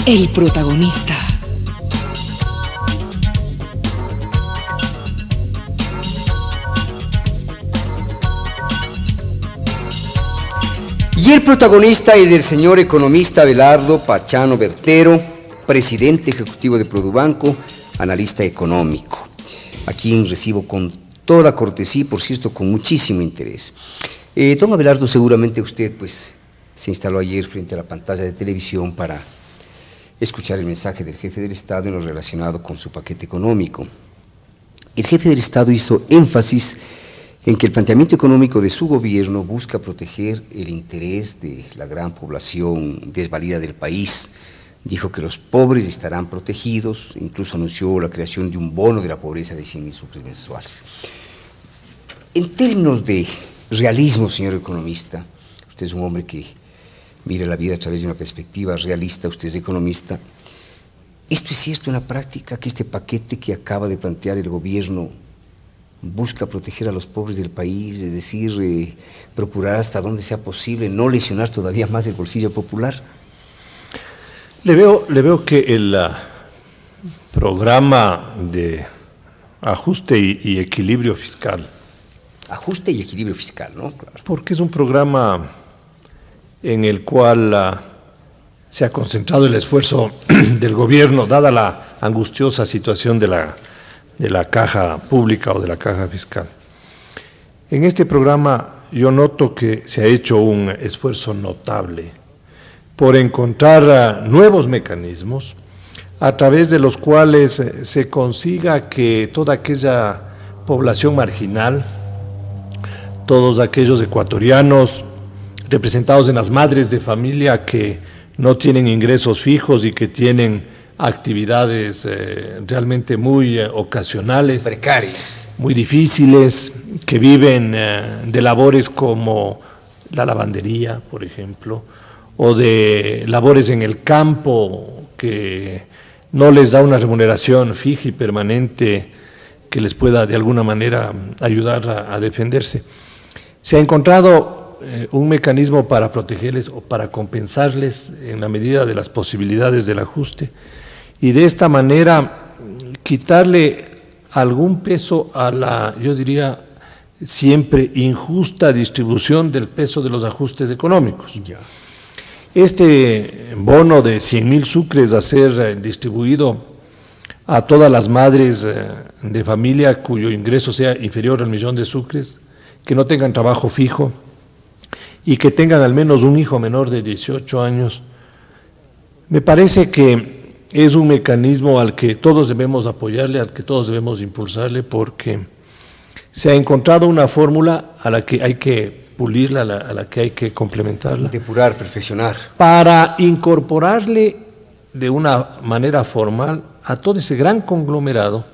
El protagonista. Y el protagonista es el señor economista Abelardo Pachano Bertero, presidente ejecutivo de Produbanco, analista económico, a quien recibo con toda cortesía y, por cierto, con muchísimo interés. Don Abelardo, seguramente usted se instaló ayer frente a la pantalla de televisión para escuchar el mensaje del jefe del Estado en lo relacionado con su paquete económico. El jefe del Estado hizo énfasis en que el planteamiento económico de su gobierno busca proteger el interés de la gran población desvalida del país. Dijo que los pobres estarán protegidos, incluso anunció la creación de un bono de la pobreza de 100.000 sucres mensuales. En términos de realismo, señor economista, usted es un hombre que mira la vida a través de una perspectiva realista, usted es economista. ¿Esto es cierto en la práctica, que este paquete que acaba de plantear el gobierno busca proteger a los pobres del país, es decir, procurar hasta donde sea posible no lesionar todavía más el bolsillo popular? Le veo que el programa de ajuste y equilibrio fiscal. Ajuste y equilibrio fiscal, ¿no? Claro. Porque es un programa en el cual se ha concentrado el esfuerzo del gobierno, dada la angustiosa situación de la caja pública o de la caja fiscal. En este programa yo noto que se ha hecho un esfuerzo notable por encontrar nuevos mecanismos a través de los cuales se consiga que toda aquella población marginal, todos aquellos ecuatorianos representados en las madres de familia que no tienen ingresos fijos y que tienen actividades realmente muy ocasionales, precarias, muy difíciles, que viven de labores como la lavandería, por ejemplo, o de labores en el campo que no les da una remuneración fija y permanente que les pueda de alguna manera ayudar a defenderse. Se ha encontrado un mecanismo para protegerles o para compensarles en la medida de las posibilidades del ajuste y de esta manera quitarle algún peso a la, yo diría, siempre injusta distribución del peso de los ajustes económicos. Ya. Este bono de 100.000 sucres a ser distribuido a todas las madres de familia cuyo ingreso sea inferior al 1.000.000 de sucres, que no tengan trabajo fijo y que tengan al menos un hijo menor de 18 años, me parece que es un mecanismo al que todos debemos apoyarle, al que todos debemos impulsarle, porque se ha encontrado una fórmula a la que hay que pulirla, a la que hay que complementarla. Depurar, perfeccionar. Para incorporarle de una manera formal a todo ese gran conglomerado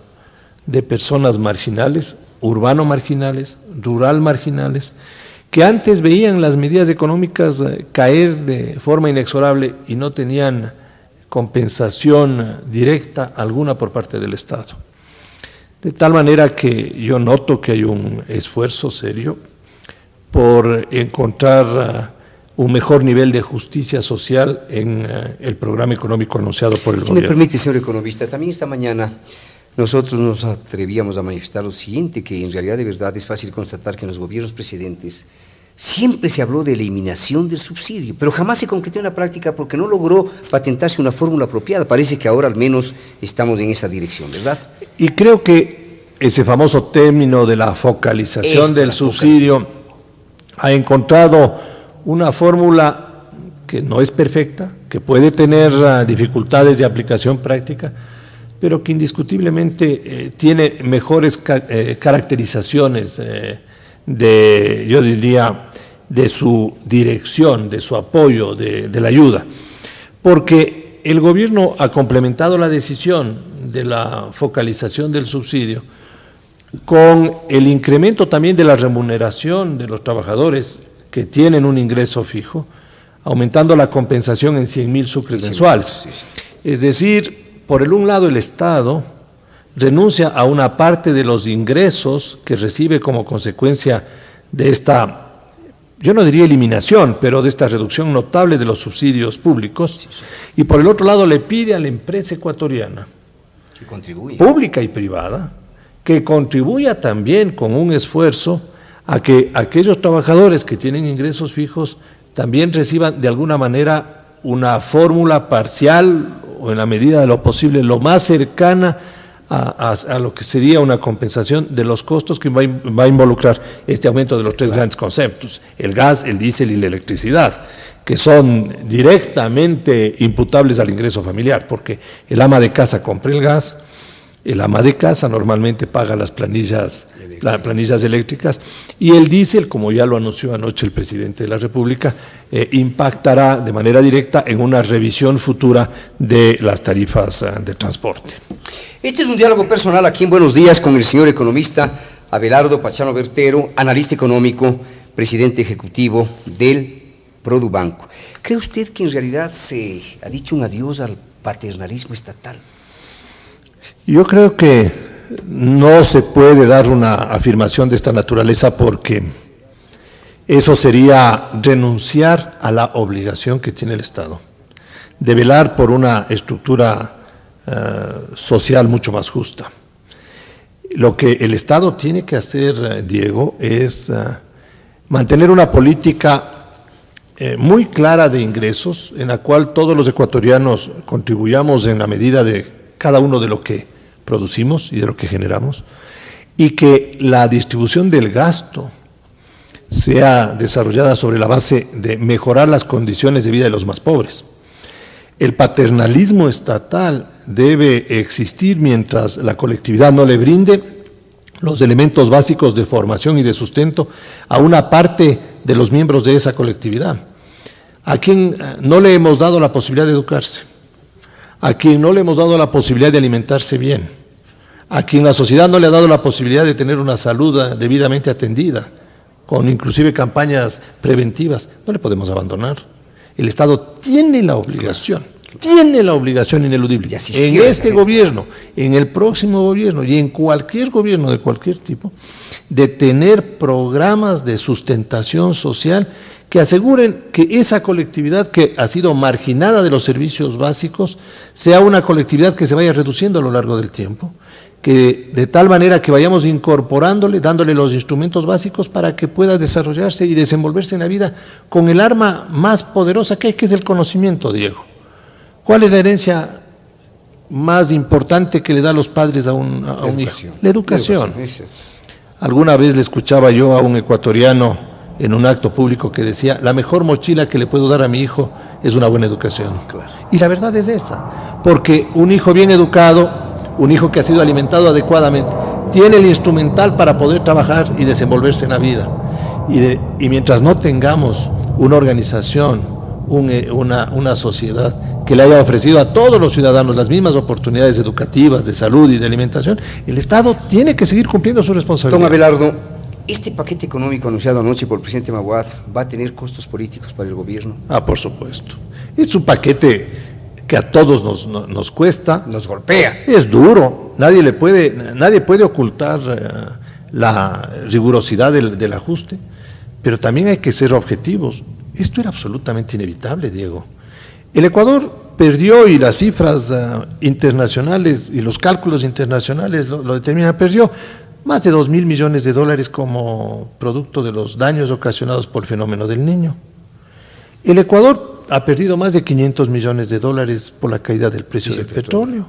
de personas marginales, urbano marginales, rural marginales, que antes veían las medidas económicas caer de forma inexorable y no tenían compensación directa alguna por parte del Estado. De tal manera que yo noto que hay un esfuerzo serio por encontrar un mejor nivel de justicia social en el programa económico anunciado por el gobierno. Si me permite, señor economista, también esta mañana nosotros nos atrevíamos a manifestar lo siguiente, que en realidad de verdad es fácil constatar que en los gobiernos precedentes siempre se habló de eliminación del subsidio, pero jamás se concretó en la práctica porque no logró patentarse una fórmula apropiada. Parece que ahora al menos estamos en esa dirección, ¿verdad? Y creo que ese famoso término de la focalización del subsidio ha encontrado una fórmula que no es perfecta, que puede tener dificultades de aplicación práctica, pero que indiscutiblemente tiene mejores caracterizaciones yo diría, de su dirección, de su apoyo, de la ayuda. Porque el gobierno ha complementado la decisión de la focalización del subsidio con el incremento también de la remuneración de los trabajadores que tienen un ingreso fijo, aumentando la compensación en 100.000 sucres mensuales. Sí. Es decir, por el un lado el Estado renuncia a una parte de los ingresos que recibe como consecuencia de esta yo no diría eliminación, pero de esta reducción notable de los subsidios públicos, y por el otro lado le pide a la empresa ecuatoriana, Que contribuye. pública y privada, que contribuya también con un esfuerzo a que aquellos trabajadores que tienen ingresos fijos también reciban de alguna manera una fórmula parcial o en la medida de lo posible lo más cercana a lo que sería una compensación de los costos que va a involucrar este aumento de los tres grandes conceptos, el gas, el diésel y la electricidad, que son directamente imputables al ingreso familiar, porque el ama de casa compra el gas, el ama de casa normalmente paga las planillas eléctricas, y el diésel, como ya lo anunció anoche el presidente de la República, impactará de manera directa en una revisión futura de las tarifas de transporte. Este es un diálogo personal aquí en Buenos Días con el señor economista Abelardo Pachano Bertero, analista económico, presidente ejecutivo del Produbanco. ¿Cree usted que en realidad se ha dicho un adiós al paternalismo estatal? Yo creo que no se puede dar una afirmación de esta naturaleza porque eso sería renunciar a la obligación que tiene el Estado de velar por una estructura social mucho más justa. Lo que el Estado tiene que hacer, Diego, es mantener una política muy clara de ingresos en la cual todos los ecuatorianos contribuyamos en la medida de cada uno de lo que producimos y de lo que generamos, y que la distribución del gasto sea desarrollada sobre la base de mejorar las condiciones de vida de los más pobres. El paternalismo estatal debe existir mientras la colectividad no le brinde los elementos básicos de formación y de sustento a una parte de los miembros de esa colectividad, a quien no le hemos dado la posibilidad de educarse, a quien no le hemos dado la posibilidad de alimentarse bien, a quien la sociedad no le ha dado la posibilidad de tener una salud debidamente atendida, con inclusive campañas preventivas. No le podemos abandonar. El Estado tiene la obligación ineludible, en este gobierno, en el próximo gobierno y en cualquier gobierno de cualquier tipo, de tener programas de sustentación social que aseguren que esa colectividad que ha sido marginada de los servicios básicos sea una colectividad que se vaya reduciendo a lo largo del tiempo, que de tal manera que vayamos incorporándole, dándole los instrumentos básicos para que pueda desarrollarse y desenvolverse en la vida con el arma más poderosa que hay, que es el conocimiento, Diego. ¿Cuál es la herencia más importante que le da a los padres a un hijo? La educación. Alguna vez le escuchaba yo a un ecuatoriano en un acto público que decía: la mejor mochila que le puedo dar a mi hijo es una buena educación. Claro. Y la verdad es esa, porque un hijo bien educado, un hijo que ha sido alimentado adecuadamente, tiene el instrumental para poder trabajar y desenvolverse en la vida. Y mientras no tengamos una organización, una sociedad que le haya ofrecido a todos los ciudadanos las mismas oportunidades educativas, de salud y de alimentación, el Estado tiene que seguir cumpliendo su responsabilidad. Don Abelardo, ¿este paquete económico anunciado anoche por el presidente Maguad va a tener costos políticos para el gobierno? Ah, por supuesto. Es un paquete que a todos nos cuesta. Nos golpea. Es duro. Nadie puede ocultar la rigurosidad del ajuste, pero también hay que ser objetivos. Esto era absolutamente inevitable, Diego. El Ecuador perdió, y las cifras internacionales y los cálculos internacionales lo determinan, perdió más de 2.000 millones de dólares como producto de los daños ocasionados por el fenómeno del Niño. El Ecuador ha perdido más de 500 millones de dólares por la caída del precio del petróleo.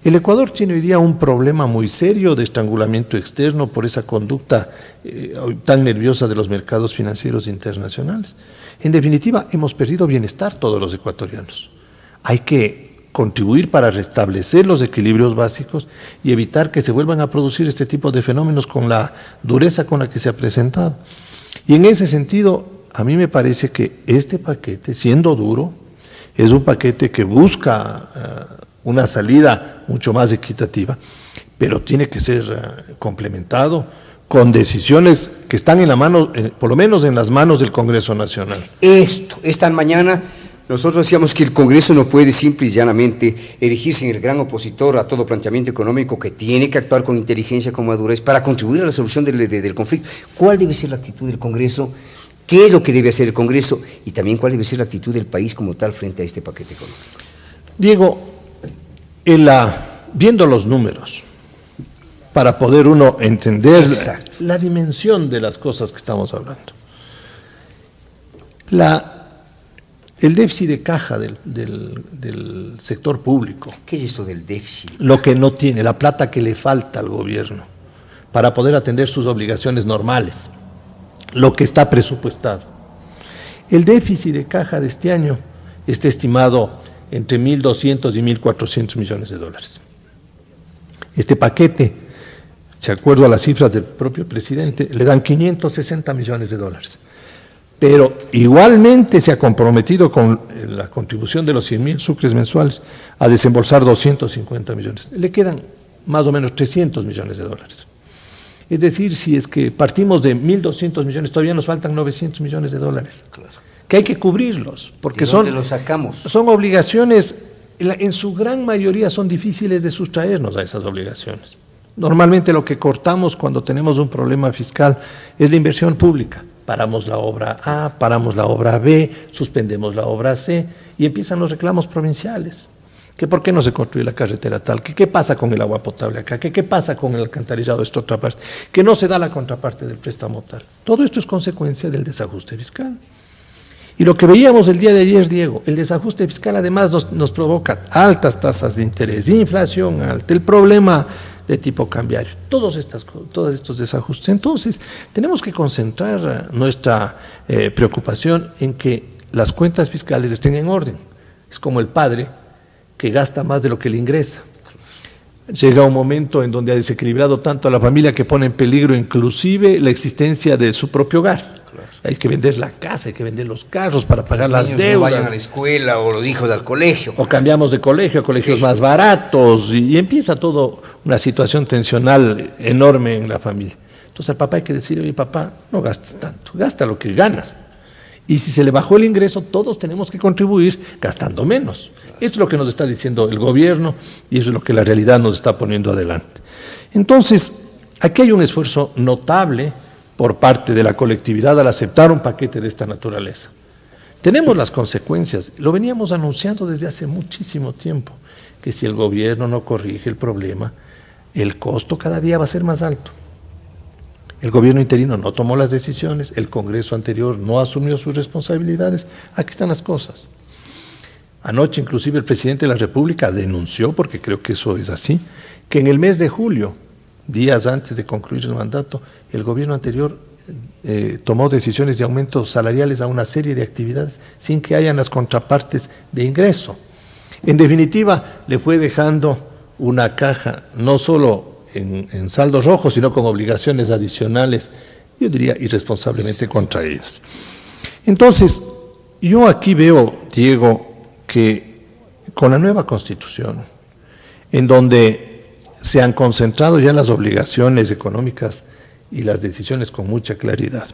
El Ecuador tiene hoy día un problema muy serio de estrangulamiento externo por esa conducta tan nerviosa de los mercados financieros internacionales. En definitiva, hemos perdido bienestar todos los ecuatorianos. Hay que contribuir para restablecer los equilibrios básicos y evitar que se vuelvan a producir este tipo de fenómenos con la dureza con la que se ha presentado. Y en ese sentido, a mí me parece que este paquete, siendo duro, es un paquete que busca una salida mucho más equitativa, pero tiene que ser complementado con decisiones que están en la mano, por lo menos en las manos del Congreso Nacional. Esta mañana nosotros decíamos que el Congreso no puede simple y llanamente erigirse en el gran opositor a todo planteamiento económico, que tiene que actuar con inteligencia, con madurez, para contribuir a la solución del conflicto. ¿Cuál debe ser la actitud del Congreso ¿Qué es lo que debe hacer el Congreso? Y también cuál debe ser la actitud del país como tal frente a este paquete económico. Diego, viendo los números, para poder uno entender la dimensión de las cosas que estamos hablando. El déficit de caja del sector público. ¿Qué es esto del déficit? Lo que no tiene, la plata que le falta al gobierno para poder atender sus obligaciones normales, lo que está presupuestado. El déficit de caja de este año está estimado entre 1.200 y 1.400 millones de dólares. Este paquete, de acuerdo a las cifras del propio presidente, le dan 560 millones de dólares. Pero igualmente se ha comprometido con la contribución de los 100.000 sucres mensuales a desembolsar 250 millones. Le quedan más o menos 300 millones de dólares. Es decir, si es que partimos de 1.200 millones, todavía nos faltan 900 millones de dólares. Claro. Que hay que cubrirlos, porque ¿de dónde los sacamos? Son obligaciones, en su gran mayoría son difíciles de sustraernos a esas obligaciones. Normalmente lo que cortamos cuando tenemos un problema fiscal es la inversión pública. Paramos la obra A, paramos la obra B, suspendemos la obra C y empiezan los reclamos provinciales. Que por qué no se construye la carretera tal, que qué pasa con el agua potable acá, que qué pasa con el alcantarillado de esta otra parte, que no se da la contraparte del préstamo tal. Todo esto es consecuencia del desajuste fiscal. Y lo que veíamos el día de ayer, Diego, el desajuste fiscal además nos provoca altas tasas de interés, inflación alta, el problema de tipo cambiario, todos estos desajustes. Entonces, tenemos que concentrar nuestra preocupación en que las cuentas fiscales estén en orden. Es como el padre que gasta más de lo que le ingresa. Llega un momento en donde ha desequilibrado tanto a la familia que pone en peligro inclusive la existencia de su propio hogar. Claro. Hay que vender la casa, hay que vender los carros para pagar las deudas. No vayan a la escuela o los hijos al colegio. O cambiamos de colegio a colegios más baratos y empieza todo una situación tensional enorme en la familia. Entonces al papá hay que decir, oye papá, no gastes tanto, gasta lo que ganas. Y si se le bajó el ingreso, todos tenemos que contribuir gastando menos. Esto es lo que nos está diciendo el gobierno y eso es lo que la realidad nos está poniendo adelante. Entonces, aquí hay un esfuerzo notable por parte de la colectividad al aceptar un paquete de esta naturaleza. Tenemos las consecuencias, lo veníamos anunciando desde hace muchísimo tiempo, que si el gobierno no corrige el problema, el costo cada día va a ser más alto. El gobierno interino no tomó las decisiones, el Congreso anterior no asumió sus responsabilidades, aquí están las cosas. Anoche inclusive el presidente de la República denunció, porque creo que eso es así, que en el mes de julio, días antes de concluir el mandato, el gobierno anterior tomó decisiones de aumentos salariales a una serie de actividades sin que hayan las contrapartes de ingreso. En definitiva, le fue dejando una caja no solo en saldo rojo, sino con obligaciones adicionales, yo diría irresponsablemente contraídas. Entonces, yo aquí veo, Diego, que con la nueva Constitución, en donde se han concentrado ya las obligaciones económicas y las decisiones con mucha claridad,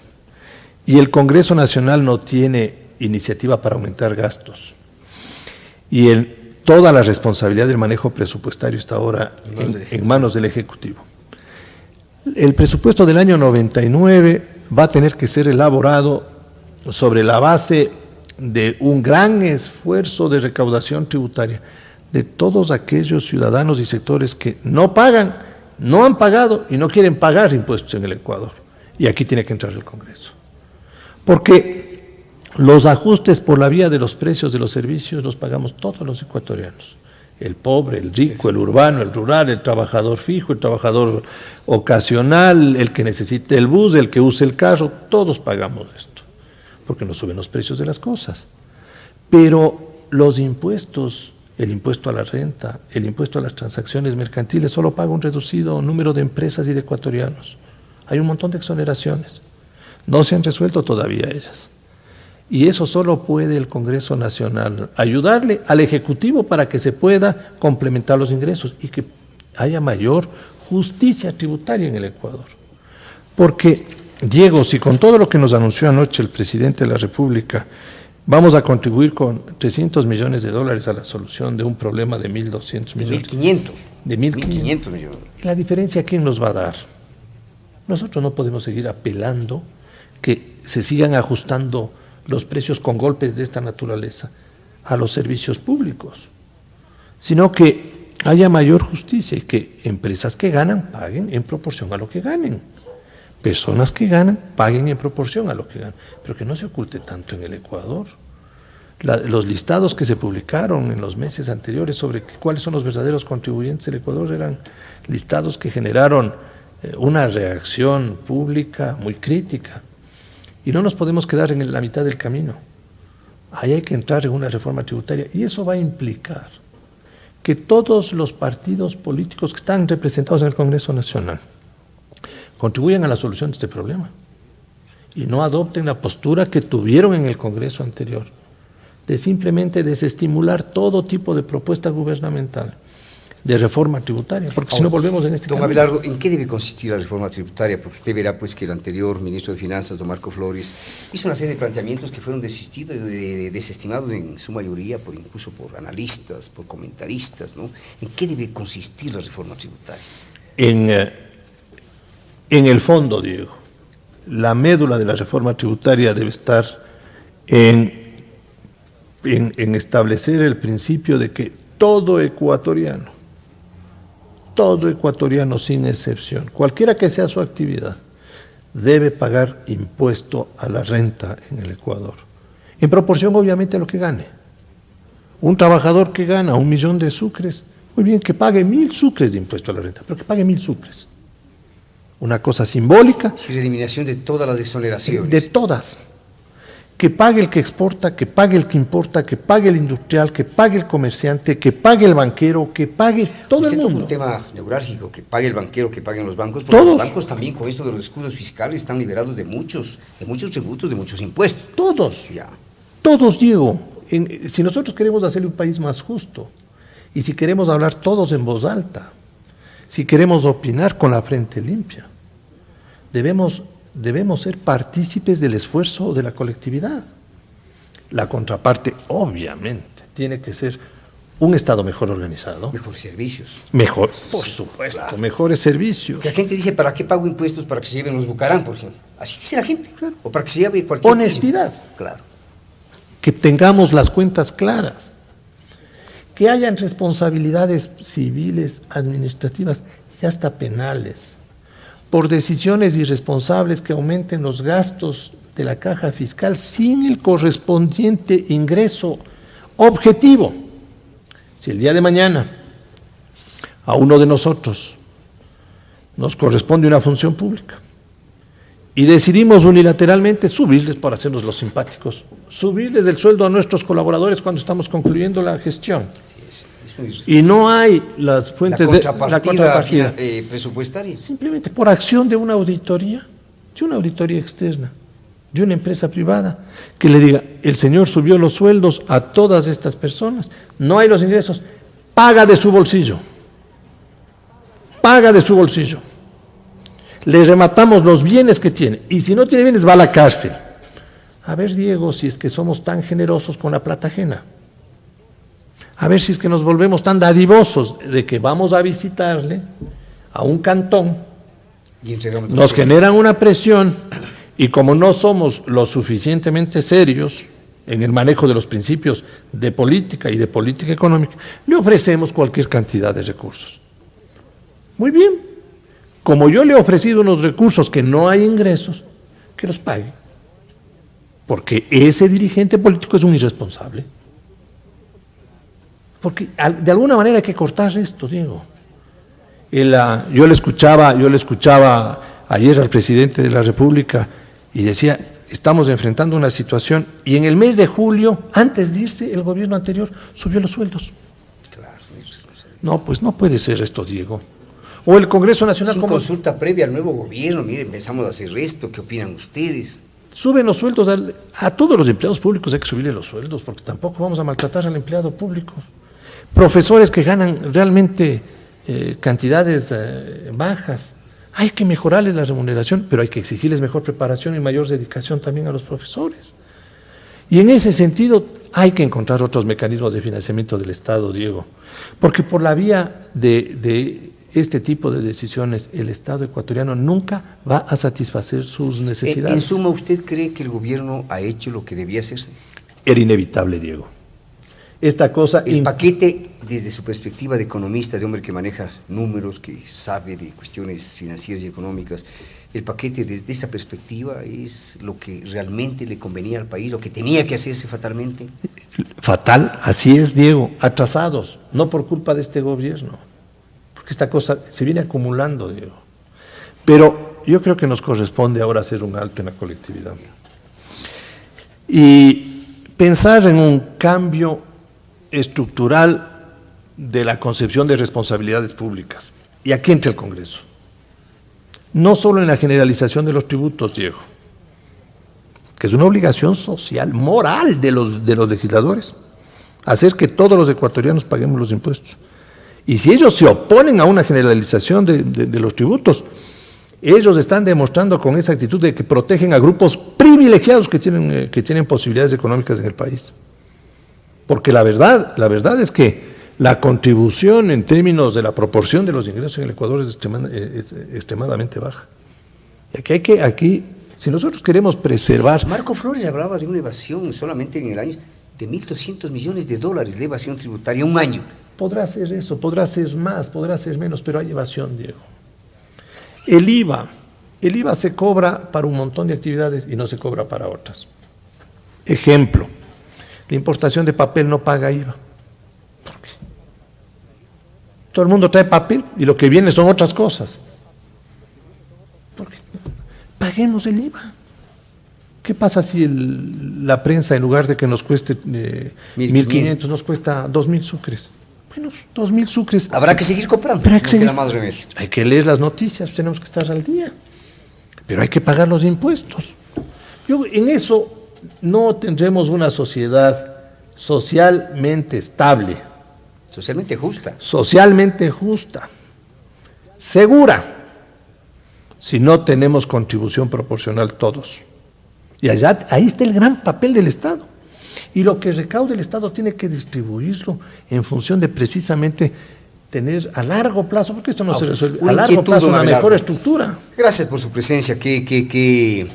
y el Congreso Nacional no tiene iniciativa para aumentar gastos, y toda la responsabilidad del manejo presupuestario está ahora en manos del Ejecutivo. El presupuesto del año 99 va a tener que ser elaborado sobre la base de un gran esfuerzo de recaudación tributaria de todos aquellos ciudadanos y sectores que no pagan, no han pagado y no quieren pagar impuestos en el Ecuador. Y aquí tiene que entrar el Congreso. Porque los ajustes por la vía de los precios de los servicios los pagamos todos los ecuatorianos. El pobre, el rico, el urbano, el rural, el trabajador fijo, el trabajador ocasional, el que necesite el bus, el que use el carro, todos pagamos esto, porque nos suben los precios de las cosas. Pero los impuestos, el impuesto a la renta, el impuesto a las transacciones mercantiles, solo paga un reducido número de empresas y de ecuatorianos. Hay un montón de exoneraciones. No se han resuelto todavía ellas. Y eso solo puede el Congreso Nacional ayudarle al Ejecutivo para que se pueda complementar los ingresos y que haya mayor justicia tributaria en el Ecuador. Porque, Diego, si con todo lo que nos anunció anoche el presidente de la República, vamos a contribuir con 300 millones de dólares a la solución de un problema de 1.200 millones. De 1.500 millones. ¿La diferencia quién nos va a dar? Nosotros no podemos seguir apelando que se sigan ajustando los precios con golpes de esta naturaleza a los servicios públicos, sino que haya mayor justicia y que empresas que ganan paguen en proporción a lo que ganen, personas que ganan paguen en proporción a lo que ganan, pero que no se oculte tanto en el Ecuador. Los listados que se publicaron en los meses anteriores sobre cuáles son los verdaderos contribuyentes del Ecuador eran listados que generaron una reacción pública muy crítica. Y no nos podemos quedar en la mitad del camino. Ahí hay que entrar en una reforma tributaria y eso va a implicar que todos los partidos políticos que están representados en el Congreso Nacional contribuyan a la solución de este problema y no adopten la postura que tuvieron en el Congreso anterior, de simplemente desestimular todo tipo de propuesta gubernamental de reforma tributaria, porque si no volvemos en este Don camino. Abelardo, ¿en qué debe consistir la reforma tributaria? Porque usted verá pues que el anterior ministro de Finanzas, don Marco Flores, hizo una serie de planteamientos que fueron desestimados en su mayoría, incluso por analistas, por comentaristas, ¿no? ¿En qué debe consistir la reforma tributaria? En el fondo, Diego, la médula de la reforma tributaria debe estar en establecer el principio de que todo ecuatoriano sin excepción, cualquiera que sea su actividad, debe pagar impuesto a la renta en el Ecuador, en proporción obviamente a lo que gane. Un trabajador que gana 1 millón de sucres, muy bien, que pague 1.000 sucres de impuesto a la renta, pero que pague 1.000 sucres. Una cosa simbólica. Sin eliminación de todas las exoneraciones. De todas. Que pague el que exporta, que pague el que importa, que pague el industrial, que pague el comerciante, que pague el banquero, que pague todo el mundo. Un tema neurálgico, que pague el banquero, que paguen los bancos, porque todos. Los bancos también con esto de los escudos fiscales están liberados de muchos tributos, de muchos impuestos. Todos. Ya. Todos, Diego. Si nosotros queremos hacerle un país más justo, y si queremos hablar todos en voz alta, si queremos opinar con la frente limpia, debemos ser partícipes del esfuerzo de la colectividad. La contraparte, obviamente, tiene que ser un Estado mejor organizado. Mejores servicios. Por supuesto, claro. Mejores servicios. Que la gente dice, ¿para qué pago impuestos? Para que se lleven los Bucarán, por ejemplo. Así dice la gente. Claro. O para que se lleve cualquier... Honestidad. Claro. Que tengamos las cuentas claras. Que hayan responsabilidades civiles, administrativas y hasta penales por decisiones irresponsables que aumenten los gastos de la caja fiscal sin el correspondiente ingreso objetivo. Si el día de mañana a uno de nosotros nos corresponde una función pública y decidimos unilateralmente subirles, por hacernos los simpáticos, subirles el sueldo a nuestros colaboradores cuando estamos concluyendo la gestión, y no hay las fuentes de la contrapartida presupuestaria, simplemente por acción de una auditoría externa, de una empresa privada, que le diga, el señor subió los sueldos a todas estas personas, no hay los ingresos, paga de su bolsillo, le rematamos los bienes que tiene, y si no tiene bienes va a la cárcel. A ver, Diego, si es que somos tan generosos con la plata ajena. A ver si es que nos volvemos tan dadivosos de que vamos a visitarle a un cantón, nos generan una presión y como no somos lo suficientemente serios en el manejo de los principios de política y de política económica, le ofrecemos cualquier cantidad de recursos. Muy bien, como yo le he ofrecido unos recursos que no hay ingresos, que los pague, porque ese dirigente político es un irresponsable. Porque de alguna manera hay que cortar esto, Diego. Yo le escuchaba ayer al presidente de la República y decía, estamos enfrentando una situación, y en el mes de julio, antes de irse, el gobierno anterior subió los sueldos. Claro, no, pues no puede ser esto, Diego. O el Congreso Nacional... Sin consulta previa al nuevo gobierno, miren, pensamos hacer esto, ¿qué opinan ustedes? Suben los sueldos a todos los empleados públicos, hay que subirle los sueldos, porque tampoco vamos a maltratar al empleado público. Profesores que ganan realmente cantidades bajas, hay que mejorarles la remuneración, pero hay que exigirles mejor preparación y mayor dedicación también a los profesores. Y en ese sentido hay que encontrar otros mecanismos de financiamiento del Estado, Diego, porque por la vía de este tipo de decisiones, el Estado ecuatoriano nunca va a satisfacer sus necesidades. En suma, ¿usted cree que el gobierno ha hecho lo que debía hacerse? Era inevitable, Diego. Esta cosa... El paquete, desde su perspectiva de economista, de hombre que maneja números, que sabe de cuestiones financieras y económicas, el paquete desde esa perspectiva es lo que realmente le convenía al país, lo que tenía que hacerse fatalmente. Fatal, así es, Diego, atrasados, no por culpa de este gobierno, porque esta cosa se viene acumulando, Diego. Pero yo creo que nos corresponde ahora hacer un alto en la colectividad y pensar en un cambio estructural de la concepción de responsabilidades públicas. Y aquí entra el Congreso. No solo en la generalización de los tributos, Diego, que es una obligación social, moral de los legisladores, hacer que todos los ecuatorianos paguemos los impuestos. Y si ellos se oponen a una generalización de los tributos, ellos están demostrando con esa actitud de que protegen a grupos privilegiados que tienen posibilidades económicas en el país. Porque la verdad es que la contribución en términos de la proporción de los ingresos en el Ecuador es extremadamente baja. Y aquí, si nosotros queremos preservar... Marco Flores hablaba de una evasión solamente en el año de $1.200 millones de evasión tributaria, un año. Podrá ser eso, podrá ser más, podrá ser menos, pero hay evasión, Diego. El IVA se cobra para un montón de actividades y no se cobra para otras. Ejemplo, la importación de papel no paga IVA. ¿Por qué? Todo el mundo trae papel y lo que viene son otras cosas. ¿Por qué? Paguemos el IVA. ¿Qué pasa si la prensa, en lugar de que nos cueste 1.500, nos cuesta 2.000 sucres? Bueno, 2.000 sucres. Habrá que seguir comprando. Pero hay que leer las noticias, tenemos que estar al día. Pero hay que pagar los impuestos. En eso no tendremos una sociedad socialmente estable. Socialmente justa. Segura. Si no tenemos contribución proporcional todos. Y ahí está el gran papel del Estado. Y lo que recaude el Estado tiene que distribuirlo en función de precisamente tener a largo plazo, porque esto no se resuelve, a largo plazo una mejor estructura. Gracias por su presencia, qué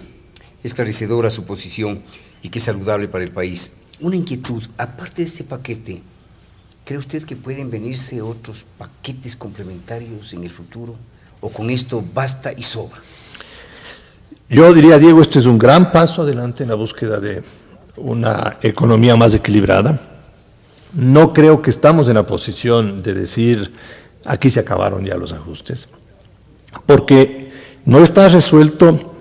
esclarecedora su posición y qué saludable para el país. Una inquietud, aparte de este paquete, ¿cree usted que pueden venirse otros paquetes complementarios en el futuro? ¿O con esto basta y sobra? Yo diría, Diego, este es un gran paso adelante en la búsqueda de una economía más equilibrada. No creo que estamos en la posición de decir, aquí se acabaron ya los ajustes, porque no está resuelto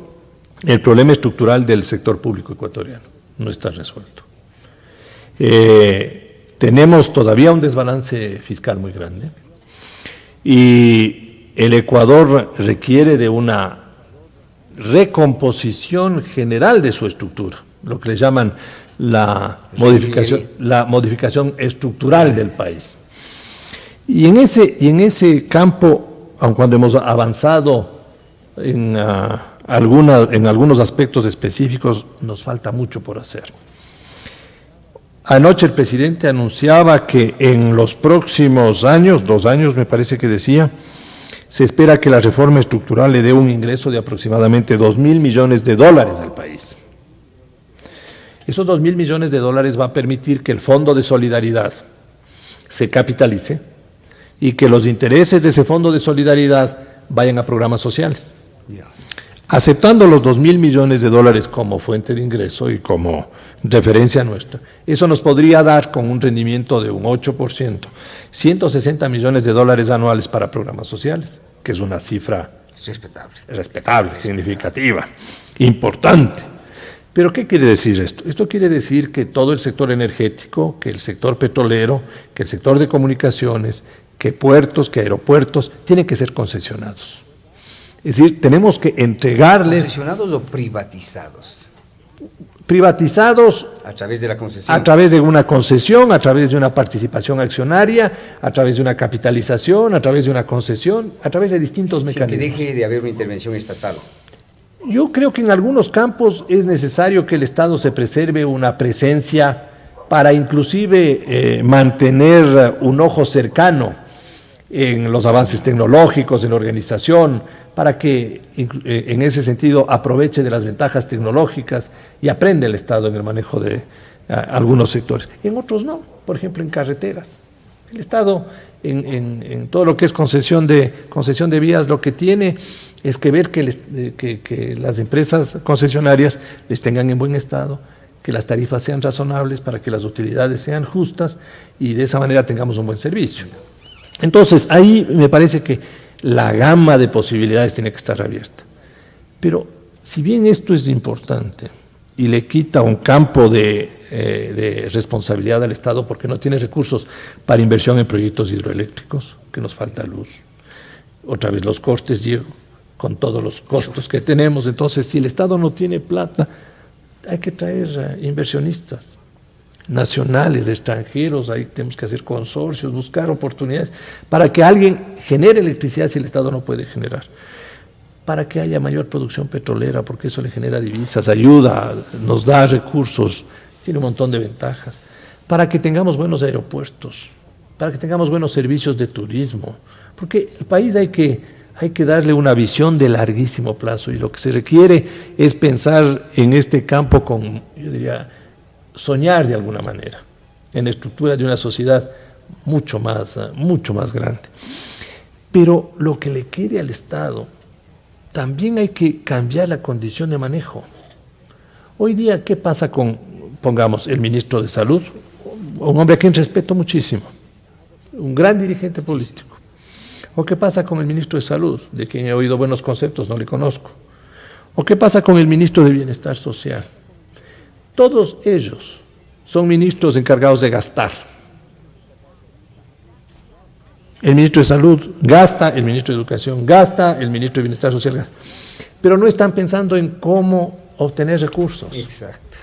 el problema estructural del sector público ecuatoriano, no está resuelto. Tenemos todavía un desbalance fiscal muy grande y el Ecuador requiere de una recomposición general de su estructura, lo que le llaman la modificación estructural del país. Y en ese campo, aun cuando hemos avanzado en algunos aspectos específicos, nos falta mucho por hacer. Anoche el presidente anunciaba que en los próximos años, 2 años me parece que decía, se espera que la reforma estructural le dé un ingreso de aproximadamente $2.000 millones al país. Esos $2.000 millones va a permitir que el Fondo de Solidaridad se capitalice y que los intereses de ese Fondo de Solidaridad vayan a programas sociales. Aceptando los $2.000 millones como fuente de ingreso y como referencia nuestra, eso nos podría dar con un rendimiento de un 8%, $160 millones anuales para programas sociales, que es una cifra respetable, significativa, importante. ¿Pero qué quiere decir esto? Esto quiere decir que todo el sector energético, que el sector petrolero, que el sector de comunicaciones, que puertos, que aeropuertos, tienen que ser concesionados. Es decir, tenemos que entregarles... ¿Concesionados o privatizados? Privatizados a través de la concesión. A través de una concesión, a través de una participación accionaria, a través de una capitalización, a través de una concesión, a través de distintos mecanismos. Sin que deje de haber una intervención estatal. Yo creo que en algunos campos es necesario que el Estado se preserve una presencia para inclusive mantener un ojo cercano en los avances tecnológicos, en la organización, para que en ese sentido aproveche de las ventajas tecnológicas y aprenda el Estado en el manejo de algunos sectores. En otros no, por ejemplo en carreteras. El Estado en todo lo que es concesión de vías lo que tiene es que ver que las empresas concesionarias les tengan en buen estado, que las tarifas sean razonables para que las utilidades sean justas y de esa manera tengamos un buen servicio. Entonces, ahí me parece que la gama de posibilidades tiene que estar abierta. Pero, si bien esto es importante y le quita un campo de responsabilidad al Estado porque no tiene recursos para inversión en proyectos hidroeléctricos, que nos falta luz, otra vez los costes, Diego, con todos los costos que tenemos, entonces, si el Estado no tiene plata, hay que traer inversionistas nacionales, extranjeros, ahí tenemos que hacer consorcios, buscar oportunidades para que alguien genere electricidad si el Estado no puede generar, para que haya mayor producción petrolera, porque eso le genera divisas, ayuda, nos da recursos, tiene un montón de ventajas, para que tengamos buenos aeropuertos, para que tengamos buenos servicios de turismo, porque el país hay que darle una visión de larguísimo plazo y lo que se requiere es pensar en este campo con, yo diría, soñar de alguna manera en la estructura de una sociedad mucho más grande. Pero lo que le quede al Estado, también hay que cambiar la condición de manejo. Hoy día, ¿qué pasa con, pongamos, el ministro de Salud? Un hombre a quien respeto muchísimo, un gran dirigente político. ¿O qué pasa con el ministro de Salud, de quien he oído buenos conceptos, no le conozco? ¿O qué pasa con el ministro de Bienestar Social? Todos ellos son ministros encargados de gastar. El ministro de Salud gasta, el ministro de Educación gasta, el ministro de Bienestar Social gasta. Pero no están pensando en cómo obtener recursos. Exacto.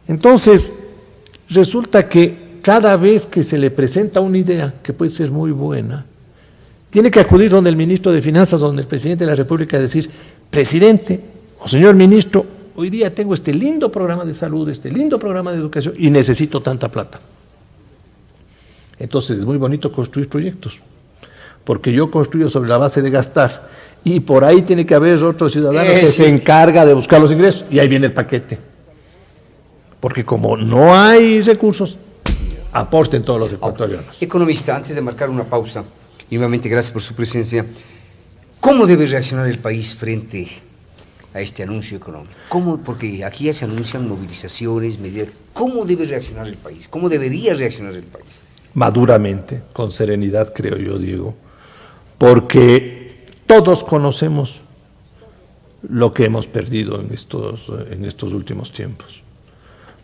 Entonces, resulta que cada vez que se le presenta una idea, que puede ser muy buena, tiene que acudir donde el ministro de Finanzas, donde el presidente de la República, decir, presidente o señor ministro, hoy día tengo este lindo programa de salud, este lindo programa de educación y necesito tanta plata. Entonces es muy bonito construir proyectos, porque yo construyo sobre la base de gastar y por ahí tiene que haber otro ciudadano que se encarga de buscar los ingresos y ahí viene el paquete. Porque como no hay recursos, aporten todos los ecuatorianos. Economista, antes de marcar una pausa, y nuevamente gracias por su presencia, ¿cómo debe reaccionar el país frente a este anuncio económico? ¿Cómo? Porque aquí ya se anuncian movilizaciones, medidas. ¿Cómo debe reaccionar el país? ¿Cómo debería reaccionar el país? Maduramente, con serenidad, creo yo, Diego, porque todos conocemos lo que hemos perdido en estos últimos tiempos.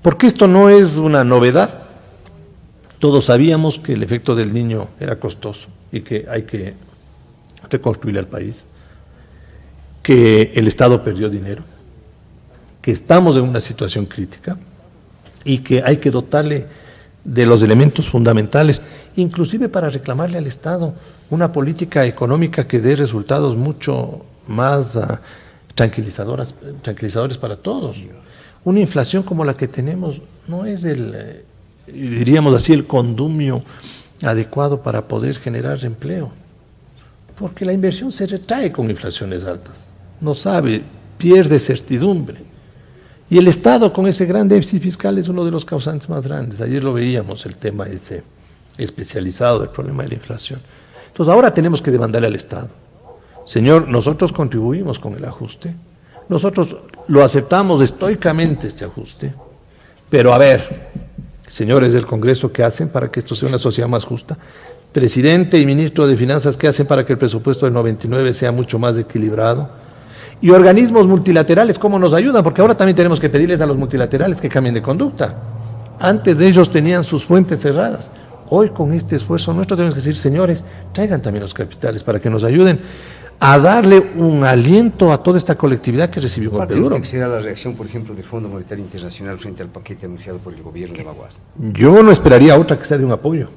Porque esto no es una novedad. Todos sabíamos que el efecto del Niño era costoso y que hay que reconstruir al país, que el Estado perdió dinero, que estamos en una situación crítica y que hay que dotarle de los elementos fundamentales, inclusive para reclamarle al Estado una política económica que dé resultados mucho más tranquilizadores para todos. Una inflación como la que tenemos no es diríamos así, el condumio adecuado para poder generar empleo, porque la inversión se retrae con inflaciones altas, no sabe, pierde certidumbre, y el Estado con ese gran déficit fiscal es uno de los causantes más grandes. Ayer lo veíamos, el tema ese especializado del problema de la inflación. Entonces ahora tenemos que demandarle al Estado, señor, nosotros contribuimos con el ajuste, nosotros lo aceptamos estoicamente este ajuste, pero a ver, señores del Congreso, ¿qué hacen para que esto sea una sociedad más justa? Presidente y ministro de Finanzas, ¿qué hacen para que el presupuesto del 99 sea mucho más equilibrado? Y organismos multilaterales, ¿cómo nos ayudan? Porque ahora también tenemos que pedirles a los multilaterales que cambien de conducta. Antes de ellos tenían sus fuentes cerradas. Hoy con este esfuerzo nuestro tenemos que decir, señores, traigan también los capitales para que nos ayuden a darle un aliento a toda esta colectividad que recibió un golpe duro. ¿Cuál será la reacción, por ejemplo, del Fondo Monetario Internacional frente al paquete anunciado por el gobierno de Baguás? Yo no esperaría otra que sea de un apoyo.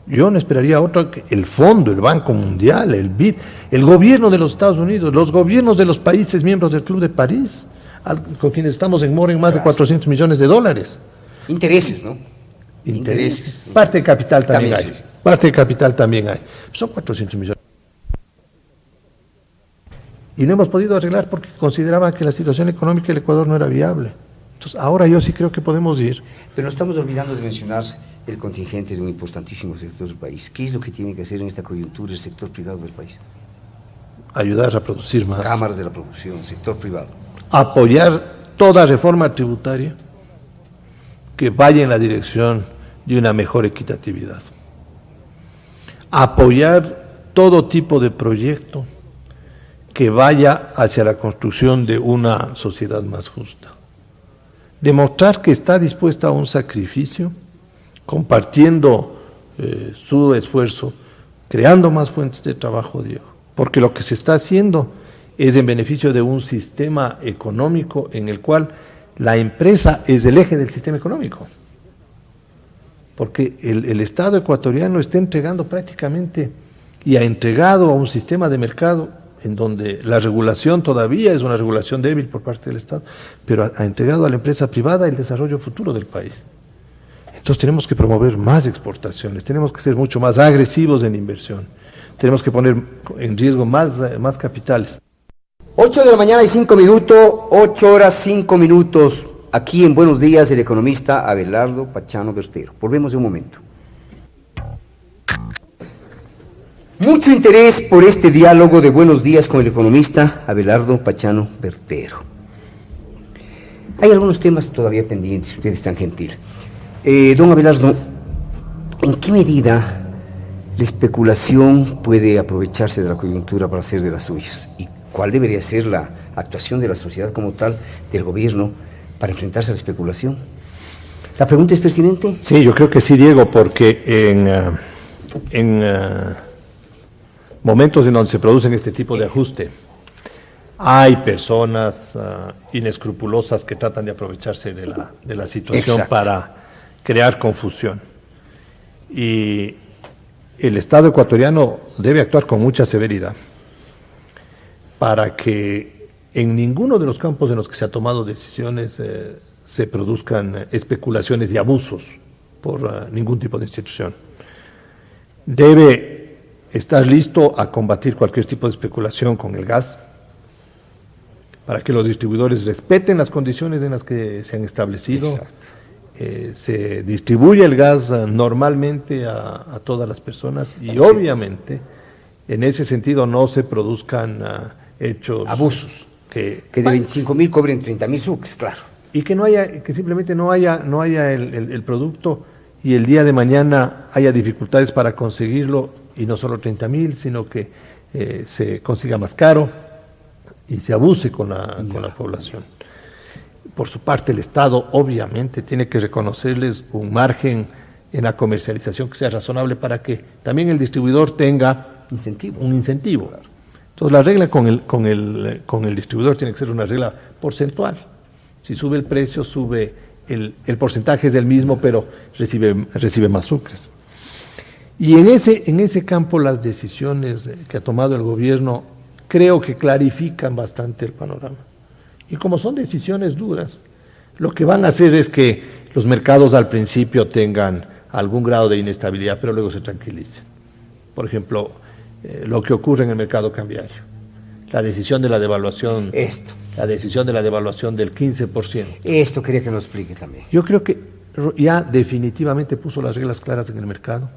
Yo no esperaría otra que el Fondo, el Banco Mundial, el BID, el gobierno de los Estados Unidos, los gobiernos de los países miembros del Club de París, con quienes estamos en mora en más de 400 millones de dólares. Intereses, ¿no? Intereses. Parte de capital también hay. Parte de capital también hay. Son 400 millones. Y no hemos podido arreglar porque consideraban que la situación económica del Ecuador no era viable. Entonces, ahora yo sí creo que podemos ir. Pero no estamos olvidando de mencionar el contingente de un importantísimo sector del país. ¿Qué es lo que tiene que hacer en esta coyuntura el sector privado del país? Ayudar a producir más. Cámaras de la producción, sector privado. Apoyar toda reforma tributaria que vaya en la dirección de una mejor equitatividad. Apoyar todo tipo de proyecto que vaya hacia la construcción de una sociedad más justa. Demostrar que está dispuesta a un sacrificio, compartiendo su esfuerzo, creando más fuentes de trabajo, Diego. Porque lo que se está haciendo es en beneficio de un sistema económico en el cual la empresa es el eje del sistema económico. Porque el Estado ecuatoriano está entregando prácticamente y ha entregado a un sistema de mercado en donde la regulación todavía es una regulación débil por parte del Estado, pero ha entregado a la empresa privada el desarrollo futuro del país. Entonces tenemos que promover más exportaciones, tenemos que ser mucho más agresivos en inversión, tenemos que poner en riesgo más capitales. 8 de la mañana y 5 minutos, 8 horas 5 minutos, aquí en Buenos Días, el economista Abelardo Pachano Bertero. Volvemos en un momento. Mucho interés por este diálogo de Buenos Días con el economista Abelardo Pachano Bertero. Hay algunos temas todavía pendientes, usted es tan gentil. Don Abelardo, ¿en qué medida la especulación puede aprovecharse de la coyuntura para hacer de las suyas? ¿Y cuál debería ser la actuación de la sociedad como tal, del gobierno, para enfrentarse a la especulación? ¿La pregunta es pertinente? Sí, yo creo que sí, Diego, porque en momentos en donde se producen este tipo de ajuste, hay personas inescrupulosas que tratan de aprovecharse de la situación. Exacto. Para crear confusión. Y el Estado ecuatoriano debe actuar con mucha severidad para que en ninguno de los campos en los que se ha tomado decisiones se produzcan especulaciones y abusos por ningún tipo de institución. Debe estar listo a combatir cualquier tipo de especulación con el gas, para que los distribuidores respeten las condiciones en las que se han establecido. Exacto. Se distribuye el gas normalmente a todas las personas y obviamente en ese sentido no se produzcan hechos abusos que de 25.000 cobren 30.000 suques, claro, y que simplemente no haya el producto y el día de mañana haya dificultades para conseguirlo, y no solo 30.000, sino que se consiga más caro y se abuse con la población. Por su parte, el Estado obviamente tiene que reconocerles un margen en la comercialización que sea razonable para que también el distribuidor tenga un incentivo. Claro. Entonces, la regla con el distribuidor tiene que ser una regla porcentual. Si sube el precio, sube el porcentaje, es el mismo, pero recibe más sucres. Y en ese campo las decisiones que ha tomado el gobierno creo que clarifican bastante el panorama. Y como son decisiones duras, lo que van a hacer es que los mercados al principio tengan algún grado de inestabilidad, pero luego se tranquilicen. Por ejemplo, lo que ocurre en el mercado cambiario, la decisión de la devaluación. La decisión de la devaluación del 15%. Esto quería que nos explique también. Yo creo que ya definitivamente puso las reglas claras en el mercado.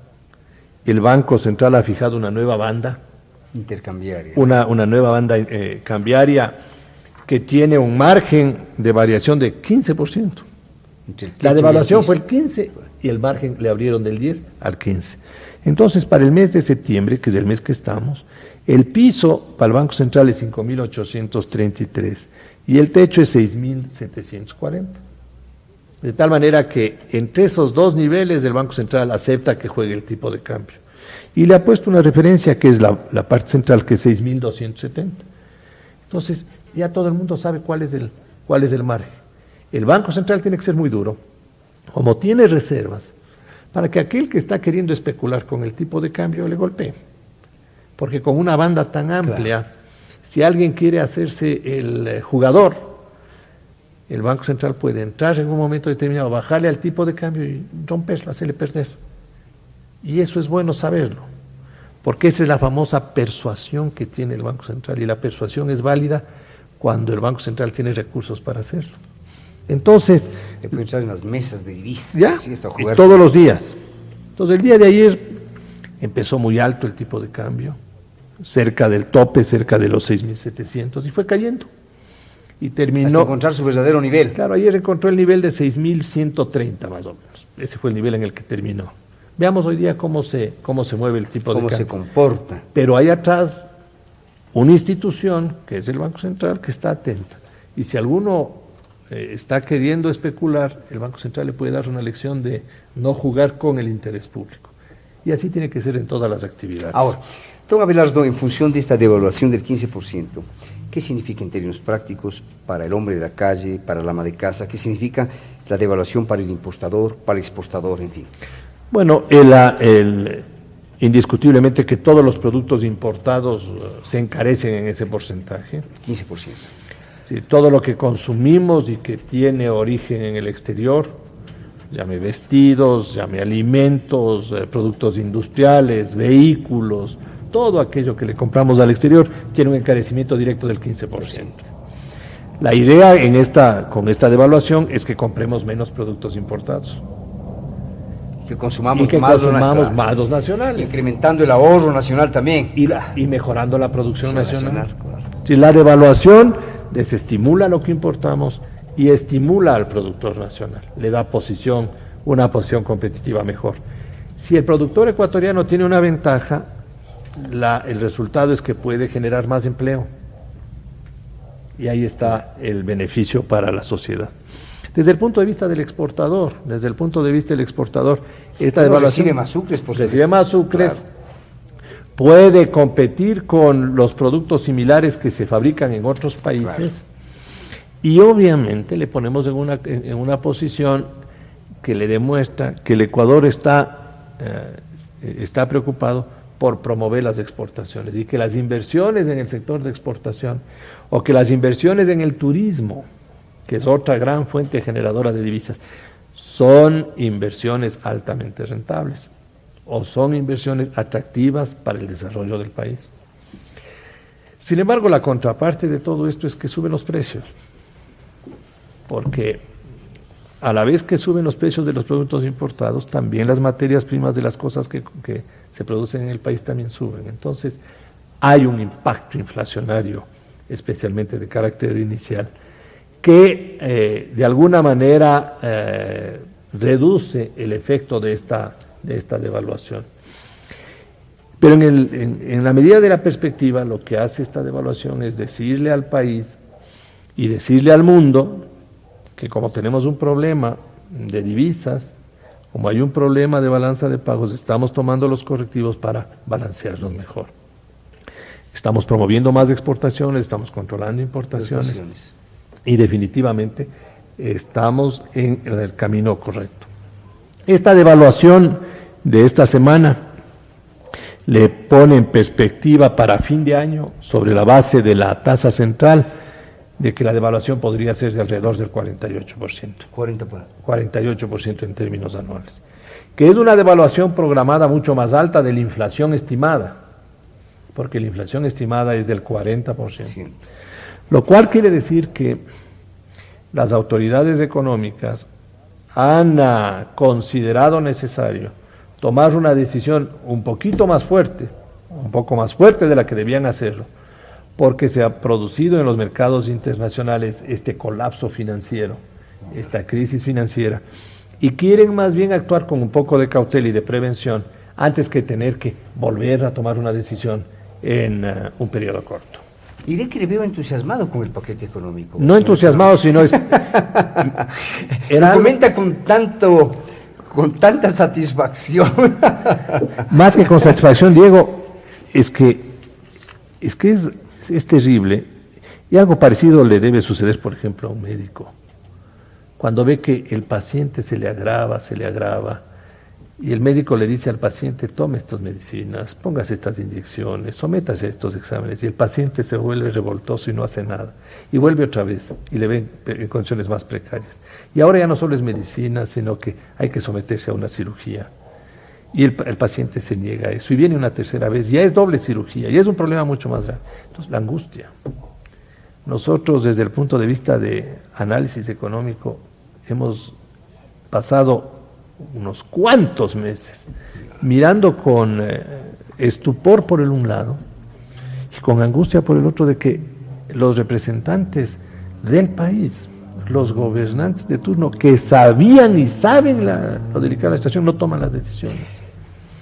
El Banco Central ha fijado una nueva banda intercambiaria. Una nueva banda cambiaria que tiene un margen de variación de 15%. La devaluación fue el 15% y el margen le abrieron del 10 al 15%. Entonces, para el mes de septiembre, que es el mes que estamos, el piso para el Banco Central es 5.833 y el techo es 6.740. De tal manera que entre esos dos niveles el Banco Central acepta que juegue el tipo de cambio. Y le ha puesto una referencia que es la parte central, que es 6.270. Entonces, ya todo el mundo sabe cuál es el margen. El Banco Central tiene que ser muy duro, como tiene reservas, para que aquel que está queriendo especular con el tipo de cambio le golpee. Porque con una banda tan amplia, claro, si alguien quiere hacerse el jugador, el Banco Central puede entrar en un momento determinado, bajarle al tipo de cambio y romperlo, hacerle perder. Y eso es bueno saberlo, porque esa es la famosa persuasión que tiene el Banco Central, y la persuasión es válida cuando el Banco Central tiene recursos para hacerlo. Entonces, Le puede entrar en las mesas de divisas. ya, sí, hasta y jugar todos los días. Entonces, el día de ayer empezó muy alto el tipo de cambio, cerca del tope, cerca de los 6.700, y fue cayendo. Y terminó... hasta encontrar su verdadero nivel. Claro, ayer encontró el nivel de 6.130 más o menos. Ese fue el nivel en el que terminó. Veamos hoy día cómo se mueve el tipo de Cómo cambio. se comporta. Pero hay atrás una institución, que es el Banco Central, que está atenta. Y si alguno está queriendo especular, el Banco Central le puede dar una lección de no jugar con el interés público. Y así tiene que ser en todas las actividades. Ahora, don Abelardo, en función de esta devaluación del 15%, ¿qué significa en términos prácticos para el hombre de la calle, para el ama de casa? ¿Qué significa la devaluación para el importador, para el exportador, en fin? Bueno, indiscutiblemente que todos los productos importados se encarecen en ese porcentaje. 15%. Sí, todo lo que consumimos y que tiene origen en el exterior, llame vestidos, llame alimentos, productos industriales, vehículos, todo aquello que le compramos al exterior tiene un encarecimiento directo del 15%. La idea con esta devaluación es que compremos menos productos importados. Que consumamos, Y que consumamos más los nacionales. Incrementando el ahorro nacional también. Y mejorando la producción nacional. Claro. Si la devaluación desestimula lo que importamos y estimula al productor nacional, le da una posición competitiva mejor. Si el productor ecuatoriano tiene una ventaja, el resultado es que puede generar más empleo. Y ahí está el beneficio para la sociedad. Desde el punto de vista del exportador, esta devaluación recibe más sucres, claro, puede competir con los productos similares que se fabrican en otros países, claro. Y obviamente le ponemos en una posición que le demuestra que el Ecuador está preocupado por promover las exportaciones y que las inversiones en el sector de exportación o que las inversiones en el turismo, que es otra gran fuente generadora de divisas, son inversiones altamente rentables o son inversiones atractivas para el desarrollo del país. Sin embargo, la contraparte de todo esto es que suben los precios, porque a la vez que suben los precios de los productos importados, también las materias primas de las cosas que se producen en el país también suben. Entonces, hay un impacto inflacionario, especialmente de carácter inicial, que de alguna manera reduce el efecto de esta devaluación. Pero en la medida de la perspectiva, lo que hace esta devaluación es decirle al país y decirle al mundo que como tenemos un problema de divisas, como hay un problema de balanza de pagos, estamos tomando los correctivos para balancearnos mejor. Estamos promoviendo más exportaciones, estamos controlando importaciones. Y definitivamente estamos en el camino correcto. Esta devaluación de esta semana le pone en perspectiva para fin de año, sobre la base de la tasa central, de que la devaluación podría ser de alrededor del 48%. 48% en términos anuales. Que es una devaluación programada mucho más alta de la inflación estimada, porque la inflación estimada es del 40%. Sí. Lo cual quiere decir que las autoridades económicas han considerado necesario tomar una decisión un poco más fuerte de la que debían hacerlo, porque se ha producido en los mercados internacionales este colapso financiero, esta crisis financiera, y quieren más bien actuar con un poco de cautela y de prevención antes que tener que volver a tomar una decisión en un periodo corto. Diré que le veo entusiasmado con el paquete económico. No entusiasmado, sino comenta con tanta satisfacción. Más que con satisfacción, Diego, es que es terrible, y algo parecido le debe suceder, por ejemplo, a un médico. Cuando ve que el paciente se le agrava, y el médico le dice al paciente: tome estas medicinas, póngase estas inyecciones, sométase a estos exámenes, y el paciente se vuelve revoltoso y no hace nada, y vuelve otra vez, y le ven en condiciones más precarias. Y ahora ya no solo es medicina, sino que hay que someterse a una cirugía. y el paciente se niega a eso y viene una tercera vez, ya es doble cirugía, y es un problema mucho más grave. Entonces, la angustia. Nosotros, desde el punto de vista de análisis económico, hemos pasado unos cuantos meses mirando con estupor por el un lado y con angustia por el otro de que los representantes del país, los gobernantes de turno que sabían y saben lo delicada de la situación, no toman las decisiones.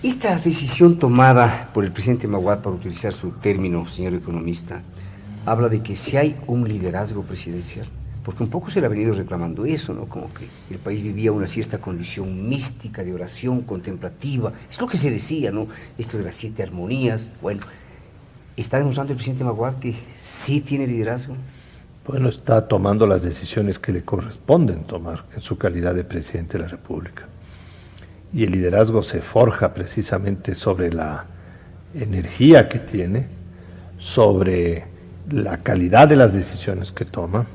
Esta decisión tomada por el presidente Maguad, para utilizar su término, señor economista, habla de que si hay un liderazgo presidencial, porque un poco se le ha venido reclamando eso, ¿no? Como que el país vivía una cierta condición mística de oración contemplativa, es lo que se decía, ¿no? Esto de las 7 armonías. Bueno, ¿está demostrando el presidente Maguad que sí tiene liderazgo? Bueno, está tomando las decisiones que le corresponden tomar en su calidad de presidente de la República. Y el liderazgo se forja precisamente sobre la energía que tiene, sobre la calidad de las decisiones que toma,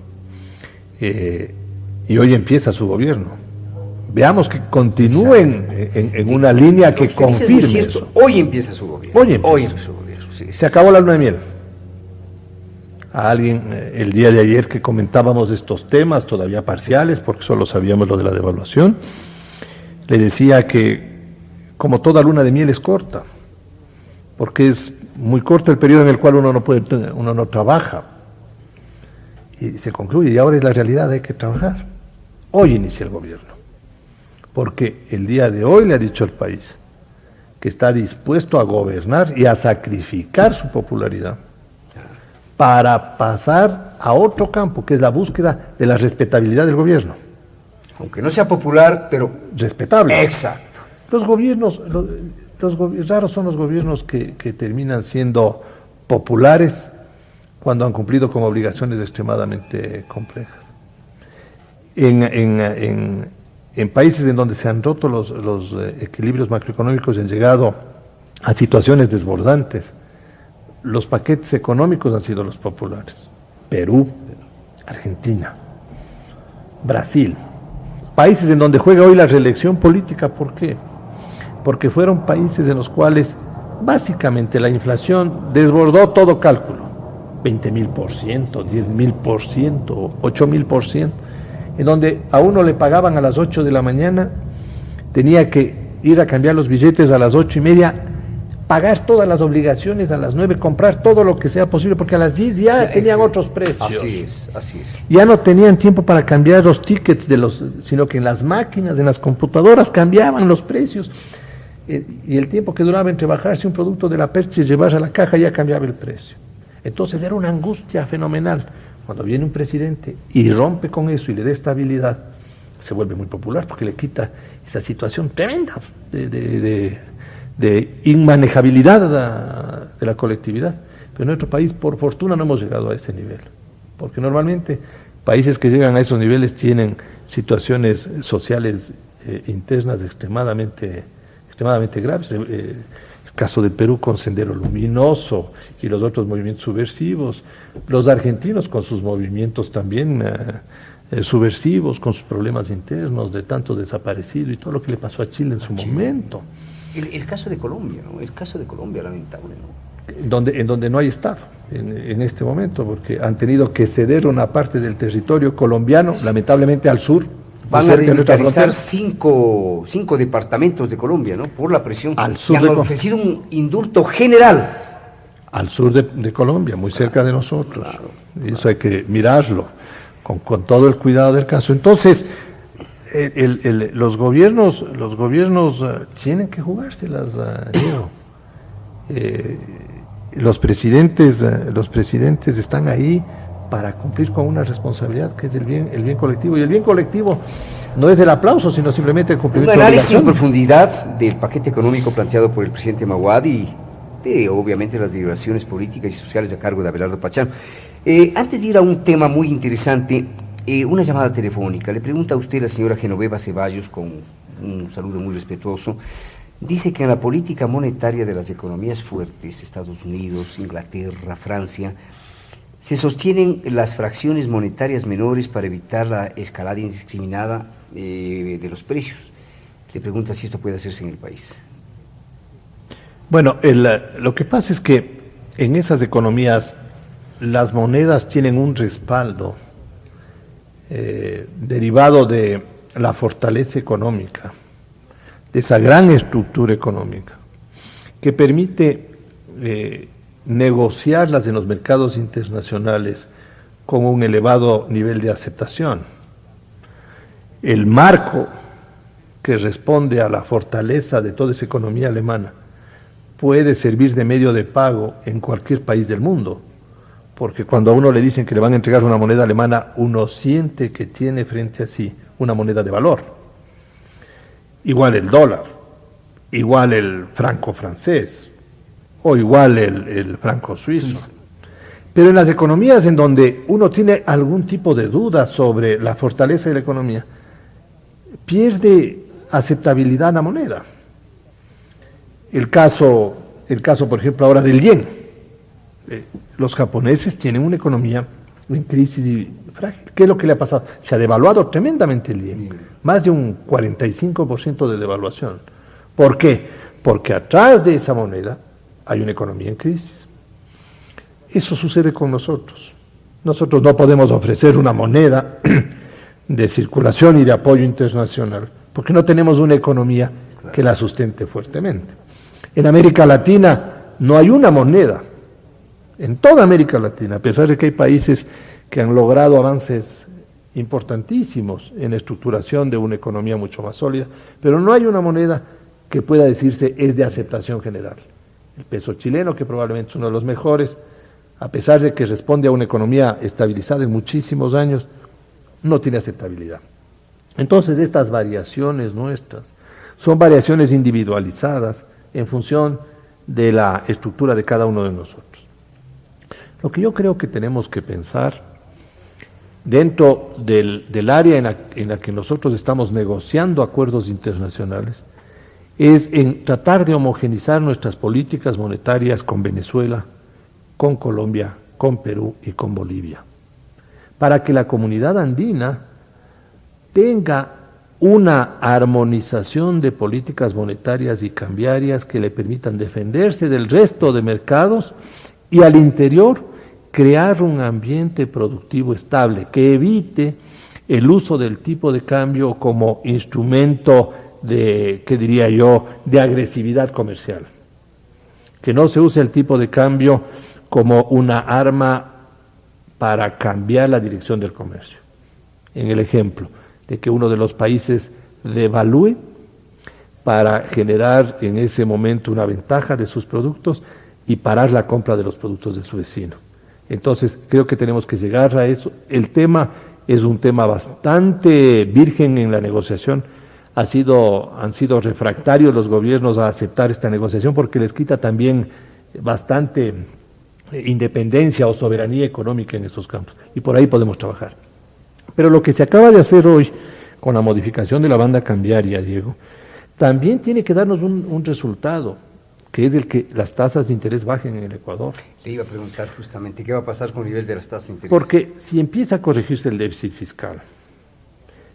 y hoy empieza su gobierno. Veamos que continúen en una línea que confirme eso. Hoy empieza su gobierno. Hoy empieza su gobierno. Sí. Se acabó la luna de miel. A alguien el día de ayer que comentábamos estos temas, todavía parciales, porque solo sabíamos lo de la devaluación, le decía que como toda luna de miel es corta, porque es muy corto el periodo en el cual uno no trabaja, y se concluye, y ahora es la realidad, hay que trabajar. Hoy inicia el gobierno, porque el día de hoy le ha dicho al país que está dispuesto a gobernar y a sacrificar su popularidad para pasar a otro campo, que es la búsqueda de la respetabilidad del gobierno. Aunque no sea popular, pero respetable. Exacto. Los gobiernos, raros son los gobiernos que terminan siendo populares cuando han cumplido con obligaciones extremadamente complejas. En países en donde se han roto los equilibrios macroeconómicos y han llegado a situaciones desbordantes, los paquetes económicos han sido los populares. Perú, Argentina, Brasil, países en donde juega hoy la reelección política. ¿Por qué? Porque fueron países en los cuales básicamente la inflación desbordó todo cálculo, 20.000%, 10.000%, 8.000%, en donde a uno le pagaban a las 8 de la mañana, tenía que ir a cambiar los billetes a las 8:30, pagar todas las obligaciones a las 9, comprar todo lo que sea posible, porque a las 10 ya tenían otros precios. Así es. Ya no tenían tiempo para cambiar los tickets sino que en las máquinas, en las computadoras cambiaban los precios. Y el tiempo que duraba entre bajarse un producto de la percha y llevarse a la caja ya cambiaba el precio. Entonces era una angustia fenomenal. Cuando viene un presidente y rompe con eso y le da estabilidad, se vuelve muy popular porque le quita esa situación tremenda de inmanejabilidad de la colectividad. Pero en nuestro país, por fortuna, no hemos llegado a ese nivel, porque normalmente países que llegan a esos niveles tienen situaciones sociales internas extremadamente graves. El caso de Perú con Sendero Luminoso y los otros movimientos subversivos, los argentinos con sus movimientos también subversivos, con sus problemas internos de tantos desaparecidos y todo lo que le pasó a Chile en su momento. El caso de Colombia, ¿no? El caso de Colombia, lamentable, ¿no? En donde no hay Estado en este momento, porque han tenido que ceder una parte del territorio colombiano, lamentablemente al sur. Van a demilitarizar cinco departamentos de Colombia, ¿no? Por la presión. Al sur han ofrecido un indulto general. Al sur de Colombia, muy cerca de nosotros. Claro. Y eso hay que mirarlo con todo el cuidado del caso. Entonces, los gobiernos tienen que jugárselas, Diego. Los presidentes están ahí para cumplir con una responsabilidad que es el bien colectivo. Y el bien colectivo no es el aplauso, sino simplemente el cumplimiento de la obligación. Un análisis en profundidad del paquete económico planteado por el presidente Maguad y de, obviamente, las deliberaciones políticas y sociales a cargo de Abelardo Pachano. Antes de ir a un tema muy interesante, una llamada telefónica. Le pregunta a usted la señora Genoveva Ceballos, con un saludo muy respetuoso. Dice que en la política monetaria de las economías fuertes, Estados Unidos, Inglaterra, Francia, se sostienen las fracciones monetarias menores para evitar la escalada indiscriminada de los precios. Le pregunta si esto puede hacerse en el país. Bueno, lo que pasa es que en esas economías las monedas tienen un respaldo derivado de la fortaleza económica, de esa gran estructura económica, que permite negociarlas en los mercados internacionales con un elevado nivel de aceptación. El marco que responde a la fortaleza de toda esa economía alemana puede servir de medio de pago en cualquier país del mundo, porque cuando a uno le dicen que le van a entregar una moneda alemana, uno siente que tiene frente a sí una moneda de valor. Igual el dólar, igual el franco francés, o igual el franco suizo. Pero en las economías en donde uno tiene algún tipo de duda sobre la fortaleza de la economía, pierde aceptabilidad la moneda. El caso, por ejemplo, ahora del yen. Los japoneses tienen una economía en crisis y frágil. ¿Qué es lo que le ha pasado? Se ha devaluado tremendamente el yen, más de un 45% de devaluación. ¿Por qué? Porque atrás de esa moneda hay una economía en crisis. Eso sucede con nosotros. Nosotros no podemos ofrecer una moneda de circulación y de apoyo internacional, porque no tenemos una economía que la sustente fuertemente. En América Latina no hay una moneda. En toda América Latina, a pesar de que hay países que han logrado avances importantísimos en la estructuración de una economía mucho más sólida, pero no hay una moneda que pueda decirse es de aceptación general. El peso chileno, que probablemente es uno de los mejores, a pesar de que responde a una economía estabilizada en muchísimos años, no tiene aceptabilidad. Entonces, estas variaciones nuestras son variaciones individualizadas en función de la estructura de cada uno de nosotros. Lo que yo creo que tenemos que pensar dentro del área en la que nosotros estamos negociando acuerdos internacionales es en tratar de homogenizar nuestras políticas monetarias con Venezuela, con Colombia, con Perú y con Bolivia, para que la comunidad andina tenga una armonización de políticas monetarias y cambiarias que le permitan defenderse del resto de mercados y al interior crear un ambiente productivo estable que evite el uso del tipo de cambio como instrumento de, ¿qué diría yo?, de agresividad comercial. Que no se use el tipo de cambio como una arma para cambiar la dirección del comercio. En el ejemplo de que uno de los países devalúe para generar en ese momento una ventaja de sus productos y parar la compra de los productos de su vecino. Entonces, creo que tenemos que llegar a eso. El tema es un tema bastante virgen en la negociación. Han sido refractarios los gobiernos a aceptar esta negociación porque les quita también bastante independencia o soberanía económica en esos campos. Y por ahí podemos trabajar. Pero lo que se acaba de hacer hoy con la modificación de la banda cambiaria, Diego, también tiene que darnos un resultado, que es el que las tasas de interés bajen en el Ecuador. Le iba a preguntar justamente, ¿qué va a pasar con el nivel de las tasas de interés? Porque si empieza a corregirse el déficit fiscal,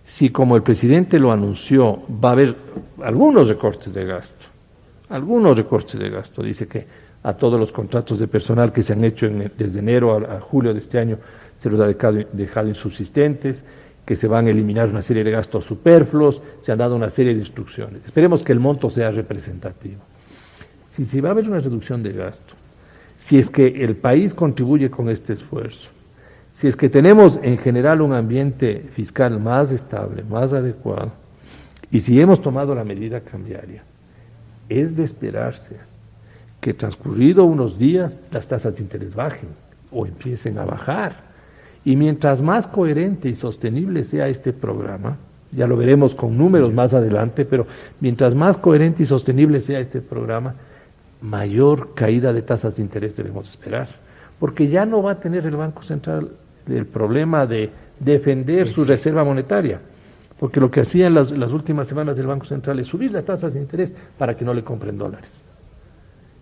si como el presidente lo anunció, va a haber algunos recortes de gasto, dice que a todos los contratos de personal que se han hecho desde enero a julio de este año se los ha dejado insubsistentes, que se van a eliminar una serie de gastos superfluos, se han dado una serie de instrucciones. Esperemos que el monto sea representativo. Si va a haber una reducción de gasto, si es que el país contribuye con este esfuerzo, si es que tenemos en general un ambiente fiscal más estable, más adecuado, y si hemos tomado la medida cambiaria, es de esperarse que transcurrido unos días las tasas de interés bajen o empiecen a bajar. Y mientras más coherente y sostenible sea este programa, ya lo veremos con números más adelante, pero mientras más coherente y sostenible sea este programa, mayor caída de tasas de interés debemos esperar, porque ya no va a tener el Banco Central el problema de defender su reserva monetaria, porque lo que hacía en las últimas semanas del Banco Central es subir las tasas de interés para que no le compren dólares.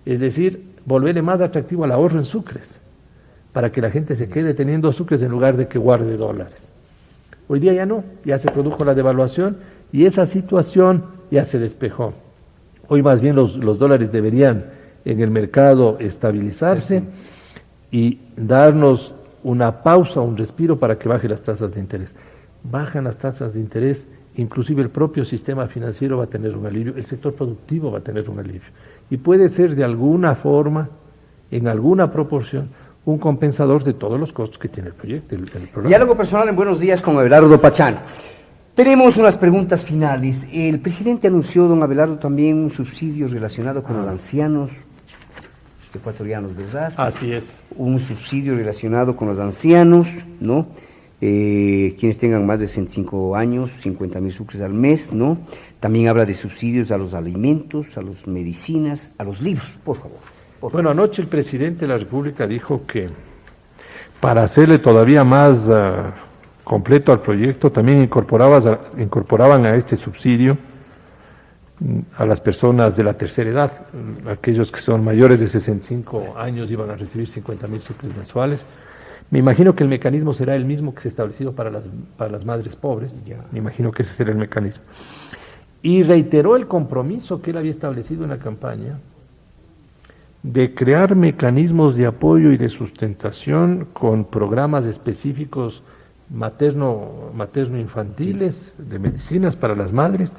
Es decir, volverle más atractivo al ahorro en sucres, para que la gente se quede teniendo sucres en lugar de que guarde dólares. Hoy día ya no, ya se produjo la devaluación y esa situación ya se despejó. Hoy más bien los dólares deberían en el mercado estabilizarse y darnos una pausa, un respiro para que bajen las tasas de interés. Bajan las tasas de interés, inclusive el propio sistema financiero va a tener un alivio, el sector productivo va a tener un alivio. Y puede ser de alguna forma, en alguna proporción, un compensador de todos los costos que tiene el proyecto, el programa. Diálogo personal en Buenos Días con Abelardo Pachano. Tenemos unas preguntas finales. El presidente anunció, don Abelardo, también un subsidio relacionado con los ancianos ecuatorianos, ¿verdad? Así es. Un subsidio relacionado con los ancianos, ¿no? Quienes tengan más de 65 años, 50.000 sucres al mes, ¿no? También habla de subsidios a los alimentos, a las medicinas, a los libros, por favor. Bueno, anoche el presidente de la República dijo que para hacerle todavía más completo al proyecto, también incorporaban a este subsidio a las personas de la tercera edad. Aquellos que son mayores de 65 años iban a recibir 50.000 sucres mensuales. Me imagino que el mecanismo será el mismo que se ha establecido para las madres pobres. Me imagino que ese será el mecanismo. Y reiteró el compromiso que él había establecido en la campaña de crear mecanismos de apoyo y de sustentación con programas específicos materno-infantiles, de medicinas para las madres,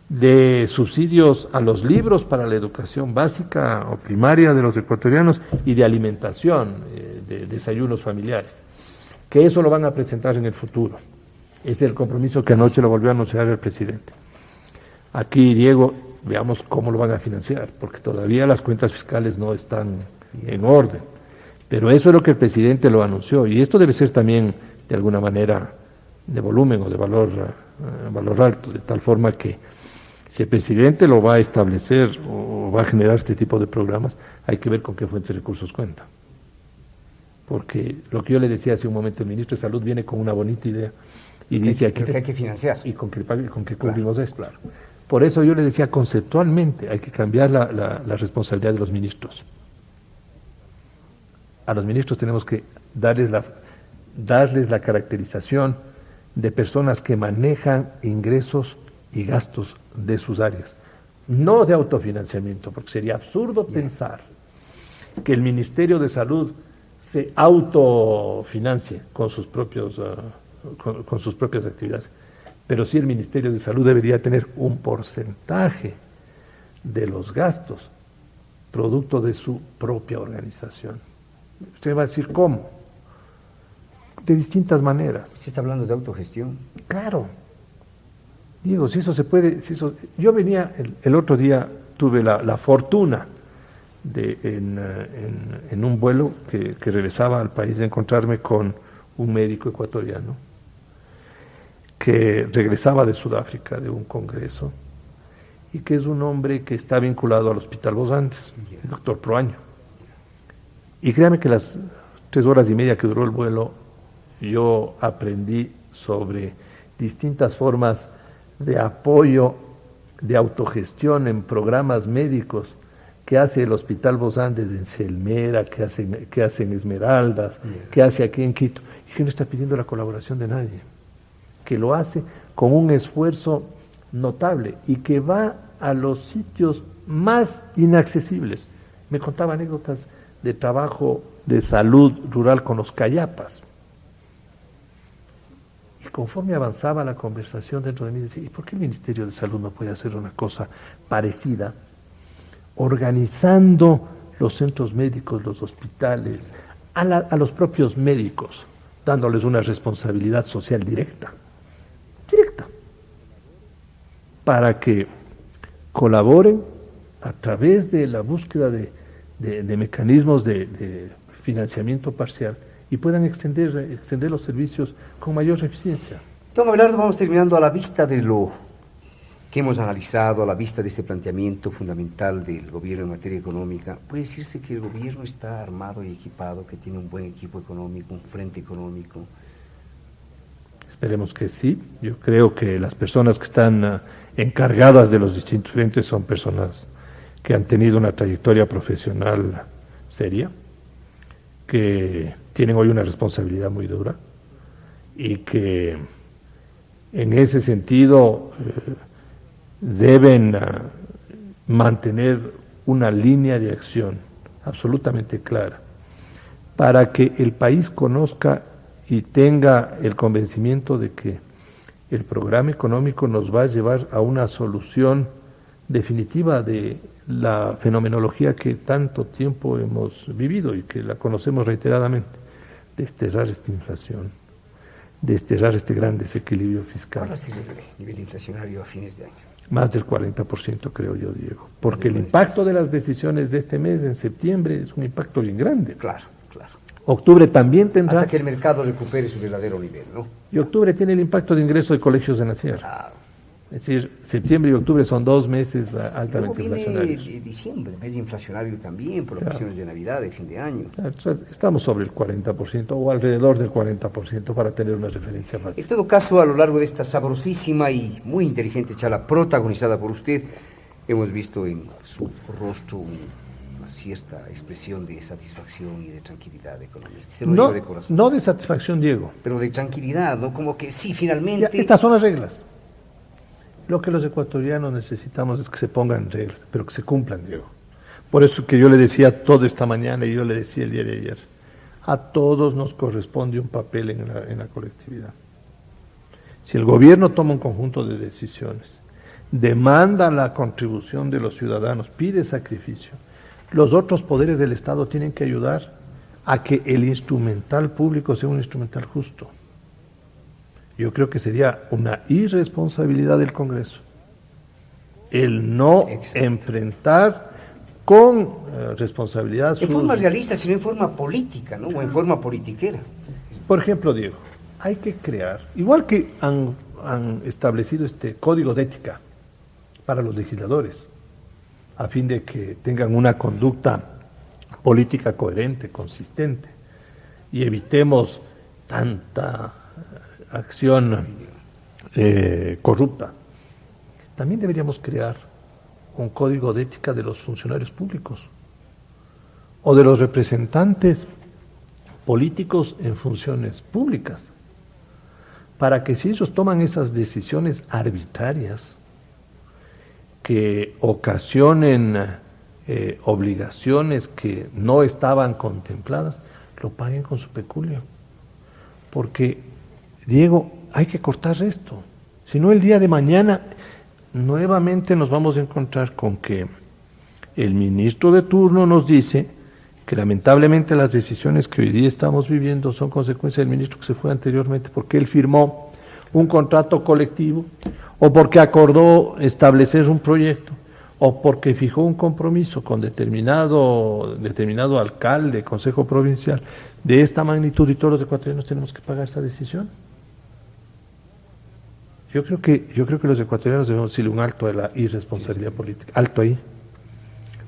de subsidios a los libros para la educación básica o primaria de los ecuatorianos y de alimentación, de desayunos familiares, que eso lo van a presentar en el futuro. Ese es el compromiso que anoche lo volvió a anunciar el presidente. Aquí, Diego, veamos cómo lo van a financiar, porque todavía las cuentas fiscales no están en orden. Pero eso es lo que el presidente lo anunció, y esto debe ser también, de alguna manera, de volumen o de valor alto, de tal forma que si el presidente lo va a establecer o va a generar este tipo de programas, hay que ver con qué fuentes de recursos cuenta. Porque lo que yo le decía hace un momento, el ministro de Salud viene con una bonita idea y dice aquí que hay que financiar. ¿Y con qué cumplimos esto? Claro. Por eso yo le decía, conceptualmente hay que cambiar la responsabilidad de los ministros. A los ministros tenemos que darles la caracterización de personas que manejan ingresos y gastos de sus áreas, no de autofinanciamiento, porque sería absurdo pensar que el Ministerio de Salud se autofinancie con sus propias actividades. Pero sí el Ministerio de Salud debería tener un porcentaje de los gastos producto de su propia organización. Usted va a decir, ¿cómo? De distintas maneras. ¿Se está hablando de autogestión? Claro. Digo, si eso se puede... Yo venía, el otro día tuve la fortuna de, en un vuelo que regresaba al país, de encontrarme con un médico ecuatoriano que regresaba de Sudáfrica, de un congreso, y que es un hombre que está vinculado al Hospital Los Andes, el doctor Proaño. Y créame que las 3 horas y media que duró el vuelo, yo aprendí sobre distintas formas de apoyo, de autogestión en programas médicos que hace el Hospital Los Andes en Selmera, que hace en Esmeraldas, que hace aquí en Quito, y que no está pidiendo la colaboración de nadie, que lo hace con un esfuerzo notable y que va a los sitios más inaccesibles. Me contaba anécdotas de trabajo de salud rural con los cayapas. Y conforme avanzaba la conversación dentro de mí, decía, ¿y por qué el Ministerio de Salud no puede hacer una cosa parecida? Organizando los centros médicos, los hospitales, a los propios médicos, dándoles una responsabilidad social directa, para que colaboren a través de la búsqueda de mecanismos de financiamiento parcial y puedan extender los servicios con mayor eficiencia. Don Abelardo, vamos terminando. A la vista de lo que hemos analizado, a la vista de este planteamiento fundamental del gobierno en materia económica, ¿puede decirse que el gobierno está armado y equipado, que tiene un buen equipo económico, un frente económico? Esperemos que sí. Yo creo que las personas que están encargadas de los distintos frentes son personas que han tenido una trayectoria profesional seria, que tienen hoy una responsabilidad muy dura y que en ese sentido deben mantener una línea de acción absolutamente clara para que el país conozca y tenga el convencimiento de que el programa económico nos va a llevar a una solución definitiva de la fenomenología que tanto tiempo hemos vivido y que la conocemos reiteradamente: desterrar esta inflación, desterrar este gran desequilibrio fiscal. ¿Cuál va a ser el nivel inflacionario a fines de año? Más del 40%, creo yo, Diego. Porque el impacto de las decisiones de este mes, en septiembre, es un impacto bien grande. Claro, claro. Octubre también tendrá... Hasta que el mercado recupere su verdadero nivel, ¿no? Y octubre tiene el impacto de ingreso de colegios de la sierra. Claro. Es decir, septiembre y octubre son 2 meses Luego altamente viene inflacionarios. diciembre, mes inflacionario también, por las Claro. cuestiones de Navidad, de fin de año. Estamos sobre el 40% o alrededor del 40% para tener una referencia En fácil. todo caso, a lo largo de esta sabrosísima y muy inteligente charla protagonizada por usted, hemos visto en su rostro una cierta expresión de satisfacción y de tranquilidad, economista. Se lo digo de corazón. No de satisfacción, Diego. Pero de tranquilidad, ¿no? Como que sí, Ya, finalmente... estas son las reglas. Lo que los ecuatorianos necesitamos es que se pongan reglas, pero que se cumplan, Diego. Por eso que yo le decía toda esta mañana y yo le decía el día de ayer, a todos nos corresponde un papel en la colectividad. Si el gobierno toma un conjunto de decisiones, demanda la contribución de los ciudadanos, pide sacrificio, los otros poderes del Estado tienen que ayudar a que el instrumental público sea un instrumental justo. Yo creo que sería una irresponsabilidad del Congreso el no enfrentar con responsabilidad En forma realista, sino en forma política, ¿no? O en forma politiquera. Por ejemplo, Diego, hay que crear, igual que han establecido este código de ética para los legisladores, a fin de que tengan una conducta política coherente, consistente, y evitemos tanta acción corrupta. También deberíamos crear un código de ética de los funcionarios públicos o de los representantes políticos en funciones públicas, para que si ellos toman esas decisiones arbitrarias que ocasionen obligaciones que no estaban contempladas, lo paguen con su peculio. Porque, Diego, hay que cortar esto. Si no, el día de mañana nuevamente nos vamos a encontrar con que el ministro de turno nos dice que lamentablemente las decisiones que hoy día estamos viviendo son consecuencia del ministro que se fue anteriormente, porque él firmó un contrato colectivo, o porque acordó establecer un proyecto, o porque fijó un compromiso con determinado alcalde, consejo provincial, de esta magnitud, y todos los ecuatorianos tenemos que pagar esa decisión. Yo creo que los ecuatorianos debemos decirle un alto a la irresponsabilidad política. Alto ahí.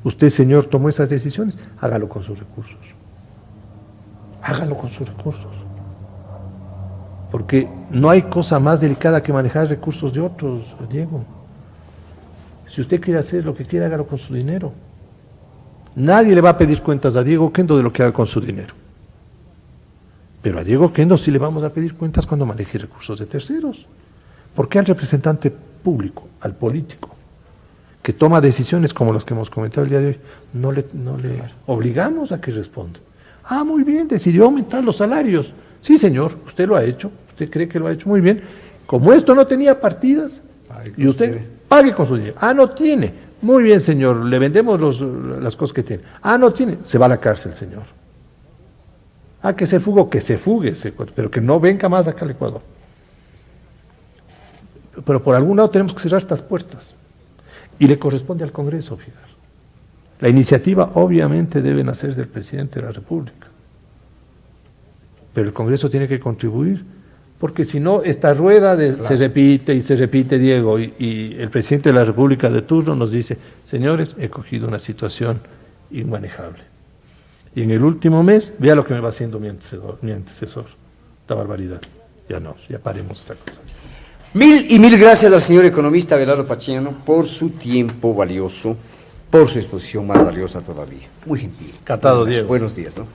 Usted, señor, tomó esas decisiones, hágalo con sus recursos. Hágalo con sus recursos. Porque no hay cosa más delicada que manejar recursos de otros, Diego. Si usted quiere hacer lo que quiera, hágalo con su dinero. Nadie le va a pedir cuentas a Diego Kendo de lo que haga con su dinero. Pero a Diego Kendo sí le vamos a pedir cuentas cuando maneje recursos de terceros. ¿Por qué al representante público, al político, que toma decisiones como las que hemos comentado el día de hoy, no le obligamos a que responda? Ah, muy bien, decidió aumentar los salarios. Sí, señor, usted lo ha hecho, usted cree que lo ha hecho muy bien. Como esto no tenía partidas, y usted pague con su dinero. Ah, no tiene. Muy bien, señor, le vendemos las cosas que tiene. Ah, no tiene. Se va a la cárcel, señor. Ah, que se fugue, pero que no venga más acá al Ecuador. Pero por algún lado tenemos que cerrar estas puertas. Y le corresponde al Congreso fijar. La iniciativa obviamente debe nacer del presidente de la República. Pero el Congreso tiene que contribuir, porque si no, esta rueda se repite y se repite, Diego, y el presidente de la República de turno nos dice: señores, he cogido una situación inmanejable. Y en el último mes, vea lo que me va haciendo mi antecesor. Esta barbaridad. Ya paremos esta cosa. Mil y mil gracias al señor economista Abelardo Pachano por su tiempo valioso, por su exposición más valiosa todavía. Muy gentil. Catado, Diego. Buenos días, ¿no?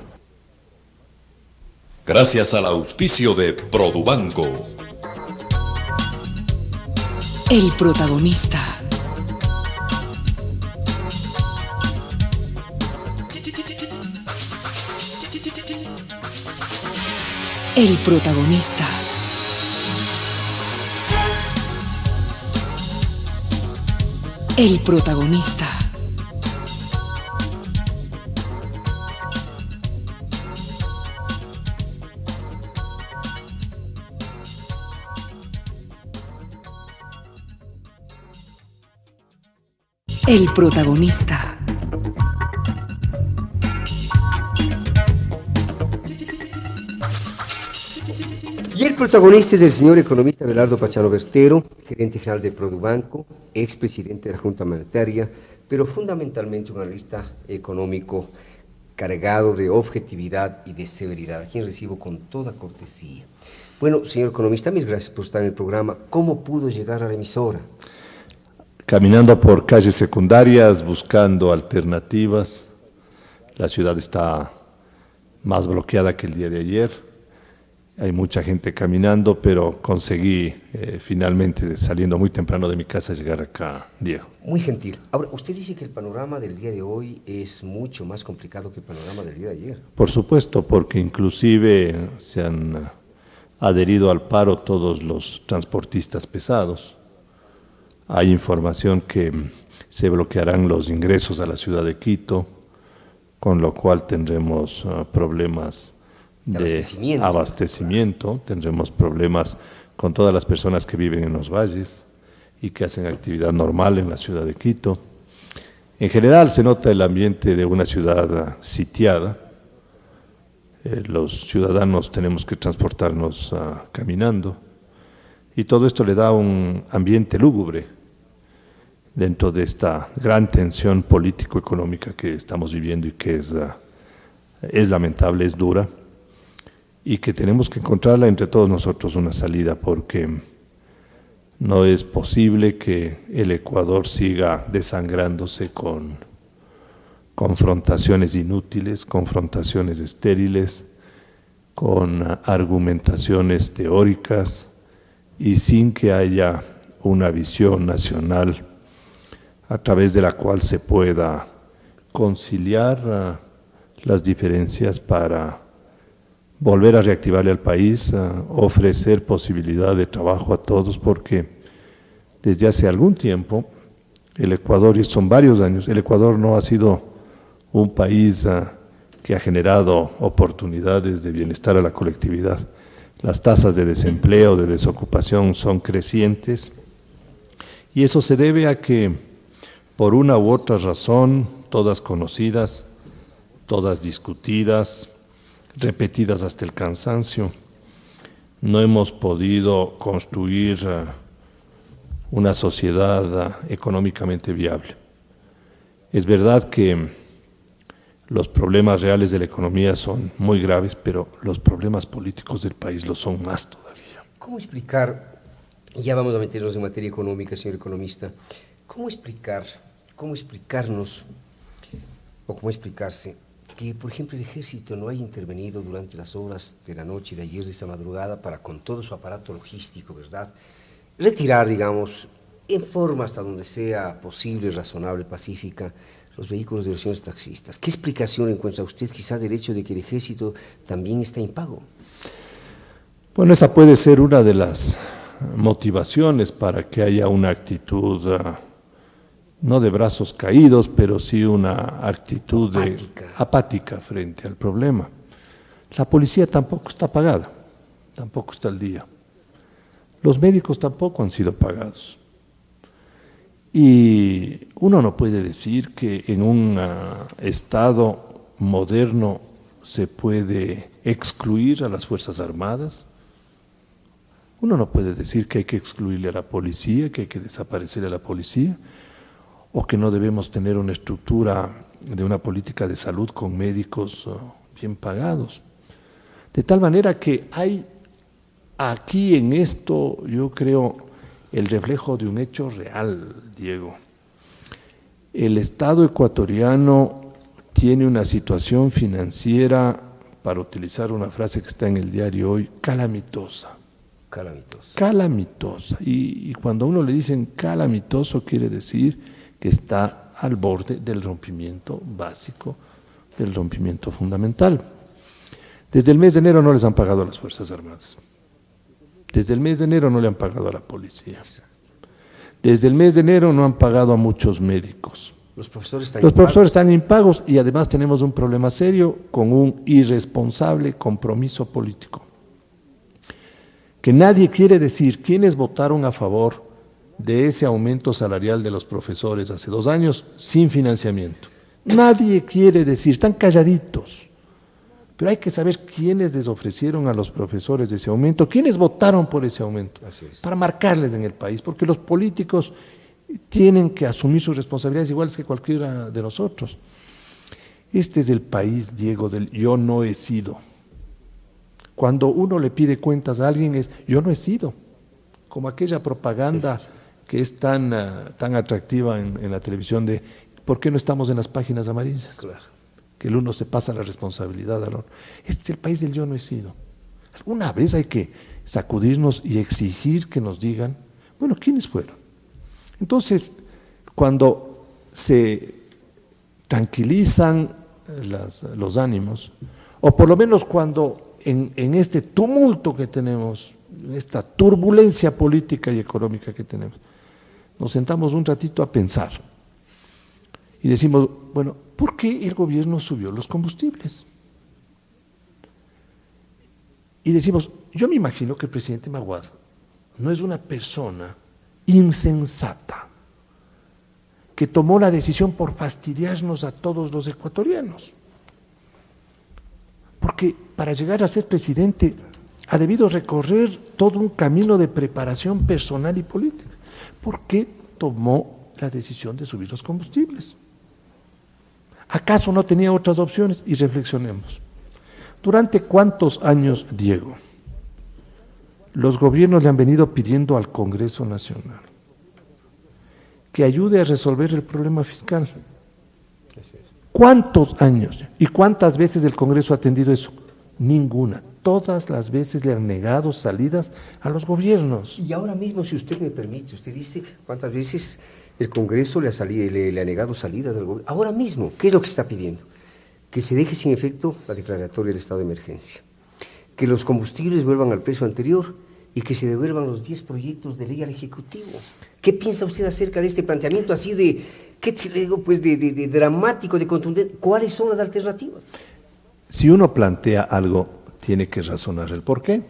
Gracias al auspicio de Produbanco. El protagonista. El protagonista. El protagonista. El protagonista. Y el protagonista es el señor economista Abelardo Pachano Bertero, gerente general de Produbanco, expresidente de la Junta Monetaria, pero fundamentalmente un analista económico cargado de objetividad y de severidad, a quien recibo con toda cortesía. Bueno, señor economista, mil gracias por estar en el programa. ¿Cómo pudo llegar a la emisora? Caminando por calles secundarias, buscando alternativas. La ciudad está más bloqueada que el día de ayer. Hay mucha gente caminando, pero conseguí finalmente, saliendo muy temprano de mi casa, llegar acá, Diego. Muy gentil. Ahora, usted dice que el panorama del día de hoy es mucho más complicado que el panorama del día de ayer. Por supuesto, porque inclusive se han adherido al paro todos los transportistas pesados. Hay información que se bloquearán los ingresos a la ciudad de Quito, con lo cual tendremos problemas de abastecimiento, tendremos problemas con todas las personas que viven en los valles y que hacen actividad normal en la ciudad de Quito. En general se nota el ambiente de una ciudad sitiada. Los ciudadanos tenemos que transportarnos caminando y todo esto le da un ambiente lúgubre dentro de esta gran tensión político-económica que estamos viviendo y que es lamentable, es dura, y que tenemos que encontrarla entre todos nosotros una salida, porque no es posible que el Ecuador siga desangrándose con confrontaciones inútiles, confrontaciones estériles, con argumentaciones teóricas y sin que haya una visión nacional a través de la cual se pueda conciliar las diferencias para volver a reactivarle al país, ofrecer posibilidad de trabajo a todos, porque desde hace algún tiempo el Ecuador, y son varios años, el Ecuador no ha sido un país que ha generado oportunidades de bienestar a la colectividad. Las tasas de desempleo, de desocupación son crecientes, y eso se debe a que por una u otra razón, todas conocidas, todas discutidas, repetidas hasta el cansancio, no hemos podido construir una sociedad económicamente viable. Es verdad que los problemas reales de la economía son muy graves, pero los problemas políticos del país lo son más todavía. ¿Cómo explicar, ya vamos a meternos en materia económica, señor economista, cómo explicarnos o cómo explicarse que, por ejemplo, el ejército no haya intervenido durante las horas de la noche de ayer, de esta madrugada, para con todo su aparato logístico, ¿verdad?, retirar, digamos, en forma hasta donde sea posible, razonable, pacífica, los vehículos de los señores taxistas? ¿Qué explicación encuentra usted quizás del hecho de que el ejército también está impago? Bueno, esa puede ser una de las motivaciones para que haya una actitud, no de brazos caídos, pero sí una actitud apática frente al problema. La policía tampoco está pagada, tampoco está al día. Los médicos tampoco han sido pagados. Y uno no puede decir que en un Estado moderno se puede excluir a las Fuerzas Armadas. Uno no puede decir que hay que excluirle a la policía, que hay que desaparecer a la policía, o que no debemos tener una estructura de una política de salud con médicos bien pagados. De tal manera que hay aquí en esto, yo creo, el reflejo de un hecho real, Diego. El Estado ecuatoriano tiene una situación financiera, para utilizar una frase que está en el diario hoy, calamitosa. Calamitosa. Y cuando a uno le dicen calamitoso, quiere decir que está al borde del rompimiento básico del rompimiento fundamental. Desde el mes de enero no les han pagado a las Fuerzas Armadas. Desde el mes de enero no le han pagado a la policía. Desde el mes de enero no han pagado a muchos médicos. Los profesores están impagos y además tenemos un problema serio con un irresponsable compromiso político. Que nadie quiere decir quiénes votaron a favor de ese aumento salarial de los profesores hace 2 años sin financiamiento. Nadie quiere decir, están calladitos. Pero hay que saber quiénes les ofrecieron a los profesores ese aumento, quiénes votaron por ese aumento, para marcarles en el país, porque los políticos tienen que asumir sus responsabilidades iguales que cualquiera de nosotros. Este es el país, Diego, del yo no he sido. Cuando uno le pide cuentas a alguien es, yo no he sido, como aquella propaganda que es tan atractiva en la televisión de, ¿por qué no estamos en las páginas amarillas? Claro. Que el uno se pasa la responsabilidad al otro. Este es el país del yo no he sido. Alguna vez hay que sacudirnos y exigir que nos digan, bueno, ¿quiénes fueron? Entonces, cuando se tranquilizan los ánimos, o por lo menos cuando en este tumulto que tenemos, en esta turbulencia política y económica que tenemos, nos sentamos un ratito a pensar y decimos, bueno, ¿por qué el gobierno subió los combustibles? Y decimos, yo me imagino que el presidente Maguad no es una persona insensata que tomó la decisión por fastidiarnos a todos los ecuatorianos. Porque para llegar a ser presidente ha debido recorrer todo un camino de preparación personal y política. ¿Por qué tomó la decisión de subir los combustibles? ¿Acaso no tenía otras opciones? Y reflexionemos. ¿Durante cuántos años, Diego, los gobiernos le han venido pidiendo al Congreso Nacional que ayude a resolver el problema fiscal? ¿Cuántos años? ¿Y cuántas veces el Congreso ha atendido eso? Ninguna. Todas las veces le han negado salidas a los gobiernos. Y ahora mismo, si usted me permite, usted dice cuántas veces el Congreso le ha negado salidas del gobierno. Ahora mismo, ¿qué es lo que está pidiendo? Que se deje sin efecto la declaratoria del estado de emergencia, que los combustibles vuelvan al precio anterior y que se devuelvan los 10 proyectos de ley al Ejecutivo. ¿Qué piensa usted acerca de este planteamiento así de, qué te digo, pues de dramático, de contundente? ¿Cuáles son las alternativas? Si uno plantea algo, tiene que razonar el por qué,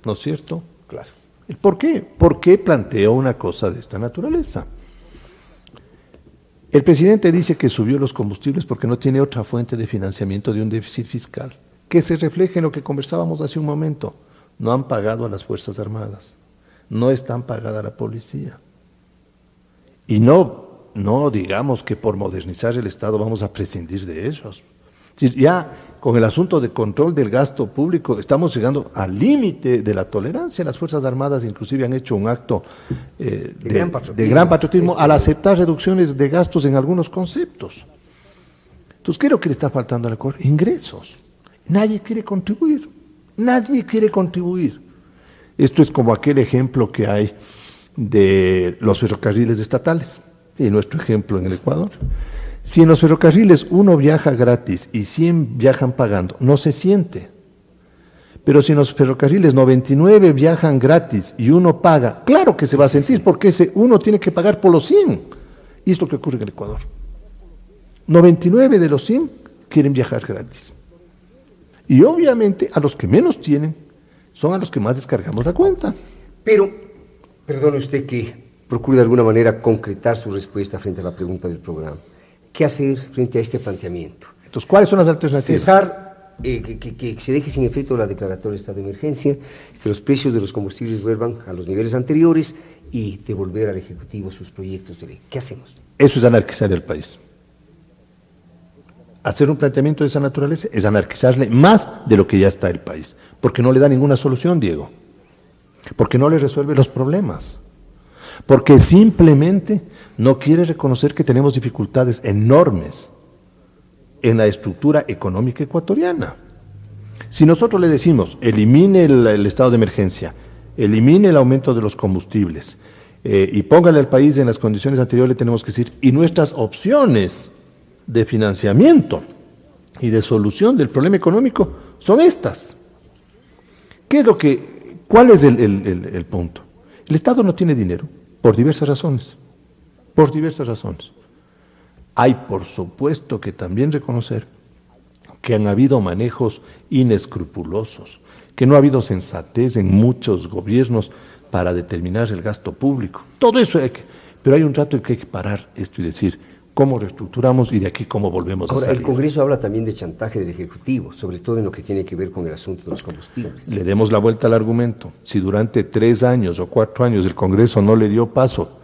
¿no es cierto? Claro. ¿El por qué? ¿Por qué planteó una cosa de esta naturaleza? El presidente dice que subió los combustibles porque no tiene otra fuente de financiamiento de un déficit fiscal, que se refleja en lo que conversábamos hace un momento. No han pagado a las Fuerzas Armadas, no están pagada la policía. Y no digamos que por modernizar el Estado vamos a prescindir de ellos. Ya con el asunto de control del gasto público estamos llegando al límite de la tolerancia. Las Fuerzas Armadas inclusive han hecho un acto de gran patriotismo al aceptar reducciones de gastos en algunos conceptos. Entonces, ¿qué es lo que le está faltando a la Corte? Ingresos. Nadie quiere contribuir. Nadie quiere contribuir. Esto es como aquel ejemplo que hay de los ferrocarriles estatales, y nuestro ejemplo en el Ecuador. Si en los ferrocarriles uno viaja gratis y 100 viajan pagando, no se siente. Pero si en los ferrocarriles 99 viajan gratis y uno paga, claro que se va a sentir, porque ese uno tiene que pagar por los 100. Y es lo que ocurre en el Ecuador. 99 de los 100 quieren viajar gratis. Y obviamente a los que menos tienen son a los que más descargamos la cuenta. Pero, perdone usted que procure de alguna manera concretar su respuesta frente a la pregunta del programa. ¿Qué hacer frente a este planteamiento? Entonces, ¿cuáles son las alternativas? Cesar, que se deje sin efecto la declaratoria de estado de emergencia, que los precios de los combustibles vuelvan a los niveles anteriores y devolver al Ejecutivo sus proyectos de ley. ¿Qué hacemos? Eso es anarquizar el país. Hacer un planteamiento de esa naturaleza es anarquizarle más de lo que ya está el país, porque no le da ninguna solución, Diego, porque no le resuelve los problemas, porque simplemente no quiere reconocer que tenemos dificultades enormes en la estructura económica ecuatoriana. Si nosotros le decimos, elimine el estado de emergencia, elimine el aumento de los combustibles y póngale al país en las condiciones anteriores, le tenemos que decir, y nuestras opciones de financiamiento, y de solución del problema económico son estas. ¿Cuál es el punto? El Estado no tiene dinero por diversas razones. Por diversas razones. Hay, por supuesto, que también reconocer que han habido manejos inescrupulosos, que no ha habido sensatez en muchos gobiernos para determinar el gasto público. Todo eso pero hay un rato en que hay que parar esto y decir cómo reestructuramos y de aquí cómo volvemos a salir. El Congreso habla también de chantaje del Ejecutivo, sobre todo en lo que tiene que ver con el asunto de los combustibles. Le demos la vuelta al argumento. Si durante 3 años o 4 años el Congreso no le dio paso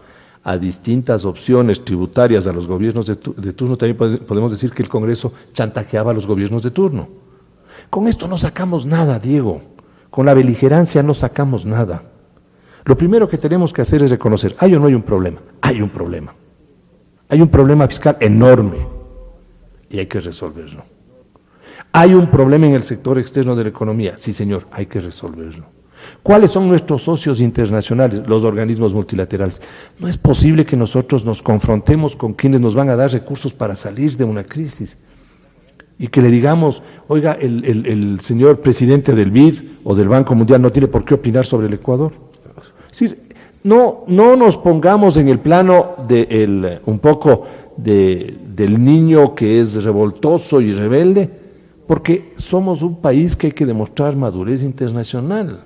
a distintas opciones tributarias a los gobiernos de turno, también podemos decir que el Congreso chantajeaba a los gobiernos de turno. Con esto no sacamos nada, Diego. Con la beligerancia no sacamos nada. Lo primero que tenemos que hacer es reconocer, ¿hay o no hay un problema? Hay un problema. Hay un problema fiscal enorme y hay que resolverlo. Hay un problema en el sector externo de la economía, sí señor, hay que resolverlo. ¿Cuáles son nuestros socios internacionales? Los organismos multilaterales. No es posible que nosotros nos confrontemos con quienes nos van a dar recursos para salir de una crisis y que le digamos, oiga, el señor presidente del BID o del Banco Mundial no tiene por qué opinar sobre el Ecuador. Es decir, no nos pongamos en el plano un poco del niño que es revoltoso y rebelde, porque somos un país que hay que demostrar madurez internacional.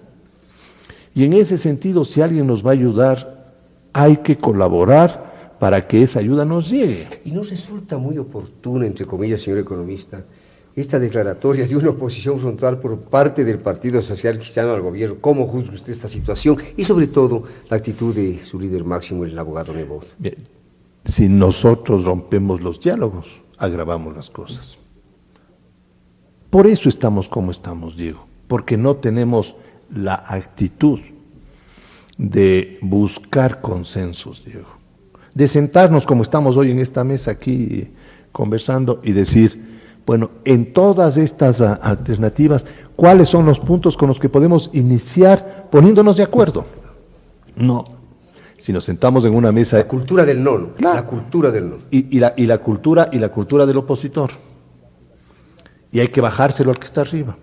Y en ese sentido, si alguien nos va a ayudar, hay que colaborar para que esa ayuda nos llegue. ¿Y no resulta muy oportuna, entre comillas, señor economista, esta declaratoria de una oposición frontal por parte del Partido Social Cristiano al gobierno? ¿Cómo juzga usted esta situación? Y sobre todo, la actitud de su líder máximo, el abogado Nebot. Bien, si nosotros rompemos los diálogos, agravamos las cosas. Por eso estamos como estamos, Diego, porque no tenemos la actitud de buscar consensos, Diego, de sentarnos como estamos hoy en esta mesa aquí conversando y decir, bueno, en todas estas alternativas, ¿cuáles son los puntos con los que podemos iniciar poniéndonos de acuerdo? No, si nos sentamos en una mesa... La cultura del no, claro, la cultura del no. Y la cultura del opositor. Y hay que bajárselo al que está arriba.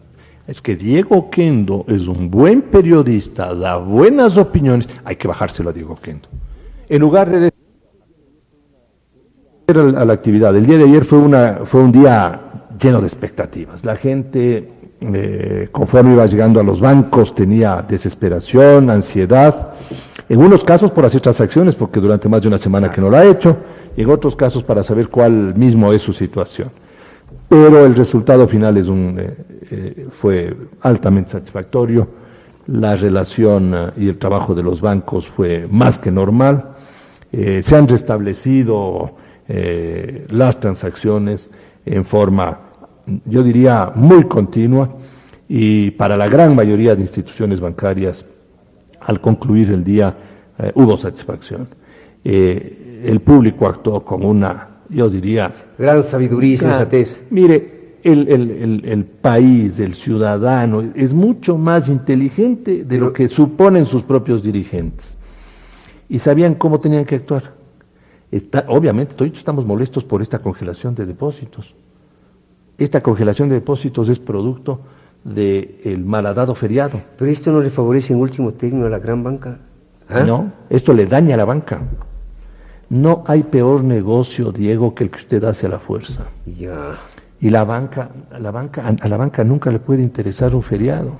Es que Diego Oquendo es un buen periodista, da buenas opiniones, hay que bajárselo a Diego Oquendo. En lugar de a la actividad, el día de ayer fue un día lleno de expectativas. La gente, conforme iba llegando a los bancos, tenía desesperación, ansiedad, en unos casos por hacer transacciones, porque durante más de una semana que no lo ha hecho, y en otros casos para saber cuál mismo es su situación. Pero el resultado final fue altamente satisfactorio. La relación y el trabajo de los bancos fue más que normal. Se han restablecido las transacciones en forma, yo diría, muy continua, y para la gran mayoría de instituciones bancarias, al concluir el día, hubo satisfacción. El público actuó con una, yo diría... gran sabiduría y sensatez. Mire, el país, el ciudadano, es mucho más inteligente de lo que suponen sus propios dirigentes. Y sabían cómo tenían que actuar. Obviamente, todos estamos molestos por esta congelación de depósitos. Esta congelación de depósitos es producto del malhadado feriado. Pero esto no le favorece en último término a la gran banca. ¿Ah? No, esto le daña a la banca. No hay peor negocio, Diego, que el que usted hace a la fuerza. Ya. Y a la banca nunca le puede interesar un feriado,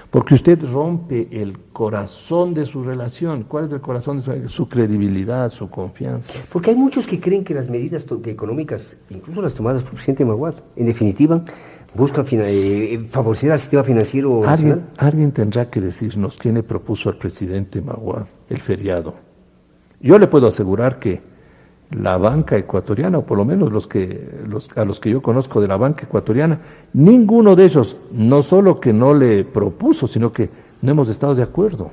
porque usted rompe el corazón de su relación. ¿Cuál es el corazón de su relación? Su credibilidad, su confianza. Porque hay muchos que creen que las medidas económicas, incluso las tomadas por el presidente Maguad, en definitiva, buscan favorecer al sistema financiero nacional. Alguien tendrá que decirnos quién le propuso al presidente Maguad el feriado. Yo le puedo asegurar que la banca ecuatoriana, o por lo menos a los que yo conozco de la banca ecuatoriana, ninguno de ellos, no solo que no le propuso, sino que no hemos estado de acuerdo,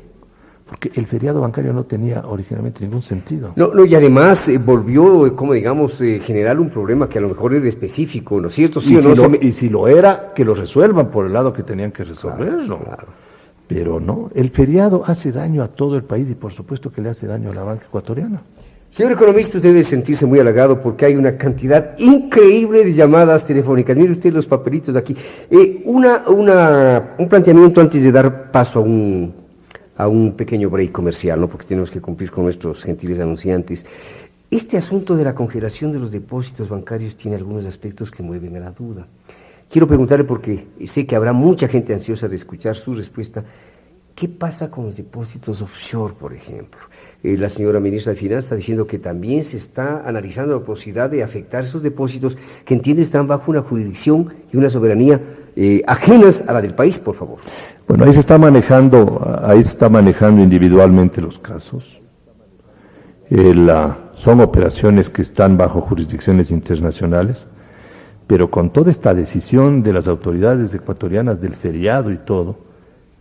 porque el feriado bancario no tenía originalmente ningún sentido. No, y además volvió, como digamos, generar un problema que a lo mejor era específico, ¿no es cierto? ¿Sí o no? Y si lo era, que lo resuelvan por el lado que tenían que resolverlo. Claro. Pero no, el feriado hace daño a todo el país y por supuesto que le hace daño a la banca ecuatoriana. Señor economista, usted debe sentirse muy halagado porque hay una cantidad increíble de llamadas telefónicas. Mire usted los papelitos aquí. Un planteamiento antes de dar paso a un pequeño break comercial, ¿no? Porque tenemos que cumplir con nuestros gentiles anunciantes. Este asunto de la congelación de los depósitos bancarios tiene algunos aspectos que mueven a la duda. Quiero preguntarle, porque sé que habrá mucha gente ansiosa de escuchar su respuesta, ¿qué pasa con los depósitos offshore, por ejemplo? La señora ministra de Finanzas está diciendo que también se está analizando la posibilidad de afectar esos depósitos que entiende están bajo una jurisdicción y una soberanía ajenas a la del país, por favor. Bueno, ahí se está manejando individualmente los casos. Son operaciones que están bajo jurisdicciones internacionales, pero con toda esta decisión de las autoridades ecuatorianas del feriado y todo,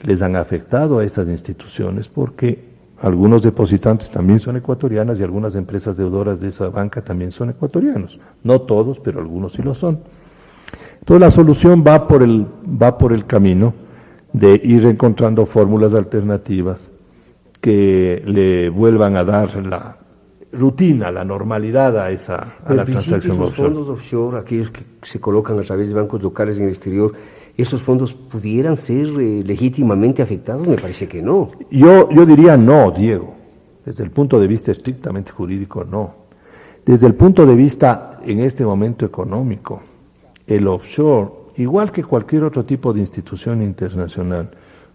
les han afectado a esas instituciones porque algunos depositantes también son ecuatorianas y algunas empresas deudoras de esa banca también son ecuatorianos. No todos, pero algunos sí lo son. Entonces la solución va por el camino de ir encontrando fórmulas alternativas que le vuelvan a dar la rutina, la normalidad a la transacción los offshore. fondos offshore, aquellos que se colocan a través de bancos locales en el exterior, ¿esos fondos pudieran ser legítimamente afectados? Me parece que no. Yo diría no, Diego. Desde el punto de vista estrictamente jurídico, no. Desde el punto de vista, en este momento económico, el offshore, igual que cualquier otro tipo de institución internacional,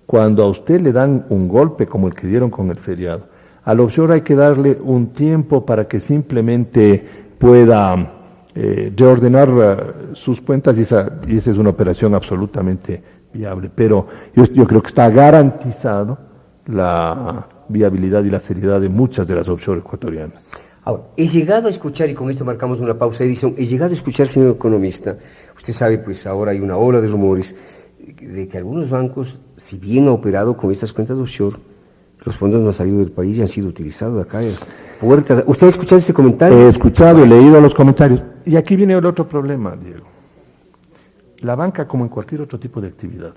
cuando a usted le dan un golpe como el que dieron con el feriado, al offshore hay que darle un tiempo para que simplemente pueda reordenar sus cuentas y esa es una operación absolutamente viable. Pero yo creo que está garantizado la viabilidad y la seriedad de muchas de las offshore ecuatorianas. Ahora, he llegado a escuchar, y con esto marcamos una pausa, Edison, he llegado a escuchar, señor economista, usted sabe, pues ahora hay una ola de rumores de que algunos bancos, si bien han operado con estas cuentas offshore, los fondos no han salido del país y han sido utilizados acá. ¿Usted ha escuchado este comentario? He escuchado, he leído los comentarios. Y aquí viene el otro problema, Diego. La banca, como en cualquier otro tipo de actividad,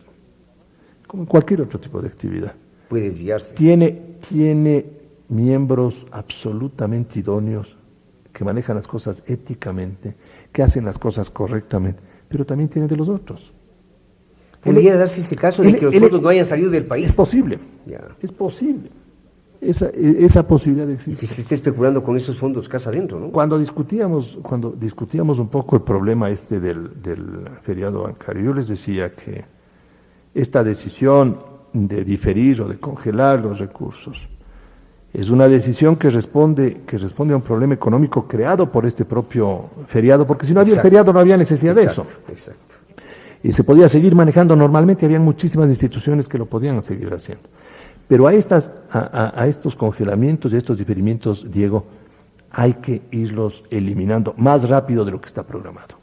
puede desviarse. Tiene miembros absolutamente idóneos que manejan las cosas éticamente, que hacen las cosas correctamente, pero también tiene de los otros. ¿Podría darse ese caso de que los fondos no hayan salido del país? Es posible, es posible. Esa posibilidad existe. Y que se esté especulando con esos fondos casa adentro, ¿no? Cuando discutíamos un poco el problema del feriado bancario, yo les decía que esta decisión de diferir o de congelar los recursos es una decisión que responde a un problema económico creado por este propio feriado, porque si no había feriado no había necesidad de eso. Exacto. Y se podía seguir manejando normalmente, habían muchísimas instituciones que lo podían seguir haciendo. Pero a estos congelamientos y a estos diferimientos, Diego, hay que irlos eliminando más rápido de lo que está programado.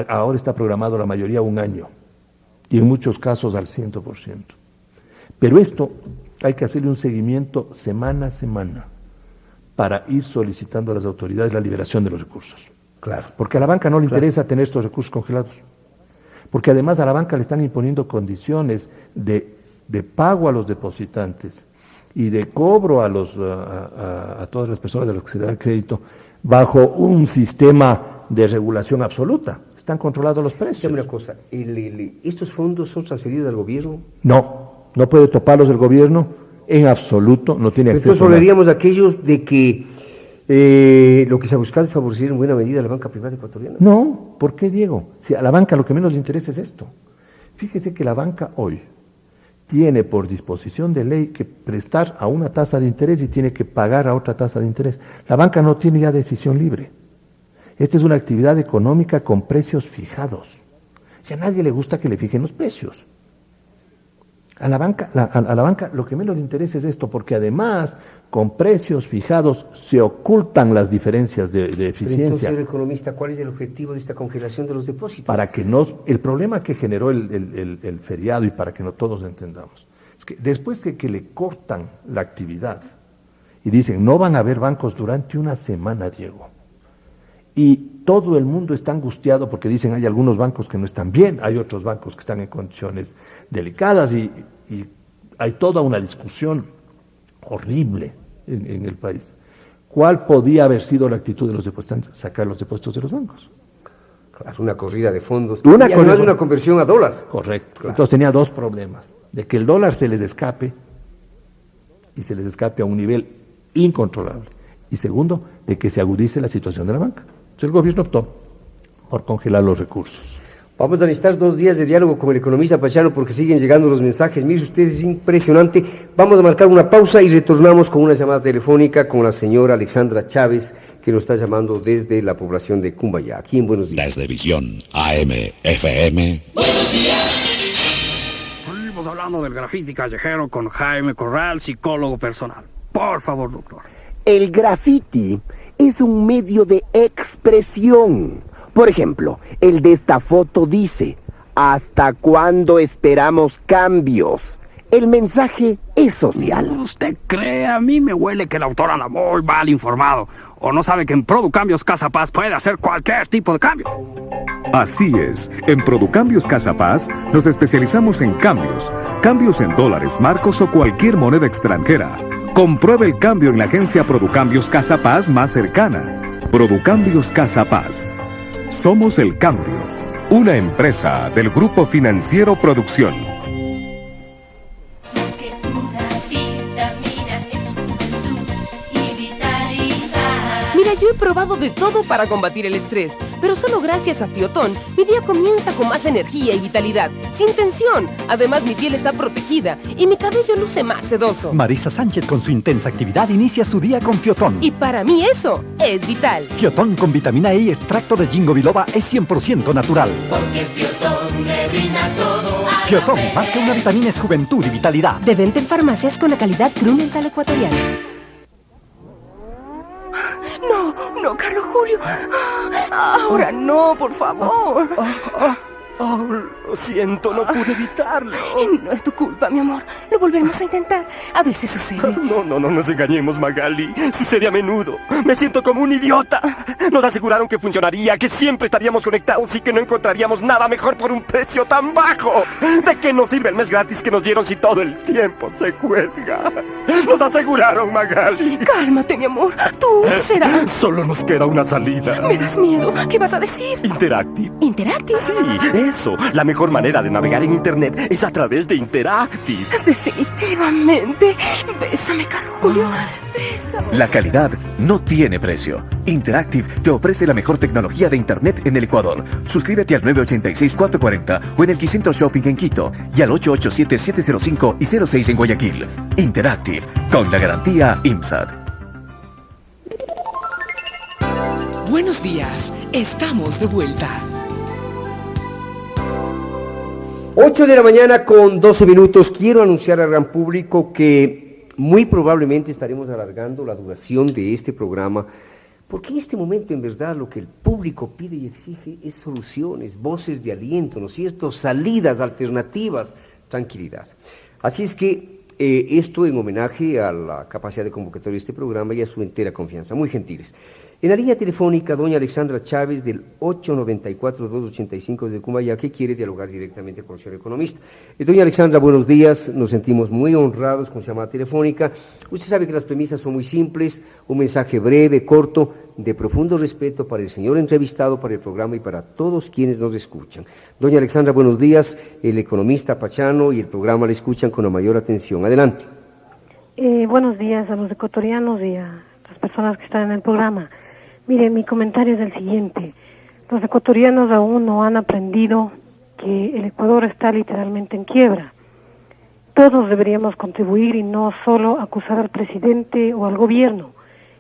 Ahora está programado la mayoría un año, y en muchos casos al 100%. Pero esto hay que hacerle un seguimiento semana a semana para ir solicitando a las autoridades la liberación de los recursos. Claro. Porque a la banca no le interesa tener estos recursos congelados. Porque además a la banca le están imponiendo condiciones de pago a los depositantes y de cobro a todas las personas de las que se da el crédito bajo un sistema de regulación absoluta. Están controlados los precios. Dígame una cosa, ¿estos fondos son transferidos al gobierno? No puede toparlos el gobierno en absoluto, no tiene acceso. Entonces hablaríamos aquellos de que lo que se ha buscado es favorecer en buena medida a la banca privada ecuatoriana. No, ¿por qué, Diego? Si a la banca lo que menos le interesa es esto. Fíjese que la banca hoy tiene por disposición de ley que prestar a una tasa de interés y tiene que pagar a otra tasa de interés. La banca no tiene ya decisión libre. Esta es una actividad económica con precios fijados. Y a nadie le gusta que le fijen los precios. A la banca lo que menos le interesa es esto, porque además con precios fijados se ocultan las diferencias de eficiencia. Entonces, señor economista, ¿cuál es el objetivo de esta congelación de los depósitos? Para que el problema que generó el feriado, y para que no todos entendamos, es que después de que le cortan la actividad y dicen no van a haber bancos durante una semana, Diego, y todo el mundo está angustiado porque dicen hay algunos bancos que no están bien, hay otros bancos que están en condiciones delicadas y hay toda una discusión horrible en el país. ¿cuál podía haber sido la actitud de los depositantes? Sacar los depósitos de los bancos. Claro, una corrida de fondos. Una y además corrida- una conversión a dólar. Correcto. Claro. Entonces tenía dos problemas. De que el dólar se les escape, y se les escape a un nivel incontrolable. Y segundo, de que se agudice la situación de la banca. Entonces el gobierno optó por congelar los recursos. Vamos a necesitar 2 días de diálogo con el economista Pachano porque siguen llegando los mensajes. Mire usted, es impresionante. Vamos a marcar una pausa y retornamos con una llamada telefónica con la señora Alexandra Chávez, que nos está llamando desde la población de Cumbayá, aquí en Buenos Días. Desde Visión AM FM. Seguimos hablando del grafiti callejero con Jaime Corral, psicólogo personal. Por favor, doctor. El graffiti es un medio de expresión. Por ejemplo, el de esta foto dice: ¿hasta cuándo esperamos cambios? El mensaje es social. ¿Usted cree? A mí me huele que el autor anda muy mal informado. O no sabe que en Producambios Casa Paz puede hacer cualquier tipo de cambio. Así es, en Producambios Casa Paz nos especializamos en cambios, cambios en dólares, marcos o cualquier moneda extranjera. Compruebe el cambio en la agencia Producambios Casa Paz más cercana. Producambios Casa Paz. Somos el cambio, una empresa del Grupo Financiero Producción. Más que una vitamina es juventud y vitalidad. Mira, yo he probado de todo para combatir el estrés, pero solo gracias a Fiotón, mi día comienza con más energía y vitalidad, sin tensión. Además, mi piel está protegida y mi cabello luce más sedoso. Marisa Sánchez con su intensa actividad inicia su día con Fiotón. Y para mí eso es vital. Fiotón con vitamina E y extracto de ginkgo biloba es 100% natural. Porque Fiotón le brinda todo a Fiotón, más que una vitamina, es juventud y vitalidad. De venta en farmacias con la calidad Grunenthal ecuatoriana. No, Carlos Julio. Ahora no, por favor. Lo siento, no pude evitarlo. No es tu culpa, mi amor. Lo volveremos a intentar. A veces sucede. No nos engañemos, Magali. Sucede a menudo. Me siento como un idiota. Nos aseguraron que funcionaría, que siempre estaríamos conectados y que no encontraríamos nada mejor por un precio tan bajo. ¿De qué nos sirve el mes gratis que nos dieron si todo el tiempo se cuelga? Nos aseguraron, Magali. Cálmate, mi amor. Tú serás. Solo nos queda una salida. Me das miedo. ¿Qué vas a decir? Interactive. ¿Interactive? Sí, eso. La mejor manera de navegar en Internet es a través de Interactive. Definitivamente. Bésame, Carlos Julio. Bésame. La calidad no tiene precio. Interactive te ofrece la mejor tecnología de Internet en el Ecuador. Suscríbete al 986-440 o en el Quicentro Shopping en Quito y al 887-705 y 06 en Guayaquil. Interactive, con la garantía IMSAT. Buenos días, estamos de vuelta. 8 de la mañana con 12 minutos. Quiero anunciar al gran público que muy probablemente estaremos alargando la duración de este programa, porque en este momento, en verdad, lo que el público pide y exige es soluciones, voces de aliento, ¿no es cierto?, salidas alternativas, tranquilidad. Así es que esto en homenaje a la capacidad de convocatoria de este programa y a su entera confianza. Muy gentiles. En la línea telefónica, doña Alexandra Chávez, del 894-285 de Cumbayá, que quiere dialogar directamente con el señor economista. Doña Alexandra, buenos días, nos sentimos muy honrados con su llamada telefónica. Usted sabe que las premisas son muy simples, un mensaje breve, corto, de profundo respeto para el señor entrevistado, para el programa y para todos quienes nos escuchan. Doña Alexandra, buenos días, el economista Pachano y el programa le escuchan con la mayor atención. Adelante. Buenos días a los ecuatorianos y a las personas que están en el programa. Mire, mi comentario es el siguiente. Los ecuatorianos aún no han aprendido que el Ecuador está literalmente en quiebra. Todos deberíamos contribuir y no solo acusar al presidente o al gobierno.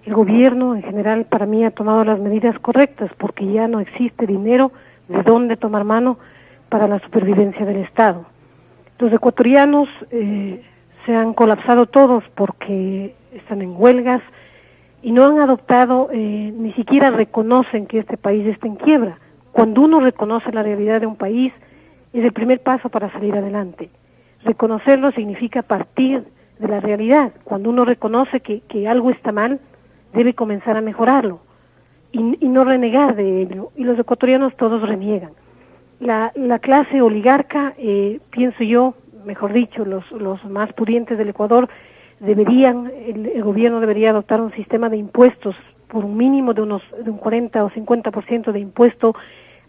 El gobierno en general para mí ha tomado las medidas correctas porque ya no existe dinero de dónde tomar mano para la supervivencia del Estado. Los ecuatorianos se han colapsado todos porque están en huelgas, y no han adoptado, ni siquiera reconocen que este país está en quiebra. Cuando uno reconoce la realidad de un país, es el primer paso para salir adelante. Reconocerlo significa partir de la realidad. Cuando uno reconoce que algo está mal, debe comenzar a mejorarlo y no renegar de ello. Y los ecuatorianos todos reniegan. La clase oligarca, pienso yo, mejor dicho, los más pudientes del Ecuador, el gobierno debería adoptar un sistema de impuestos por un mínimo de un 40 o 50% de impuesto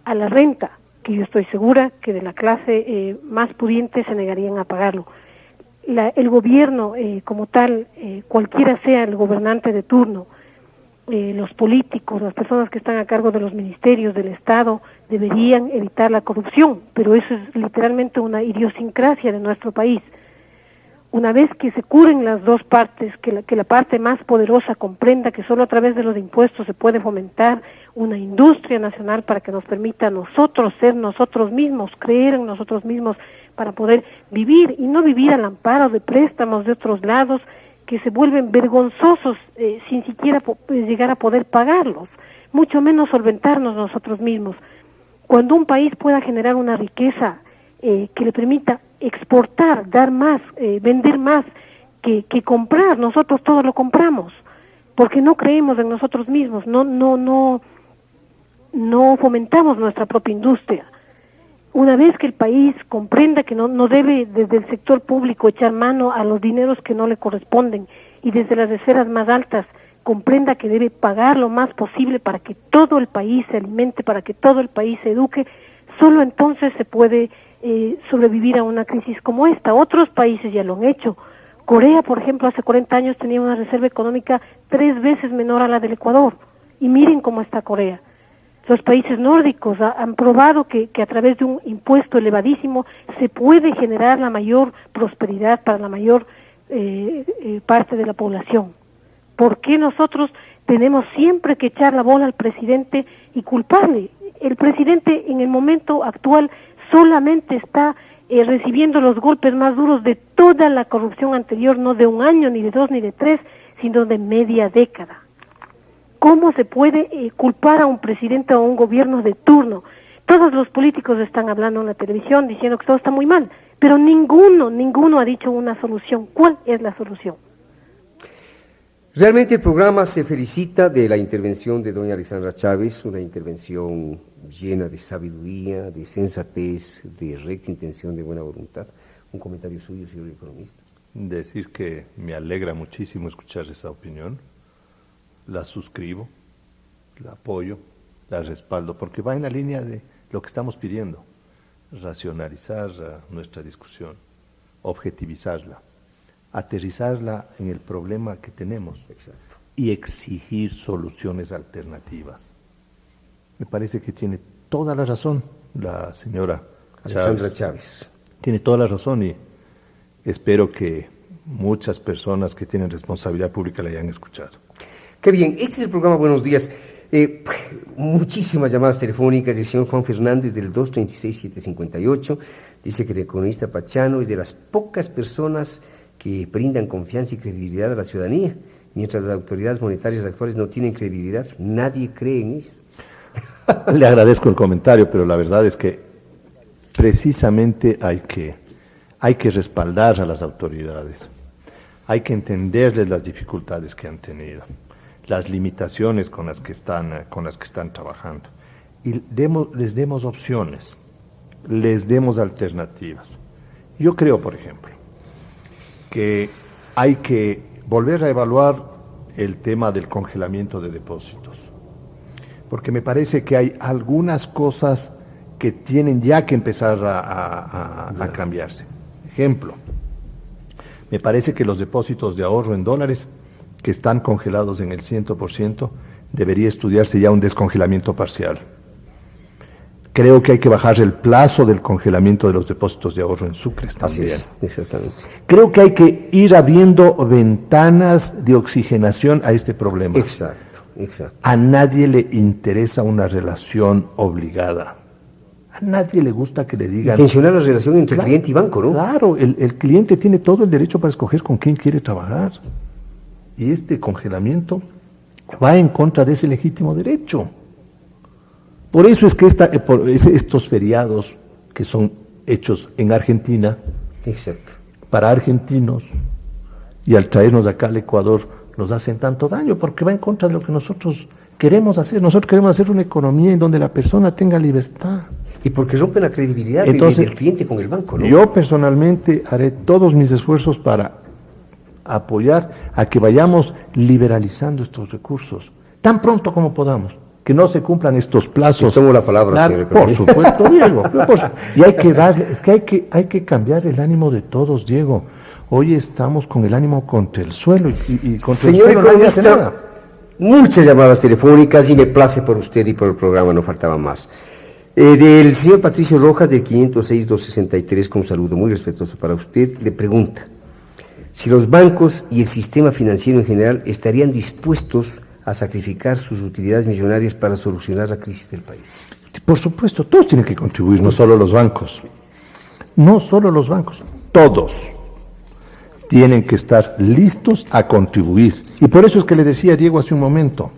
a la renta, que yo estoy segura que de la clase más pudiente se negarían a pagarlo. El gobierno como tal, cualquiera sea el gobernante de turno, los políticos, las personas que están a cargo de los ministerios del Estado, deberían evitar la corrupción, pero eso es literalmente una idiosincrasia de nuestro país. Una vez que se curen las dos partes, que la parte más poderosa comprenda que solo a través de los impuestos se puede fomentar una industria nacional para que nos permita a nosotros ser nosotros mismos, creer en nosotros mismos para poder vivir y no vivir al amparo de préstamos de otros lados que se vuelven vergonzosos sin siquiera llegar a poder pagarlos, mucho menos solventarnos nosotros mismos. Cuando un país pueda generar una riqueza que le permita exportar, dar más, vender más que comprar, nosotros todo lo compramos, porque no creemos en nosotros mismos, no fomentamos nuestra propia industria. Una vez que el país comprenda que no debe desde el sector público echar mano a los dineros que no le corresponden y desde las esferas más altas comprenda que debe pagar lo más posible para que todo el país se alimente, para que todo el país se eduque, solo entonces se puede sobrevivir a una crisis como esta. Otros países ya lo han hecho. Corea, por ejemplo, hace 40 años tenía una reserva económica 3 veces menor a la del Ecuador. Y miren cómo está Corea. Los países nórdicos han probado que a través de un impuesto elevadísimo se puede generar la mayor prosperidad para la mayor parte de la población. ¿Por qué nosotros tenemos siempre que echar la bola al presidente y culparle? El presidente en el momento actual solamente está recibiendo los golpes más duros de toda la corrupción anterior, no de 1 año, ni de 2, ni de 3, sino de media década. ¿Cómo se puede culpar a un presidente o a un gobierno de turno? Todos los políticos están hablando en la televisión diciendo que todo está muy mal, pero ninguno ha dicho una solución. ¿Cuál es la solución? Realmente el programa se felicita de la intervención de doña Alexandra Chávez, una intervención llena de sabiduría, de sensatez, de recta intención, de buena voluntad. Un comentario suyo, señor economista. Decir que me alegra muchísimo escuchar esa opinión. La suscribo, la apoyo, la respaldo, porque va en la línea de lo que estamos pidiendo, racionalizar nuestra discusión, objetivizarla, aterrizarla en el problema que tenemos. Exacto. Y exigir soluciones alternativas. Me parece que tiene toda la razón la señora Alexandra Chávez. Tiene toda la razón y espero que muchas personas que tienen responsabilidad pública la hayan escuchado. Qué bien, este es el programa Buenos Días. Muchísimas llamadas telefónicas del señor Juan Fernández del 236-758. Dice que el economista Pachano es de las pocas personas que brindan confianza y credibilidad a la ciudadanía, mientras las autoridades monetarias actuales no tienen credibilidad. Nadie cree en ellos. Le agradezco el comentario, pero la verdad es que precisamente hay que respaldar a las autoridades. Hay que entenderles las dificultades que han tenido, las limitaciones con las que están trabajando. Y les demos opciones, les demos alternativas. Yo creo, por ejemplo, que hay que volver a evaluar el tema del congelamiento de depósitos, porque me parece que hay algunas cosas que tienen ya que empezar a cambiarse. Ejemplo, me parece que los depósitos de ahorro en dólares que están congelados en el 100%, debería estudiarse ya un descongelamiento parcial. Creo que hay que bajar el plazo del congelamiento de los depósitos de ahorro en sucres también. Así es, exactamente. Creo que hay que ir abriendo ventanas de oxigenación a este problema. Exacto. A nadie le interesa una relación obligada. A nadie le gusta que le digan... Intencionar la relación entre cliente y banco, ¿no? Claro, el cliente tiene todo el derecho para escoger con quién quiere trabajar. Y este congelamiento va en contra de ese legítimo derecho. Por eso es que estos feriados que son hechos en Argentina, exacto, para argentinos, y al traernos acá al Ecuador nos hacen tanto daño, porque va en contra de lo que nosotros queremos hacer. Nosotros queremos hacer una economía en donde la persona tenga libertad. Y porque rompen la credibilidad del cliente con el banco, ¿no? Yo personalmente haré todos mis esfuerzos para apoyar a que vayamos liberalizando estos recursos, tan pronto como podamos, que no se cumplan estos plazos. Tomo la palabra, señor. Por supuesto, Diego. Y hay que darle, es que hay que cambiar el ánimo de todos, Diego. Hoy estamos con el ánimo contra el suelo y contra señor el suelo nadie hace nada. Muchas llamadas telefónicas y me place por usted y por el programa, no faltaba más. Del señor Patricio Rojas, del 506-263, con un saludo muy respetuoso para usted, le pregunta si los bancos y el sistema financiero en general estarían dispuestos a sacrificar sus utilidades millonarias para solucionar la crisis del país. Por supuesto, todos tienen que contribuir, no solo los bancos. No solo los bancos, todos tienen que estar listos a contribuir. Y por eso es que le decía a Diego hace un momento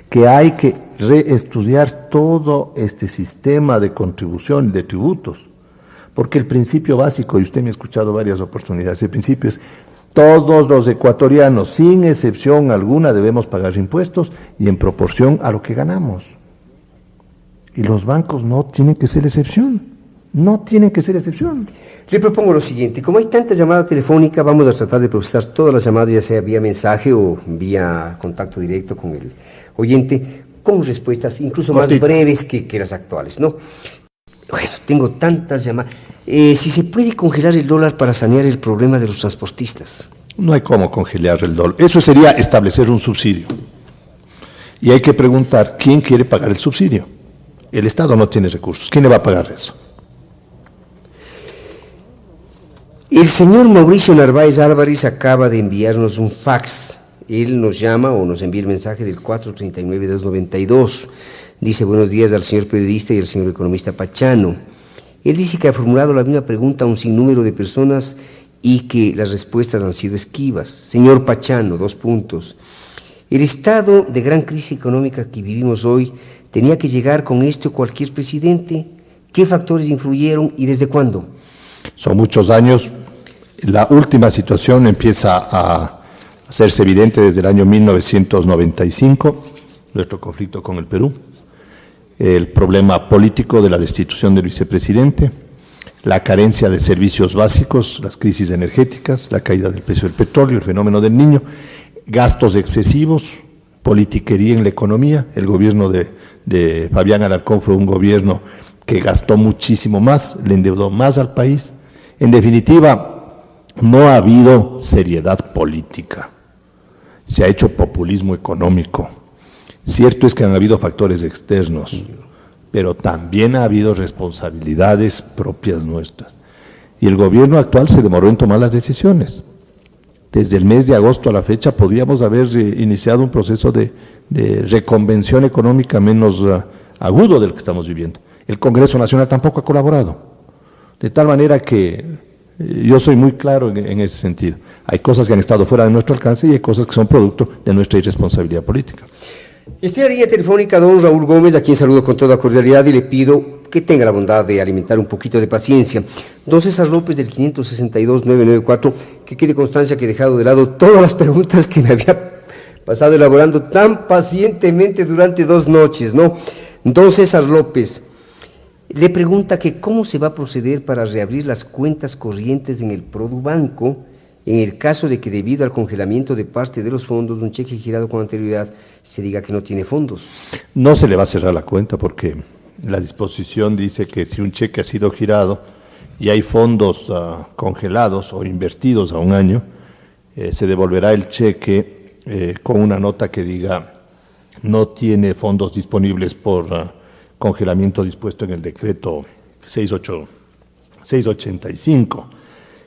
que hay que reestudiar todo este sistema de contribución, de tributos, porque el principio básico, y usted me ha escuchado varias oportunidades, el principio es: todos los ecuatorianos, sin excepción alguna, debemos pagar impuestos y en proporción a lo que ganamos. Y los bancos no tienen que ser excepción. No tienen que ser excepción. Le propongo lo siguiente: como hay tanta llamada telefónica, vamos a tratar de procesar todas las llamadas, ya sea vía mensaje o vía contacto directo con el oyente, con respuestas incluso más breves que las actuales, ¿no? Bueno, tengo tantas llamadas. Si se puede congelar el dólar para sanear el problema de los transportistas. No hay cómo congelar el dólar. Eso sería establecer un subsidio. Y hay que preguntar, ¿quién quiere pagar el subsidio? El Estado no tiene recursos. ¿Quién le va a pagar eso? El señor Mauricio Narváez Álvarez acaba de enviarnos un fax. Él nos llama o nos envía el mensaje del 439-292. Dice: buenos días al señor periodista y al señor economista Pachano. Él dice que ha formulado la misma pregunta a un sinnúmero de personas y que las respuestas han sido esquivas. Señor Pachano, 2 puntos. El estado de gran crisis económica que vivimos hoy, ¿tenía que llegar con esto cualquier presidente? ¿Qué factores influyeron y desde cuándo? Son muchos años. La última situación empieza a hacerse evidente desde el año 1995, nuestro conflicto con el Perú, el problema político de la destitución del vicepresidente, la carencia de servicios básicos, las crisis energéticas, la caída del precio del petróleo, el fenómeno del Niño, gastos excesivos, politiquería en la economía. El gobierno de Fabián Alarcón fue un gobierno que gastó muchísimo más, le endeudó más al país. En definitiva, no ha habido seriedad política, se ha hecho populismo económico. Cierto es que han habido factores externos, pero también ha habido responsabilidades propias nuestras. Y el gobierno actual se demoró en tomar las decisiones. Desde el mes de agosto a la fecha podríamos haber iniciado un proceso de reconvención económica menos agudo del que estamos viviendo. El Congreso Nacional tampoco ha colaborado. De tal manera que yo soy muy claro en ese sentido. Hay cosas que han estado fuera de nuestro alcance y hay cosas que son producto de nuestra irresponsabilidad política. Estoy en la línea telefónica don Raúl Gómez, a quien saludo con toda cordialidad y le pido que tenga la bondad de alimentar un poquito de paciencia. Don César López, del 562-994, que quede constancia que he dejado de lado todas las preguntas que me había pasado elaborando tan pacientemente durante 2 noches, ¿no? Don César López le pregunta que cómo se va a proceder para reabrir las cuentas corrientes en el Produbanco en el caso de que debido al congelamiento de parte de los fondos, un cheque girado con anterioridad se diga que no tiene fondos. No se le va a cerrar la cuenta porque la disposición dice que si un cheque ha sido girado y hay fondos congelados o invertidos a un año, se devolverá el cheque con una nota que diga no tiene fondos disponibles por congelamiento dispuesto en el decreto 685.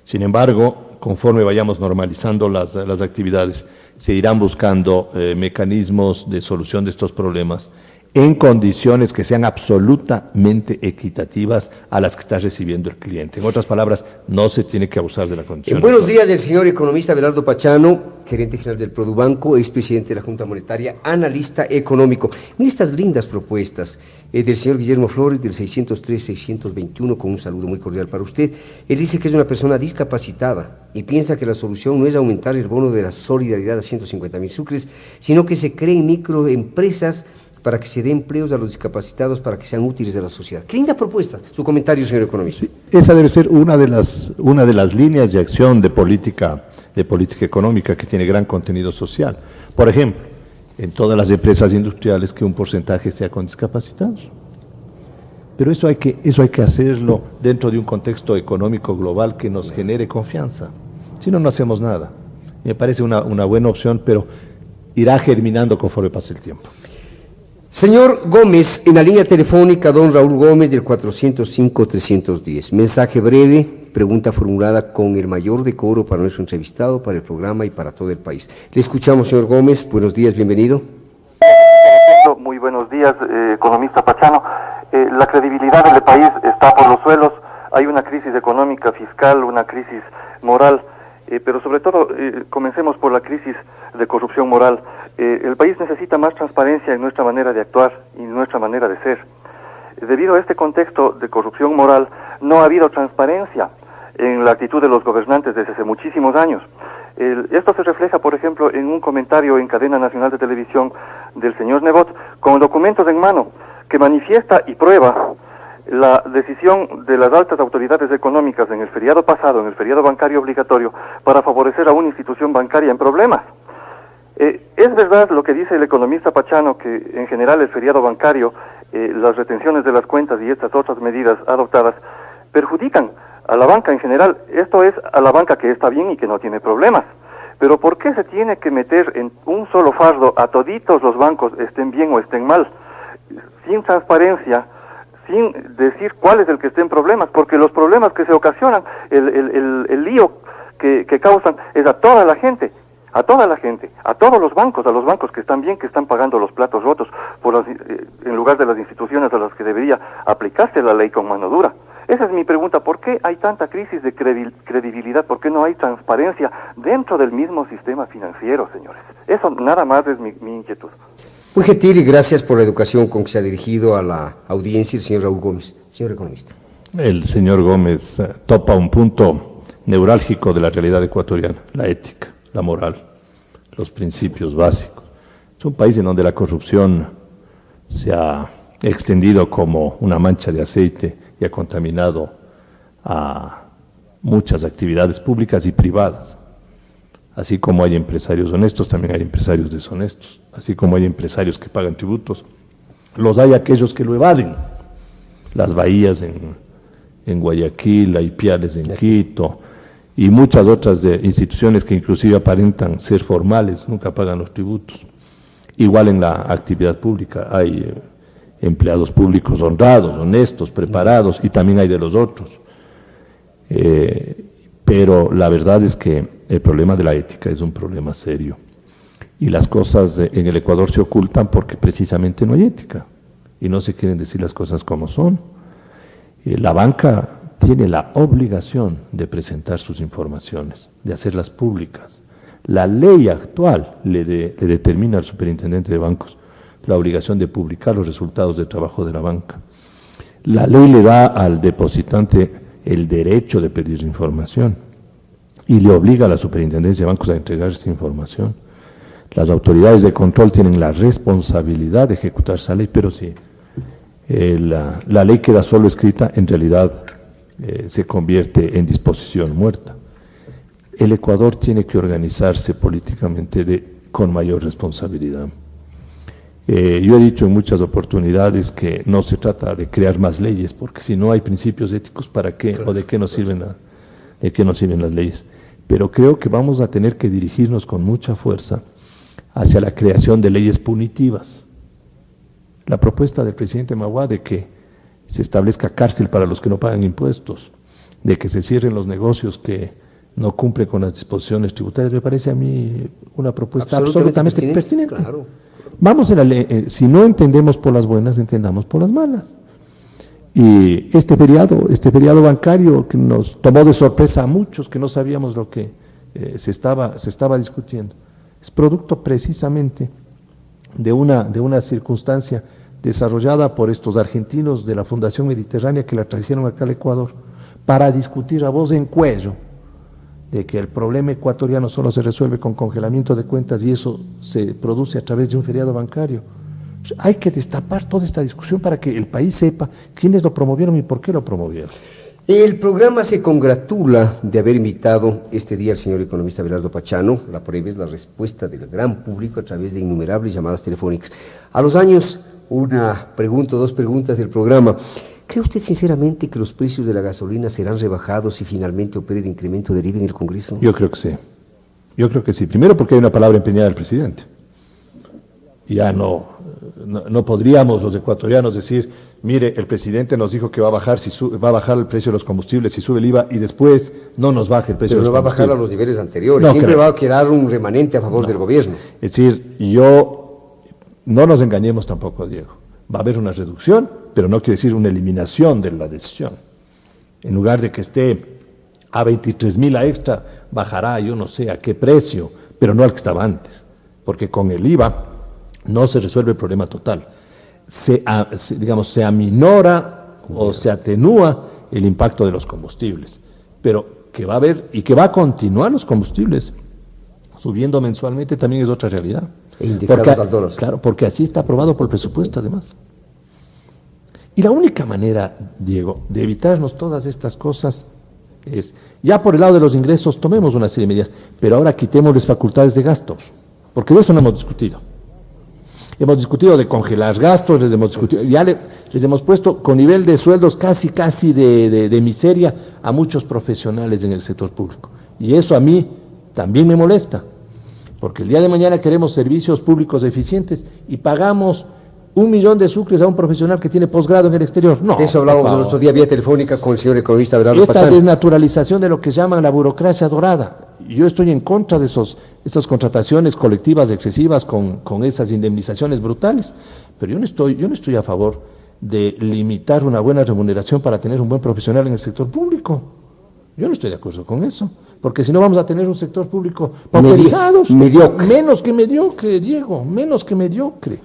Sin embargo, conforme vayamos normalizando las actividades, se irán buscando mecanismos de solución de estos problemas en condiciones que sean absolutamente equitativas a las que está recibiendo el cliente. En otras palabras, no se tiene que abusar de la condición. Buenos días del señor economista Abelardo Pachano, gerente general del Produbanco, expresidente de la Junta Monetaria, analista económico. Mira estas lindas propuestas del señor Guillermo Flores, del 603-621, con un saludo muy cordial para usted. Él dice que es una persona discapacitada y piensa que la solución no es aumentar el bono de la solidaridad a 150,000 sucres, sino que se creen microempresas para que se dé empleos a los discapacitados, para que sean útiles a la sociedad. ¡Qué linda propuesta! Su comentario, señor economista. Sí, esa debe ser una de las líneas de acción de política de política económica que tiene gran contenido social. Por ejemplo, en todas las empresas industriales que un porcentaje sea con discapacitados. Pero eso hay que hacerlo dentro de un contexto económico global que nos genere confianza. Si no, no hacemos nada. Me parece una buena opción, pero irá germinando conforme pase el tiempo. Señor Gómez, en la línea telefónica, don Raúl Gómez, del 405-310. Mensaje breve, pregunta formulada con el mayor decoro para nuestro entrevistado, para el programa y para todo el país. Le escuchamos, señor Gómez. Buenos días, bienvenido. Muy buenos días, economista Pachano. La credibilidad del país está por los suelos. Hay una crisis económica, fiscal, una crisis moral, pero sobre todo comencemos por la crisis de corrupción moral. El país necesita más transparencia en nuestra manera de actuar y en nuestra manera de ser. Debido a este contexto de corrupción moral, no ha habido transparencia en la actitud de los gobernantes desde hace muchísimos años. Esto se refleja, por ejemplo, en un comentario en cadena nacional de televisión del señor Nebot, con documentos en mano, que manifiesta y prueba la decisión de las altas autoridades económicas en el feriado pasado, en el feriado bancario obligatorio, para favorecer a una institución bancaria en problemas. Es verdad lo que dice el economista Pachano, que en general el feriado bancario, las retenciones de las cuentas y estas otras medidas adoptadas perjudican a la banca en general. Esto es a la banca que está bien y que no tiene problemas. Pero ¿por qué se tiene que meter en un solo fardo a toditos los bancos, estén bien o estén mal, sin transparencia, sin decir cuál es el que esté en problemas? Porque los problemas que se ocasionan, el lío que causan es a toda la gente, a todos los bancos, a los bancos que están bien, que están pagando los platos rotos en lugar de las instituciones a las que debería aplicarse la ley con mano dura. Esa es mi pregunta. ¿Por qué hay tanta crisis de credibilidad? ¿Por qué no hay transparencia dentro del mismo sistema financiero, señores? Eso nada más es mi inquietud. Muy gentil y gracias por la educación con que se ha dirigido a la audiencia el señor Raúl Gómez. Señor economista. El señor Gómez topa un punto neurálgico de la realidad ecuatoriana: la ética, la moral, los principios básicos. Es un país en donde la corrupción se ha extendido como una mancha de aceite y ha contaminado a muchas actividades públicas y privadas. Así como hay empresarios honestos, también hay empresarios deshonestos. Así como hay empresarios que pagan tributos, los hay aquellos que lo evaden. Las bahías en Guayaquil, hay piales en Quito y muchas otras instituciones que inclusive aparentan ser formales, nunca pagan los tributos. Igual en la actividad pública hay empleados públicos honrados, honestos, preparados, y también hay de los otros. Pero la verdad es que el problema de la ética es un problema serio. Y las cosas en el Ecuador se ocultan porque precisamente no hay ética. Y no se quieren decir las cosas como son. La banca tiene la obligación de presentar sus informaciones, de hacerlas públicas. La ley actual le determina al superintendente de bancos la obligación de publicar los resultados de trabajo de la banca. La ley le da al depositante el derecho de pedir información y le obliga a la superintendencia de bancos a entregar esta información. Las autoridades de control tienen la responsabilidad de ejecutar esa ley, pero si la ley queda solo escrita, en realidad se convierte en disposición muerta. El Ecuador tiene que organizarse políticamente con mayor responsabilidad. Yo he dicho en muchas oportunidades que no se trata de crear más leyes, porque si no hay principios éticos, ¿para qué? ¿O de qué nos sirven las leyes? Pero creo que vamos a tener que dirigirnos con mucha fuerza hacia la creación de leyes punitivas. La propuesta del presidente Magua de que se establezca cárcel para los que no pagan impuestos, de que se cierren los negocios que no cumplen con las disposiciones tributarias, me parece a mí una propuesta absolutamente pertinente. Claro. Vamos en la ley, si no entendemos por las buenas, entendamos por las malas. Y este feriado bancario que nos tomó de sorpresa a muchos que no sabíamos lo que se estaba discutiendo, es producto precisamente de una circunstancia desarrollada por estos argentinos de la Fundación Mediterránea que la trajeron acá al Ecuador para discutir a voz en cuello de que el problema ecuatoriano solo se resuelve con congelamiento de cuentas y eso se produce a través de un feriado bancario. Hay que destapar toda esta discusión para que el país sepa quiénes lo promovieron y por qué lo promovieron. El programa se congratula de haber invitado este día al señor economista Abelardo Pachano. La prueba es la respuesta del gran público a través de innumerables llamadas telefónicas. A los años, una pregunta o dos preguntas del programa. ¿Cree usted sinceramente que los precios de la gasolina serán rebajados si finalmente opere el incremento del IVA en el Congreso? Yo creo que sí. Yo creo que sí. Primero porque hay una palabra empeñada del presidente. Ya no podríamos los ecuatorianos decir, mire, el presidente nos dijo que va a bajar el precio de los combustibles si sube el IVA y después no nos baje el precio de los combustibles. Pero no va a bajar a los niveles anteriores, siempre va a quedar un remanente a favor del gobierno. Es decir, no nos engañemos tampoco, Diego. Va a haber una reducción, pero no quiere decir una eliminación de la decisión. En lugar de que esté a 23,000 la extra, bajará yo no sé a qué precio, pero no al que estaba antes, porque con el IVA no se resuelve el problema total. Se aminora o se atenúa el impacto de los combustibles, pero que va a haber y que va a continuar los combustibles subiendo mensualmente también es otra realidad. E indexados al dólar. Claro, porque así está aprobado por el presupuesto además. Y la única manera, Diego, de evitarnos todas estas cosas es, ya por el lado de los ingresos tomemos una serie de medidas, pero ahora quitemos las facultades de gastos, porque de eso no hemos discutido. Hemos discutido de congelar gastos, les hemos puesto con nivel de sueldos casi de miseria a muchos profesionales en el sector público. Y eso a mí también me molesta, porque el día de mañana queremos servicios públicos eficientes y pagamos 1 millón de sucres a un profesional que tiene posgrado en el exterior. No. De eso hablábamos el otro día vía telefónica con el señor economista Abelardo Esta Pachano. desnaturalización de lo que llaman la burocracia dorada. Yo estoy en contra de esas contrataciones colectivas excesivas con esas indemnizaciones brutales, pero yo no estoy a favor de limitar una buena remuneración para tener un buen profesional en el sector público. Yo no estoy de acuerdo con eso, porque si no vamos a tener un sector público pauperizado, mediocre. Menos que mediocre, Diego, menos que mediocre.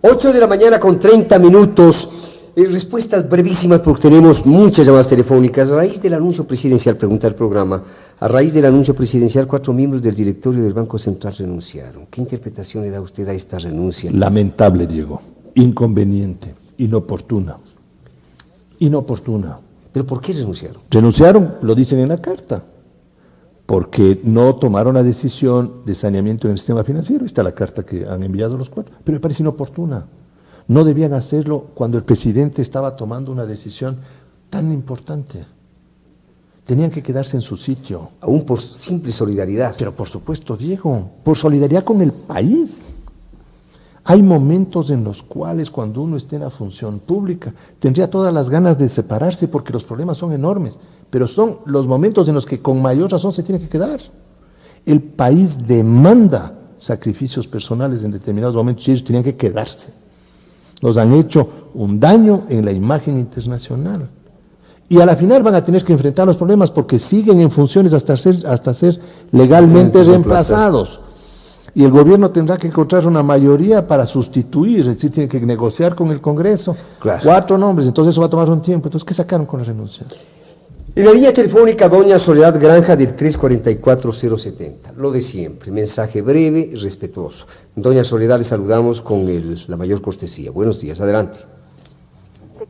8 de la mañana con 30 minutos. Respuestas brevísimas porque tenemos muchas llamadas telefónicas. A raíz del anuncio presidencial, pregunta el programa, a raíz del anuncio presidencial, 4 miembros del directorio del Banco Central renunciaron. ¿Qué interpretación le da usted a esta renuncia? Lamentable, Diego. Inconveniente. Inoportuna. ¿Pero por qué renunciaron? Renunciaron, lo dicen en la carta, porque no tomaron la decisión de saneamiento en el sistema financiero. Está la carta que han enviado los 4, pero me parece inoportuna. No debían hacerlo cuando el presidente estaba tomando una decisión tan importante. Tenían que quedarse en su sitio. Aún por simple solidaridad. Pero por supuesto, Diego, por solidaridad con el país. Hay momentos en los cuales cuando uno esté en la función pública tendría todas las ganas de separarse porque los problemas son enormes, pero son los momentos en los que con mayor razón se tiene que quedar. El país demanda sacrificios personales en determinados momentos y ellos tenían que quedarse. Nos han hecho un daño en la imagen internacional. Y a la final van a tener que enfrentar los problemas porque siguen en funciones hasta ser legalmente reemplazados. Y el gobierno tendrá que encontrar una mayoría para sustituir, es decir, tiene que negociar con el Congreso. Claro. 4 nombres, entonces eso va a tomar un tiempo. Entonces, ¿qué sacaron con la renuncia? En la línea telefónica, doña Soledad Granja del 344-070. Lo de siempre, mensaje breve y respetuoso. Doña Soledad, le saludamos con la mayor cortesía. Buenos días, adelante.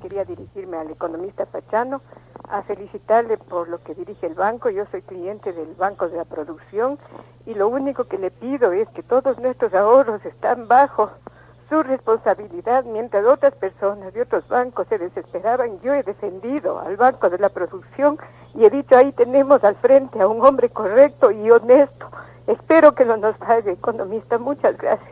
Quería dirigirme al economista Pachano a felicitarle por lo que dirige el banco. Yo soy cliente del Banco de la Producción y lo único que le pido es que todos nuestros ahorros están bajo su responsabilidad, mientras otras personas de otros bancos se desesperaban. Yo he defendido al Banco de la Producción y he dicho, ahí tenemos al frente a un hombre correcto y honesto. Espero que no nos falle, economista. Muchas gracias.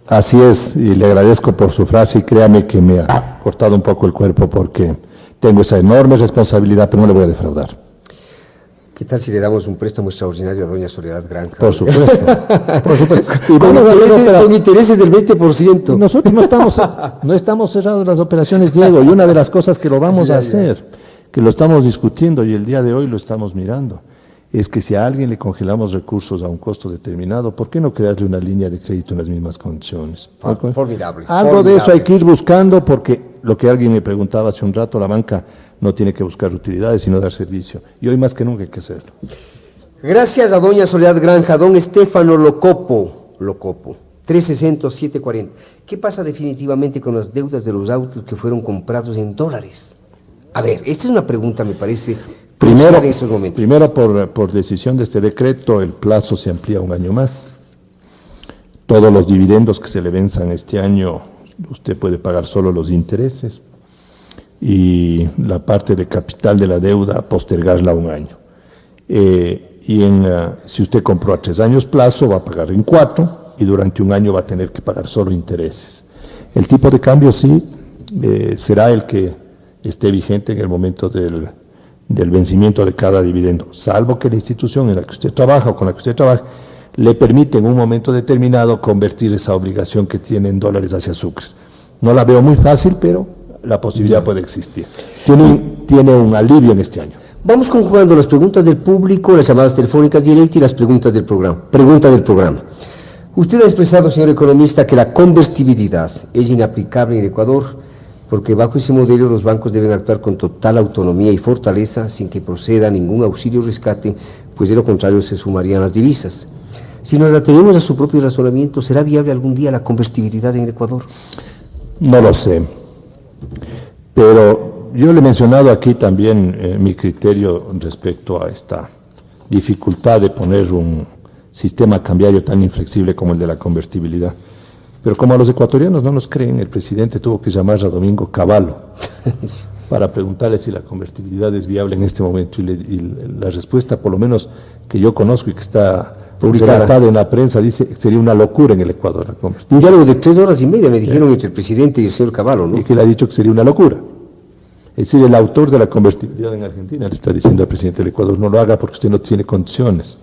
Así es, y le agradezco por su frase y créame que me ha cortado un poco el cuerpo porque tengo esa enorme responsabilidad, pero no le voy a defraudar. ¿Qué tal si le damos un préstamo extraordinario a doña Soledad Granja? Por supuesto, por supuesto. Y con intereses del 20%. Nosotros no estamos cerrados las operaciones, Diego, y una de las cosas que lo vamos a hacer, que lo estamos discutiendo y el día de hoy lo estamos mirando, es que si a alguien le congelamos recursos a un costo determinado, ¿por qué no crearle una línea de crédito en las mismas condiciones? Formidable. Algo de eso hay que ir buscando porque lo que alguien me preguntaba hace un rato, la banca no tiene que buscar utilidades sino dar servicio. Y hoy más que nunca hay que hacerlo. Gracias a doña Soledad Granja. Don Estefano Locopo, 360-740. ¿Qué pasa definitivamente con las deudas de los autos que fueron comprados en dólares? A ver, esta es una pregunta, me parece, Primero, crucial en estos momentos. primero por decisión de este decreto, el plazo se amplía un año más. Todos los dividendos que se le venzan este año, usted puede pagar solo los intereses y la parte de capital de la deuda postergarla un año. Si usted compró a 3 años plazo, va a pagar en 4 y durante un año va a tener que pagar solo intereses. El tipo de cambio sí será el que esté vigente en el momento del vencimiento de cada dividendo, salvo que la institución en la que usted trabaja o con la que usted trabaja le permite en un momento determinado convertir esa obligación que tiene en dólares hacia sucres. No la veo muy fácil, pero la posibilidad puede existir. Tiene un alivio en este año. Vamos conjugando las preguntas del público, las llamadas telefónicas directas y las preguntas del programa. Pregunta del programa. Usted ha expresado, señor economista, que la convertibilidad es inaplicable en Ecuador porque bajo ese modelo los bancos deben actuar con total autonomía y fortaleza sin que proceda ningún auxilio o rescate, pues de lo contrario se sumarían las divisas. Si nos atenemos a su propio razonamiento, ¿será viable algún día la convertibilidad en Ecuador? No lo sé, pero yo le he mencionado aquí también mi criterio respecto a esta dificultad de poner un sistema cambiario tan inflexible como el de la convertibilidad. Pero como a los ecuatorianos no nos creen, el presidente tuvo que llamar a Domingo Cavallo para preguntarle si la convertibilidad es viable en este momento. Y la respuesta, por lo menos que yo conozco y que está publicada en la prensa, dice que sería una locura en el Ecuador la convertibilidad. Un diálogo de 3 horas y media me dijeron entre el presidente y el señor Cavallo, ¿no? Y que le ha dicho que sería una locura. Es decir, el autor de la convertibilidad en Argentina le está diciendo al presidente del Ecuador, no lo haga porque usted no tiene condiciones.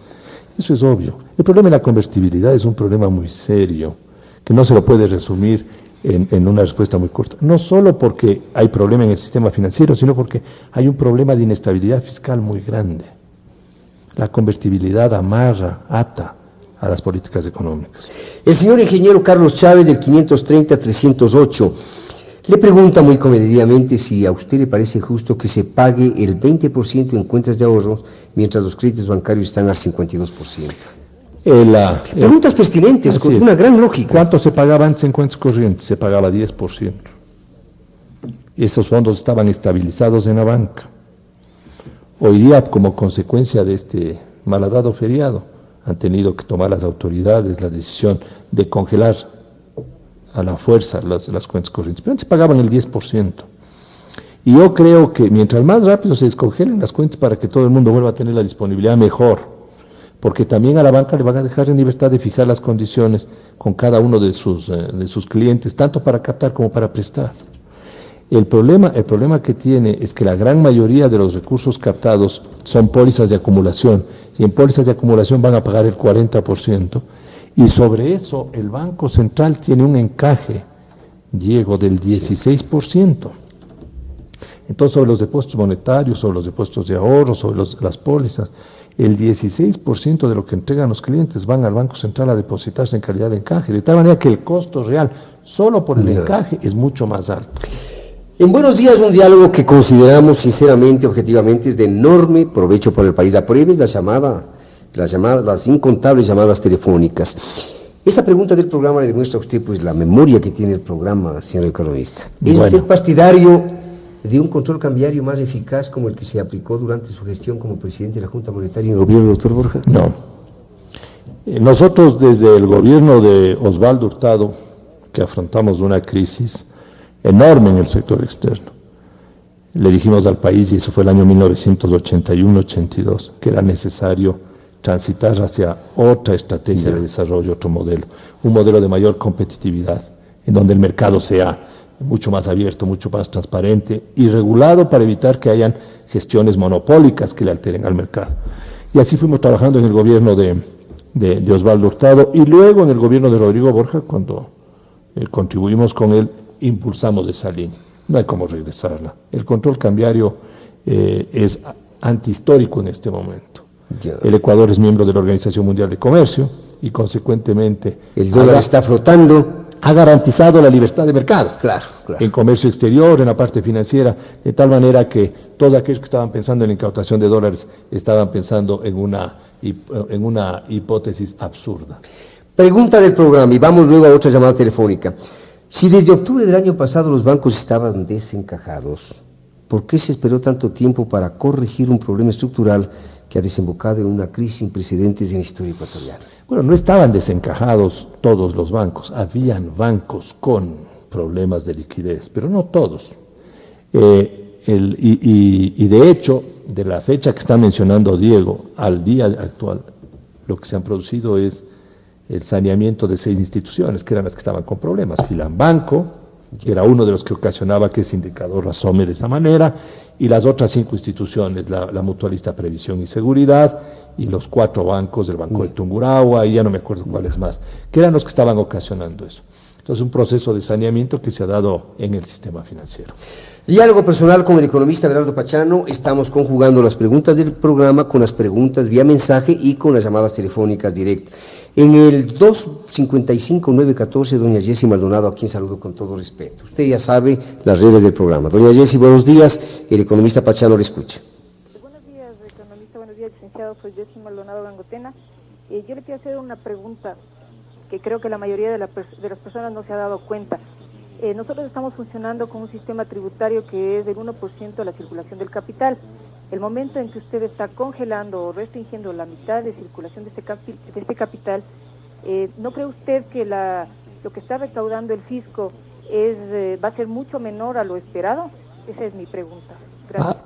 Eso es obvio. El problema de la convertibilidad es un problema muy serio, que no se lo puede resumir en una respuesta muy corta. No solo porque hay problema en el sistema financiero, sino porque hay un problema de inestabilidad fiscal muy grande. La convertibilidad ata a las políticas económicas. El señor ingeniero Carlos Chávez, del 530-308, le pregunta muy comedidamente si a usted le parece justo que se pague el 20% en cuentas de ahorros, mientras los créditos bancarios están al 52%. Preguntas pertinentes, con una gran lógica. ¿Cuánto se pagaba antes en cuentas corrientes? Se pagaba 10%. Esos fondos estaban estabilizados en la banca. Hoy día, como consecuencia de este malhadado feriado, han tenido que tomar las autoridades la decisión de congelar a la fuerza las cuentas corrientes. Pero antes pagaban el 10%. Y yo creo que mientras más rápido se descongelen las cuentas para que todo el mundo vuelva a tener la disponibilidad, mejor. Porque también a la banca le van a dejar en libertad de fijar las condiciones con cada uno de sus clientes, tanto para captar como para prestar. El problema que tiene es que la gran mayoría de los recursos captados son pólizas de acumulación, y en pólizas de acumulación van a pagar el 40%, y sobre eso el Banco Central tiene un encaje, Diego, del 16%. Entonces, sobre los depósitos monetarios, sobre los depósitos de ahorro, sobre las pólizas, el 16% de lo que entregan los clientes van al Banco Central a depositarse en calidad de encaje, de tal manera que el costo real, solo por el encaje, es mucho más alto. En Buenos Días, un diálogo que consideramos sinceramente, objetivamente, es de enorme provecho para el país. La prueba es las incontables llamadas telefónicas. Esta pregunta del programa le demuestra a usted pues la memoria que tiene el programa, señor economista. ¿Es usted partidario de un control cambiario más eficaz como el que se aplicó durante su gestión como presidente de la Junta Monetaria en el gobierno del doctor Borja? No. Nosotros desde el gobierno de Osvaldo Hurtado, que afrontamos una crisis enorme en el sector externo, le dijimos al país, y eso fue el año 1981-82, que era necesario transitar hacia otra estrategia de desarrollo, otro modelo, un modelo de mayor competitividad, en donde el mercado sea mucho más abierto, mucho más transparente y regulado para evitar que hayan gestiones monopólicas que le alteren al mercado. Y así fuimos trabajando en el gobierno de Osvaldo Hurtado y luego en el gobierno de Rodrigo Borja, cuando contribuimos con él, impulsamos esa línea. No hay cómo regresarla. El control cambiario es antihistórico en este momento. El Ecuador es miembro de la Organización Mundial de Comercio y consecuentemente el dólar está flotando. Ha garantizado la libertad de mercado. Claro. En comercio exterior, en la parte financiera, de tal manera que todos aquellos que estaban pensando en la incautación de dólares estaban pensando en una hipótesis absurda. Pregunta del programa, y vamos luego a otra llamada telefónica. Si desde octubre del año pasado los bancos estaban desencajados, ¿por qué se esperó tanto tiempo para corregir un problema estructural que ha desembocado en una crisis sin precedentes en la historia ecuatoriana? Bueno, no estaban desencajados todos los bancos, habían bancos con problemas de liquidez, pero no todos. Y de hecho, de la fecha que está mencionando Diego al día actual, lo que se han producido es el saneamiento de 6 instituciones, que eran las que estaban con problemas. Filambanco, que era uno de los que ocasionaba que ese indicador asome de esa manera, y las otras 5 instituciones, la Mutualista Previsión y Seguridad, y los 4 bancos, el Banco de Tungurahua, y ya no me acuerdo cuáles más, que eran los que estaban ocasionando eso. Entonces, un proceso de saneamiento que se ha dado en el sistema financiero. Diálogo personal con el economista Abelardo Pachano. Estamos conjugando las preguntas del programa con las preguntas vía mensaje y con las llamadas telefónicas directas. En el 255-914, doña Jessie Maldonado, a quien saludo con todo respeto. Usted ya sabe las reglas del programa. Doña Jessie, buenos días. El economista Pachano le escucha. Buenos días, economista. Buenos días, licenciado. Soy Jessie Maldonado Gangotena. Yo le quiero hacer una pregunta que creo que la mayoría de las personas no se ha dado cuenta. Nosotros estamos funcionando con un sistema tributario que es del 1% de la circulación del capital. El momento en que usted está congelando o restringiendo la mitad de circulación de este capital, ¿no cree usted que lo que está recaudando el fisco va a ser mucho menor a lo esperado? Esa es mi pregunta. Gracias.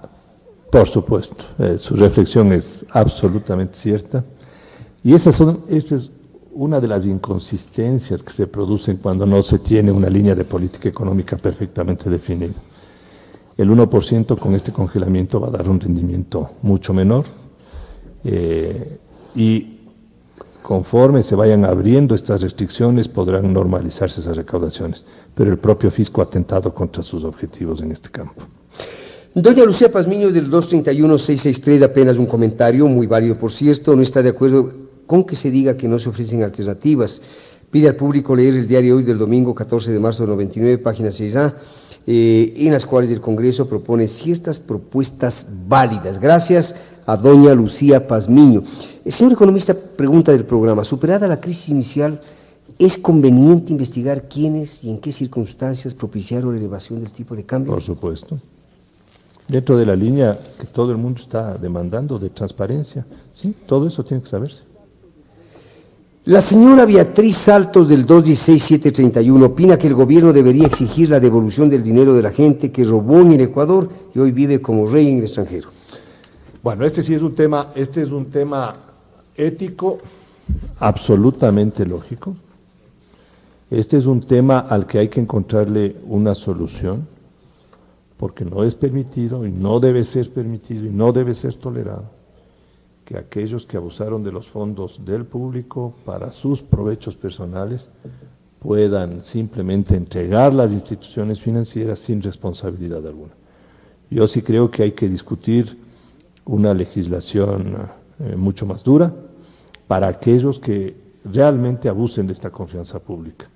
Por supuesto, su reflexión es absolutamente cierta. Y esa es una de las inconsistencias que se producen cuando no se tiene una línea de política económica perfectamente definida. El 1% con este congelamiento va a dar un rendimiento mucho menor y conforme se vayan abriendo estas restricciones podrán normalizarse esas recaudaciones, pero el propio fisco ha atentado contra sus objetivos en este campo. Doña Lucía Pazmiño del 231-663, apenas un comentario, muy válido por cierto, no está de acuerdo con que se diga que no se ofrecen alternativas. Pide al público leer el diario Hoy del domingo 14 de marzo del 99, página 6A, en las cuales el Congreso propone ciertas propuestas válidas. Gracias a doña Lucía Pazmiño. El señor economista, pregunta del programa, superada la crisis inicial, ¿es conveniente investigar quiénes y en qué circunstancias propiciaron la elevación del tipo de cambio? Por supuesto. Dentro de la línea que todo el mundo está demandando de transparencia, sí, todo eso tiene que saberse. La señora Beatriz Saltos del 216-731 opina que el gobierno debería exigir la devolución del dinero de la gente que robó en el Ecuador y hoy vive como rey en el extranjero. Bueno, este es un tema ético absolutamente lógico. Este es un tema al que hay que encontrarle una solución, porque no es permitido y no debe ser permitido y no debe ser tolerado que aquellos que abusaron de los fondos del público para sus provechos personales puedan simplemente entregar las instituciones financieras sin responsabilidad alguna. Yo sí creo que hay que discutir una legislación mucho más dura para aquellos que realmente abusen de esta confianza pública.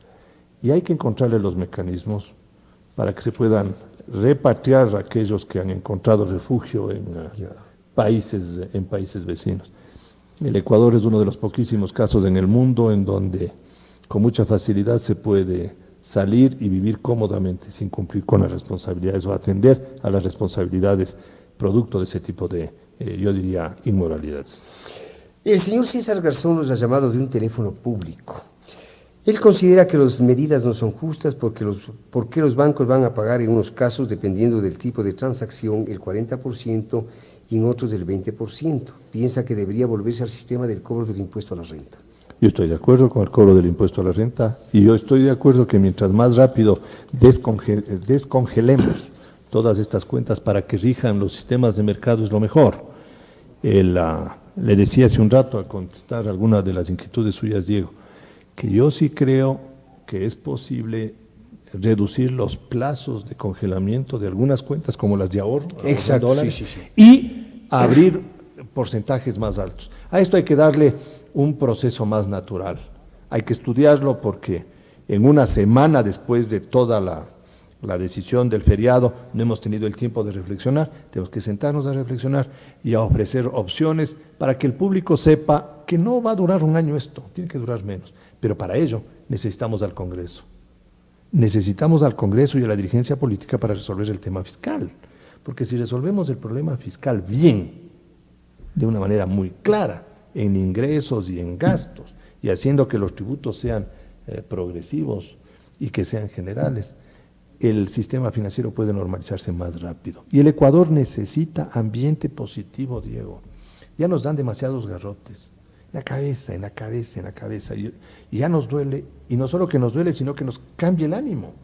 Y hay que encontrarle los mecanismos para que se puedan repatriar a aquellos que han encontrado refugio en países vecinos. El Ecuador es uno de los poquísimos casos en el mundo en donde con mucha facilidad se puede salir y vivir cómodamente sin cumplir con las responsabilidades o atender a las responsabilidades producto de ese tipo de, yo diría, inmoralidades. El señor César Garzón nos ha llamado de un teléfono público. Él considera que las medidas no son justas porque los bancos van a pagar en unos casos, dependiendo del tipo de transacción, el 40% y en otros del 20%. Piensa que debería volverse al sistema del cobro del impuesto a la renta. Yo estoy de acuerdo con el cobro del impuesto a la renta y yo estoy de acuerdo que mientras más rápido descongelemos todas estas cuentas para que rijan los sistemas de mercado es lo mejor. Le decía hace un rato al contestar algunas de las inquietudes suyas, Diego, que yo sí creo que es posible reducir los plazos de congelamiento de algunas cuentas como las de ahorro, exacto, dólares, sí. Y abrir porcentajes más altos. A esto hay que darle un proceso más natural. Hay que estudiarlo porque en una semana después de toda la decisión del feriado no hemos tenido el tiempo de reflexionar. Tenemos que sentarnos a reflexionar y a ofrecer opciones para que el público sepa que no va a durar un año esto, tiene que durar menos. Pero para ello necesitamos al Congreso. Necesitamos al Congreso y a la dirigencia política para resolver el tema fiscal. Porque si resolvemos el problema fiscal bien, de una manera muy clara, en ingresos y en gastos, y haciendo que los tributos sean progresivos y que sean generales, el sistema financiero puede normalizarse más rápido. Y el Ecuador necesita ambiente positivo, Diego. Ya nos dan demasiados garrotes. En la cabeza, en la cabeza, en la cabeza. Y ya nos duele, y no solo que nos duele, sino que nos cambia el ánimo.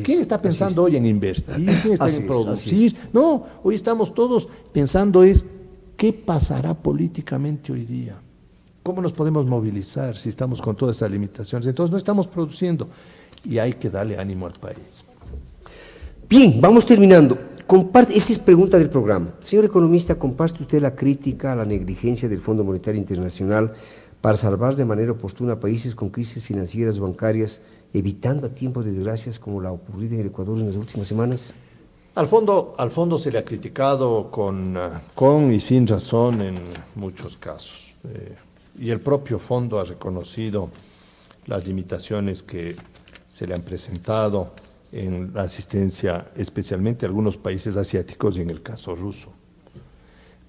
¿Quién está pensando hoy en invertir? ¿Quién está en producir? No, hoy estamos todos pensando ¿qué pasará políticamente hoy día? ¿Cómo nos podemos movilizar si estamos con todas estas limitaciones? Entonces no estamos produciendo y hay que darle ánimo al país. Bien, vamos terminando. Esta es pregunta del programa. Señor economista, ¿comparte usted la crítica a la negligencia del Fondo Monetario Internacional para salvar de manera oportuna a países con crisis financieras o bancarias, evitando a tiempo de desgracias como la ocurrida en el Ecuador en las últimas semanas? Al fondo se le ha criticado con y sin razón en muchos casos. Y el propio fondo ha reconocido las limitaciones que se le han presentado en la asistencia, especialmente a algunos países asiáticos y en el caso ruso.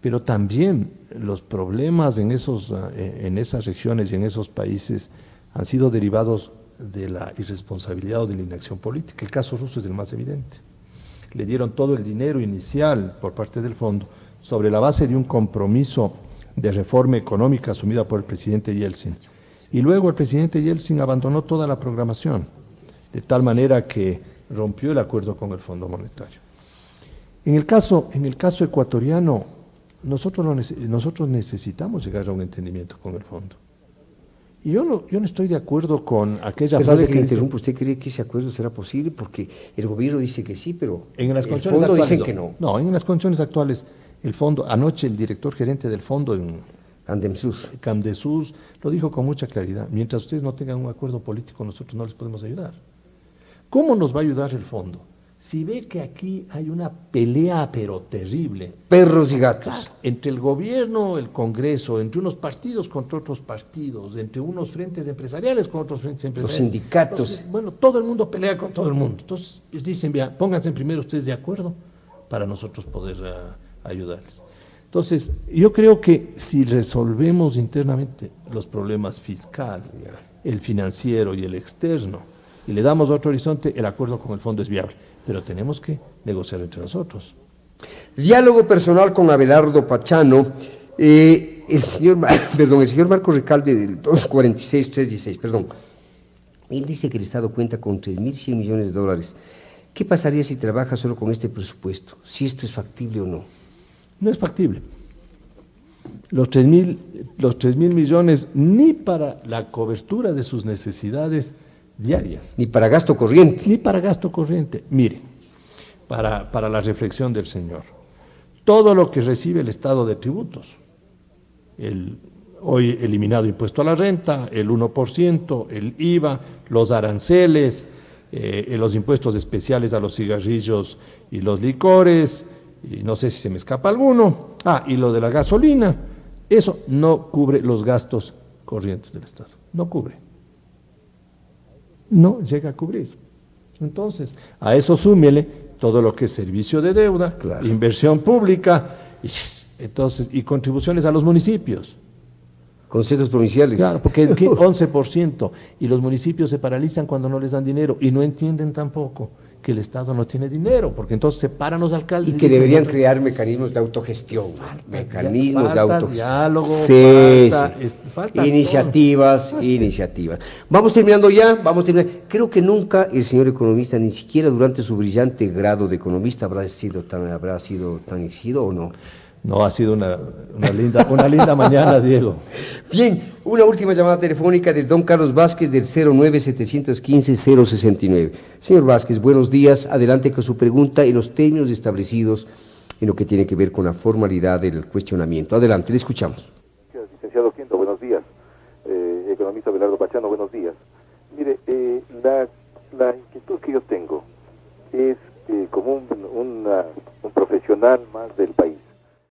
Pero también los problemas en esas regiones y en esos países han sido derivados de la irresponsabilidad o de la inacción política. El caso ruso es el más evidente. Le dieron todo el dinero inicial por parte del fondo sobre la base de un compromiso de reforma económica asumida por el presidente Yeltsin. Y luego el presidente Yeltsin abandonó toda la programación, de tal manera que rompió el acuerdo con el Fondo Monetario. En el caso ecuatoriano, nosotros necesitamos llegar a un entendimiento con el fondo. Y yo no estoy de acuerdo con aquella frase que interrumpo. ¿Usted cree que ese acuerdo será posible? Porque el gobierno dice que sí, pero en las el fondo dice que no. No, en las condiciones actuales, el fondo, anoche el director gerente del fondo en Camdesus lo dijo con mucha claridad: mientras ustedes no tengan un acuerdo político, nosotros no les podemos ayudar. ¿Cómo nos va a ayudar el fondo? Si ve que aquí hay una pelea pero terrible, perros y gatos, entre el gobierno, el Congreso, entre unos partidos contra otros partidos, entre unos frentes empresariales con otros frentes empresariales, los sindicatos. Entonces, bueno, todo el mundo pelea con todo el mundo. Entonces dicen, vea, pónganse primero ustedes de acuerdo para nosotros poder ayudarles. Entonces, yo creo que si resolvemos internamente los problemas fiscal, el financiero y el externo, y le damos otro horizonte, el acuerdo con el fondo es viable. Pero tenemos que negociar entre nosotros. Diálogo personal con Abelardo Pachano. El señor Marcos Recalde del 246-316, él dice que el Estado cuenta con 3.100 millones de dólares. ¿Qué pasaría si trabaja solo con este presupuesto? ¿Si esto es factible o no? No es factible. Los 3.000 millones ni para la cobertura de sus necesidades diarias. Ni para gasto corriente. Ni para gasto corriente. Mire, para la reflexión del señor, todo lo que recibe el Estado de tributos, el hoy eliminado impuesto a la renta, el 1%, el IVA, los aranceles, los impuestos especiales a los cigarrillos y los licores, y no sé si se me escapa alguno, y lo de la gasolina, eso no cubre los gastos corrientes del Estado, no cubre. No llega a cubrir. Entonces, a eso súmele todo lo que es servicio de deuda, inversión pública, y contribuciones a los municipios. Consejos provinciales. Claro, porque es 11%, y los municipios se paralizan cuando no les dan dinero, y no entienden tampoco que el Estado no tiene dinero, porque entonces se paran los alcaldes. Y que deberían crear mecanismos de autogestión. Diálogo, falta iniciativas. Vamos terminando ya, Creo que nunca el señor economista, ni siquiera durante su brillante grado de economista, habrá sido tan exigido, ¿o no? No, ha sido una linda mañana, Diego. Bien, una última llamada telefónica de don Carlos Vázquez del 09-715-069. Señor Vázquez, buenos días. Adelante con su pregunta en los términos establecidos en lo que tiene que ver con la formalidad del cuestionamiento. Adelante, le escuchamos. Licenciado Quinto, buenos días. Economista Abelardo Pachano, buenos días. Mire, la inquietud que yo tengo es como un profesional más del país